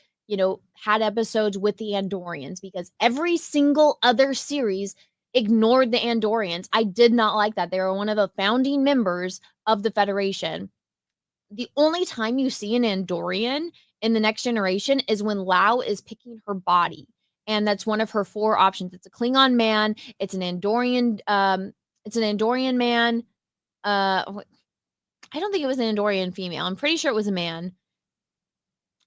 Speaker 25: had episodes with the Andorians because every single other series ignored the Andorians. I did not like that. They were one of the founding members of the Federation. The only time you see an Andorian in The Next Generation is when Lau is picking her body. And that's one of her 4 options. It's a Klingon man. It's an Andorian. It's an Andorian man. I don't think it was an Andorian female. I'm pretty sure it was a man.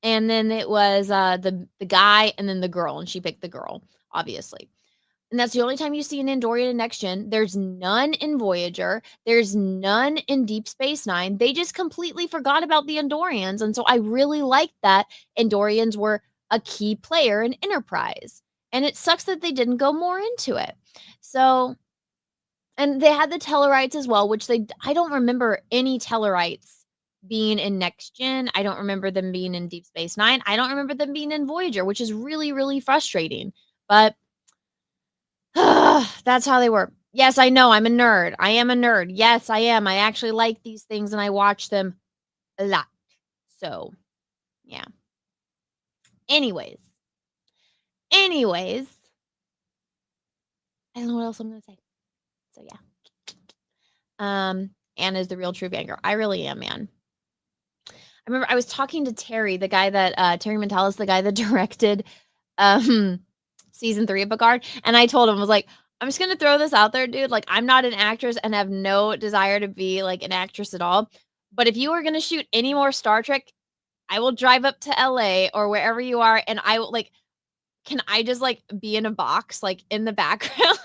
Speaker 25: And then it was the guy and then the girl. And she picked the girl, obviously. And that's the only time you see an Andorian in Next Gen. There's none in Voyager. There's none in Deep Space Nine. They just completely forgot about the Andorians. And so I really liked that Andorians were a key player in Enterprise. And it sucks that they didn't go more into it. So, and they had the Tellarites as well, which I don't remember any Tellarites being in Next Gen. I don't remember them being in Deep Space Nine. I don't remember them being in Voyager, which is really, really frustrating. But that's how they were. Yes, I know. I'm a nerd. I am a nerd. Yes, I am. I actually like these things and I watch them a lot. So, yeah. Anyways. I don't know what else I'm going to say. So, yeah. Anna's the real true banger. I really am, man. I remember I was talking to Terry, the guy that Terry Mentalis, the guy that directed season 3 of Picard, and I told him, I was like, I'm just gonna throw this out there, dude. Like, I'm not an actress and have no desire to be like an actress at all. But if you are gonna shoot any more Star Trek, I will drive up to LA or wherever you are, and I will like, can I just like be in a box like in the background?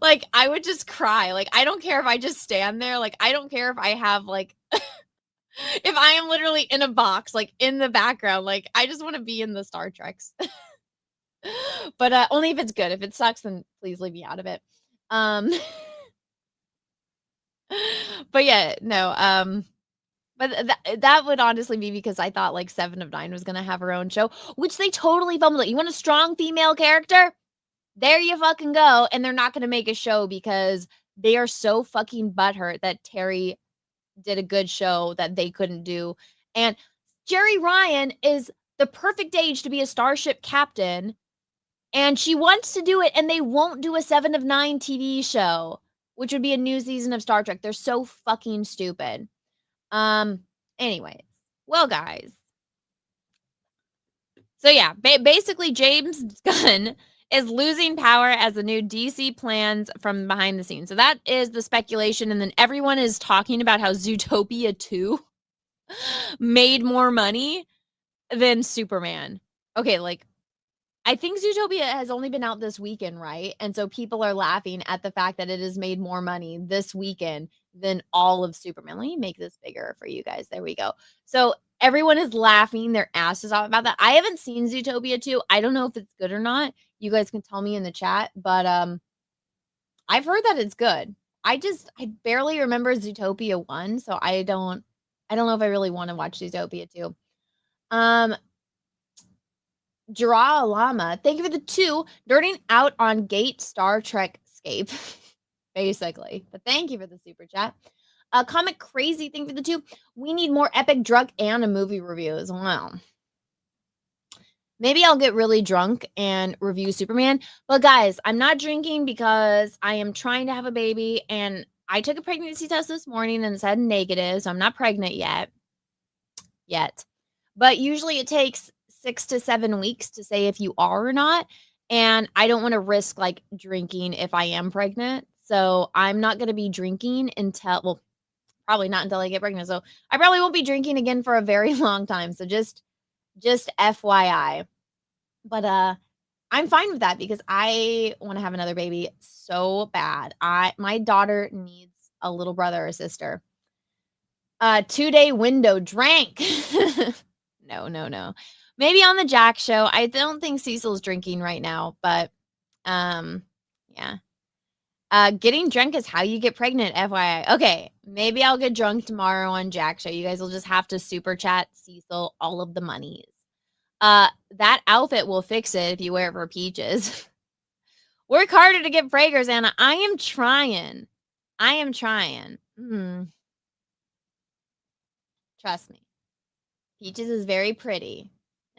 Speaker 25: Like, I would just cry. Like, I don't care if I just stand there. Like, I don't care if I have like if I am literally in a box, like in the background. Like, I just want to be in the Star Treks. But only if it's good. If it sucks, then please leave me out of it. But yeah, no. But that would honestly be because I thought like 7 of 9 was gonna have her own show, which they totally fumbled it. You want a strong female character? There you fucking go. And they're not gonna make a show because they are so fucking butthurt that Terry did a good show that they couldn't do. And Jerry Ryan is the perfect age to be a starship captain. And she wants to do it, and they won't do a 7 of 9 TV show, which would be a new season of Star Trek. They're so fucking stupid. Anyways. Well, guys. So, yeah. Basically, James Gunn is losing power as the new DC plans from behind the scenes. So, that is the speculation. And then everyone is talking about how Zootopia 2 made more money than Superman. Okay, like, I think Zootopia has only been out this weekend, right? And so people are laughing at the fact that it has made more money this weekend than all of Superman. Let me make this bigger for you guys. There we go. So everyone is laughing their asses off about that. I haven't seen Zootopia 2. I don't know if it's good or not. You guys can tell me in the chat, but I've heard that it's good. I barely remember Zootopia 1, so I don't know if I really want to watch Zootopia 2. Jara Lama, thank you for the 2. Nerding out on Gate Star Trek Scape. Basically. But thank you for the super chat. Comic Crazy, thank you for the 2. We need more epic drunk and a movie review as well. Maybe I'll get really drunk and review Superman. But guys, I'm not drinking because I am trying to have a baby. And I took a pregnancy test this morning and it said negative. So I'm not pregnant yet. But usually it takes 6 to 7 weeks to say if you are or not. And I don't want to risk like drinking if I am pregnant. So I'm not going to be drinking until, well, probably not until I get pregnant. So I probably won't be drinking again for a very long time. So just FYI. But I'm fine with that because I want to have another baby so bad. My daughter needs a little brother or sister. 2-day window drank. No. Maybe on the Jack show. I don't think Cecil's drinking right now, but yeah. Getting drunk is how you get pregnant, FYI. Okay, maybe I'll get drunk tomorrow on Jack show. You guys will just have to super chat Cecil all of the monies. That outfit will fix it if you wear it for Peaches. Work harder to get fraggers, Anna. I am trying. Trust me. Peaches is very pretty.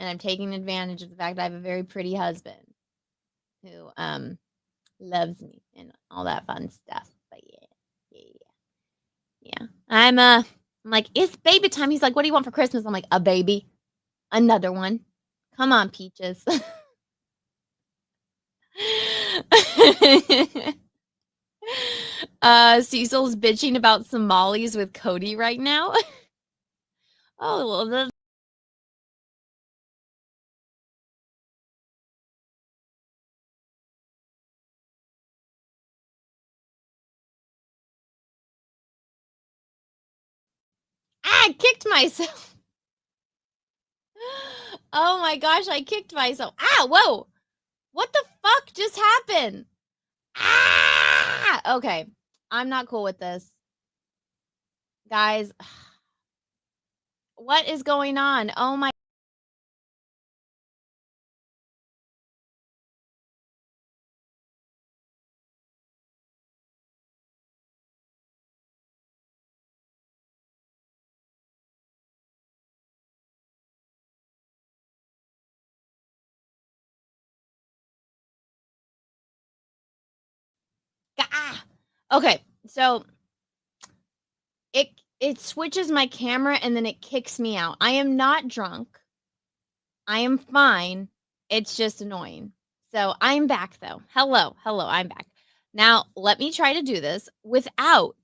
Speaker 25: And I'm taking advantage of the fact that I have a very pretty husband who loves me and all that fun stuff. But yeah. I'm like, it's baby time. He's like, what do you want for Christmas? I'm like, a baby. Another one. Come on, Peaches. Cecil's bitching about Somalis with Cody right now. Oh, well, I kicked myself. Oh my gosh, I kicked myself. Whoa. What the fuck just happened? Okay. I'm not cool with this. Guys, what is going on? Oh my Okay, so it switches my camera and then it kicks me out. I am not drunk. I am fine. It's just annoying. So I'm back though. Hello, I'm back. Now let me try to do this without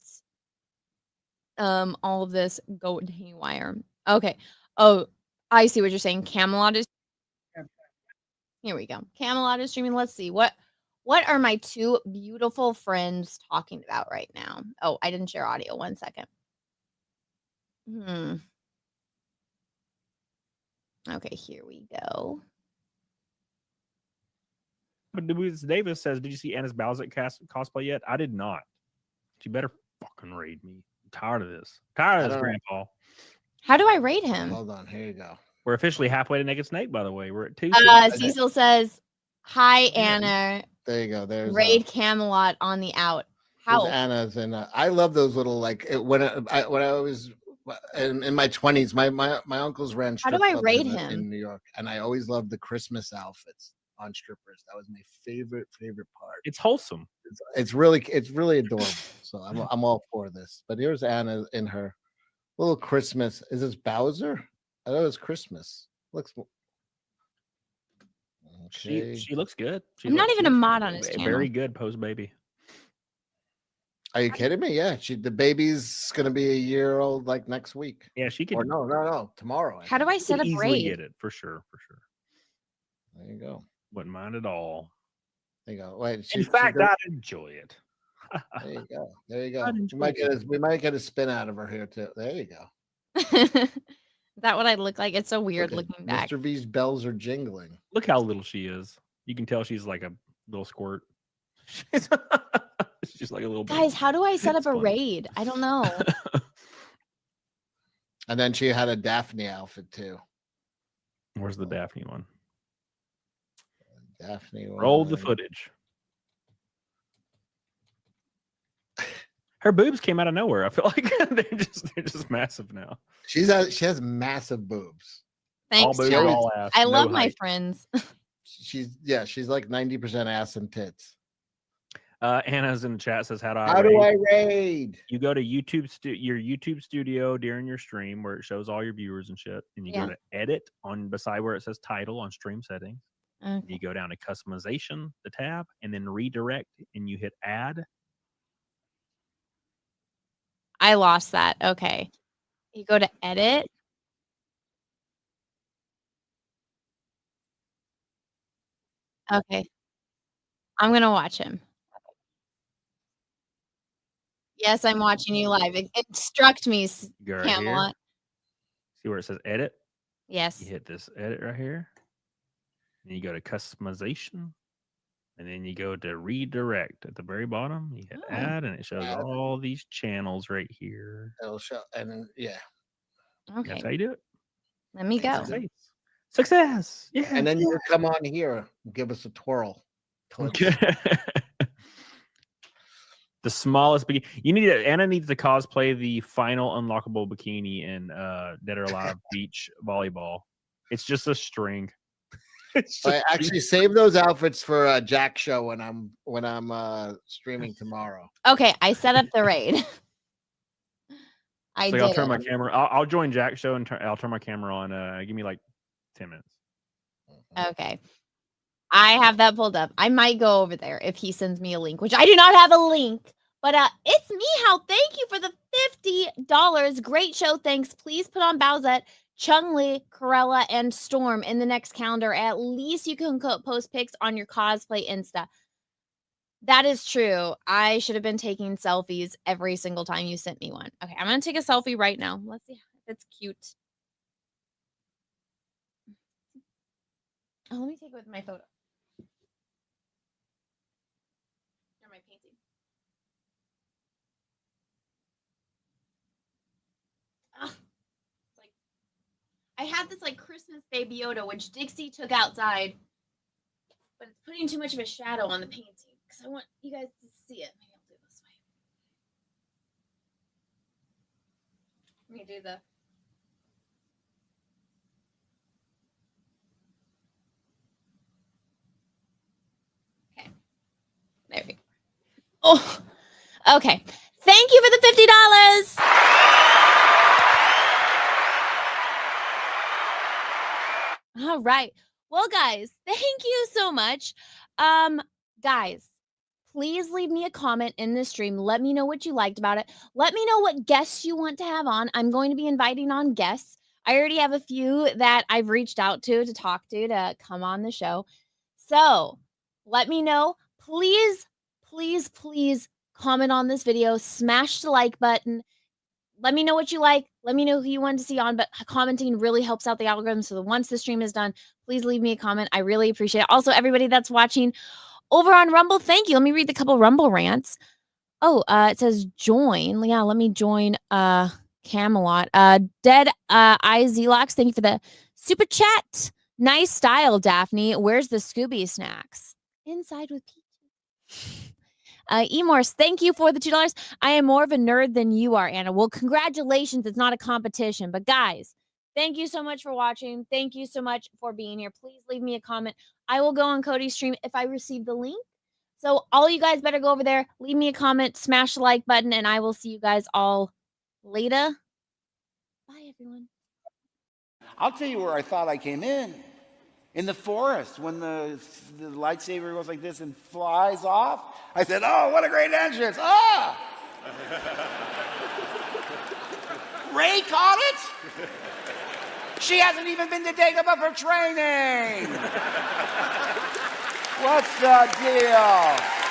Speaker 25: all of this going haywire. Okay. Oh, I see what you're saying. Camelot is here we go. Camelot is streaming. Let's see. What are my two beautiful friends talking about right now? Oh, I didn't share audio. 1 second. Okay, here we go.
Speaker 1: But Davis says, "Did you see Anna's Bowsette cosplay yet?" I did not. She better fucking raid me. I'm tired of this. Tired of this, Grandpa.
Speaker 25: How do I rate him?
Speaker 20: Hold on. Here you go.
Speaker 1: We're officially halfway to Naked Snake, by the way. We're at 2.
Speaker 25: Cecil says, "Hi, Anna."
Speaker 20: There you go. There's
Speaker 25: Raid Camelot on the out. How?
Speaker 20: Anna's and I love those little when I was in my 20s, my uncles ran.
Speaker 25: How do I rate him
Speaker 20: in New York? And I always loved the Christmas outfits on strippers. That was my favorite part.
Speaker 1: It's wholesome.
Speaker 20: It's really adorable. So I'm all for this. But here's Anna in her little Christmas. Is this Bowser? I thought it was Christmas. Looks. Okay.
Speaker 1: She looks good.
Speaker 25: I'm not even a mod on his channel.
Speaker 1: Very good post baby.
Speaker 20: Are you kidding me? Yeah, the baby's gonna be a year old like next week.
Speaker 1: Yeah, she can.
Speaker 20: Or no, tomorrow.
Speaker 25: How do I set up
Speaker 1: easily
Speaker 25: raid?
Speaker 1: Get it for sure.
Speaker 20: There you go.
Speaker 1: Wouldn't mind at all.
Speaker 20: There you go. Wait,
Speaker 1: in fact, I'd enjoy it.
Speaker 20: There you go. There you go. We might get a spin out of her here too. There you go.
Speaker 25: Is that what I look like? It's so weird looking back.
Speaker 20: Mr. V's bells are jingling.
Speaker 1: Look how little she is. You can tell she's like a little squirt. She's like a little
Speaker 25: Guys,
Speaker 1: baby.
Speaker 25: how do I set up
Speaker 1: It's
Speaker 25: a
Speaker 1: funny.
Speaker 25: raid? I don't know.
Speaker 20: And then she had a Daphne outfit too.
Speaker 1: Where's the Daphne one?
Speaker 20: Daphne one.
Speaker 1: Roll the footage. Her boobs came out of nowhere. I feel like they're just massive now.
Speaker 20: She has massive boobs.
Speaker 25: Thanks,
Speaker 1: all boobs,
Speaker 25: guys.
Speaker 1: all ass,
Speaker 25: I
Speaker 1: no
Speaker 25: love my
Speaker 1: height.
Speaker 25: friends.
Speaker 20: She's like 90% ass and tits.
Speaker 1: Anna's in the chat says, "How do
Speaker 20: I raid?"
Speaker 1: You go to your YouTube studio during your stream where it shows all your viewers and shit, and you go to edit on beside where it says title on stream settings.
Speaker 25: Okay.
Speaker 1: You go down to customization, the tab, and then redirect, and you hit add.
Speaker 25: I lost that. Okay. You go to edit. Okay. I'm going to watch him. Yes, I'm watching you live. Instruct me,
Speaker 1: Go right
Speaker 25: Camelot.
Speaker 1: here. See where it says edit?
Speaker 25: Yes.
Speaker 1: You hit this edit right here. And you go to customization. And then you go to redirect at the very bottom. You hit add, and it shows all these channels right here.
Speaker 20: It'll show, and then
Speaker 25: Okay.
Speaker 1: That's how you do it.
Speaker 25: Let me go.
Speaker 1: Success. Yeah.
Speaker 20: And then you come on here and give us a twirl.
Speaker 1: Okay. The smallest bikini. Anna needs to cosplay the final unlockable bikini in Dead or Alive Beach Volleyball. It's just a string.
Speaker 20: I actually save those outfits for a Jack show when I'm streaming tomorrow.
Speaker 25: Okay, I set up the raid.
Speaker 1: I'll turn my camera. I'll join Jack's show and I'll turn my camera on. Give me like 10 minutes.
Speaker 25: Okay. I have that pulled up. I might go over there if he sends me a link, which I do not have a link. But it's me, Hal. Thank you for the $50. Great show. Thanks. Please put on Bowsette, Chung-Li, Corella, and Storm in the next calendar. At least you can post pics on your cosplay Insta. That is true. I should have been taking selfies every single time you sent me one. Okay, I'm going to take a selfie right now. Let's see if it's cute. Oh, let me take it with my photo. Or my painting. It's like I had this like Christmas Baby Yoda, which Dixie took outside, but it's putting too much of a shadow on the painting because I want you guys to see it. Maybe I'll do it this way. Let me do the. Okay. There we go. Oh, okay. Thank you for the $50. All right. Well, guys, thank you so much. Guys, please leave me a comment in this stream. Let me know what you liked about it. Let me know what guests you want to have on. I'm going to be inviting on guests. I already have a few that I've reached out to talk to come on the show. So let me know. Please, please, please comment on this video. Smash the like button. Let me know what you like. Let me know who you want to see on, but commenting really helps out the algorithm. So once the stream is done, please leave me a comment. I really appreciate it. Also, everybody that's watching over on Rumble, thank you. Let me read the couple Rumble rants. Oh, it says join. Yeah, let me join Camelot. Dead IZLox, thank you for the super chat. Nice style, Daphne. Where's the Scooby snacks? Inside with Peaches. Emorse, thank you for the $2. I am more of a nerd than you are, Anna. Well, congratulations. It's not a competition. But guys, thank you so much for watching. Thank you so much for being here. Please leave me a comment. I will go on Cody's stream if I receive the link. So all you guys better go over there, leave me a comment, smash the like button, and I will see you guys all later. Bye, everyone.
Speaker 14: I'll tell you where I thought I came in the forest, when the lightsaber goes like this and flies off. I said, oh, what a great entrance. Ah! Ray caught it? She hasn't even been to Dagobah for training. What's the deal?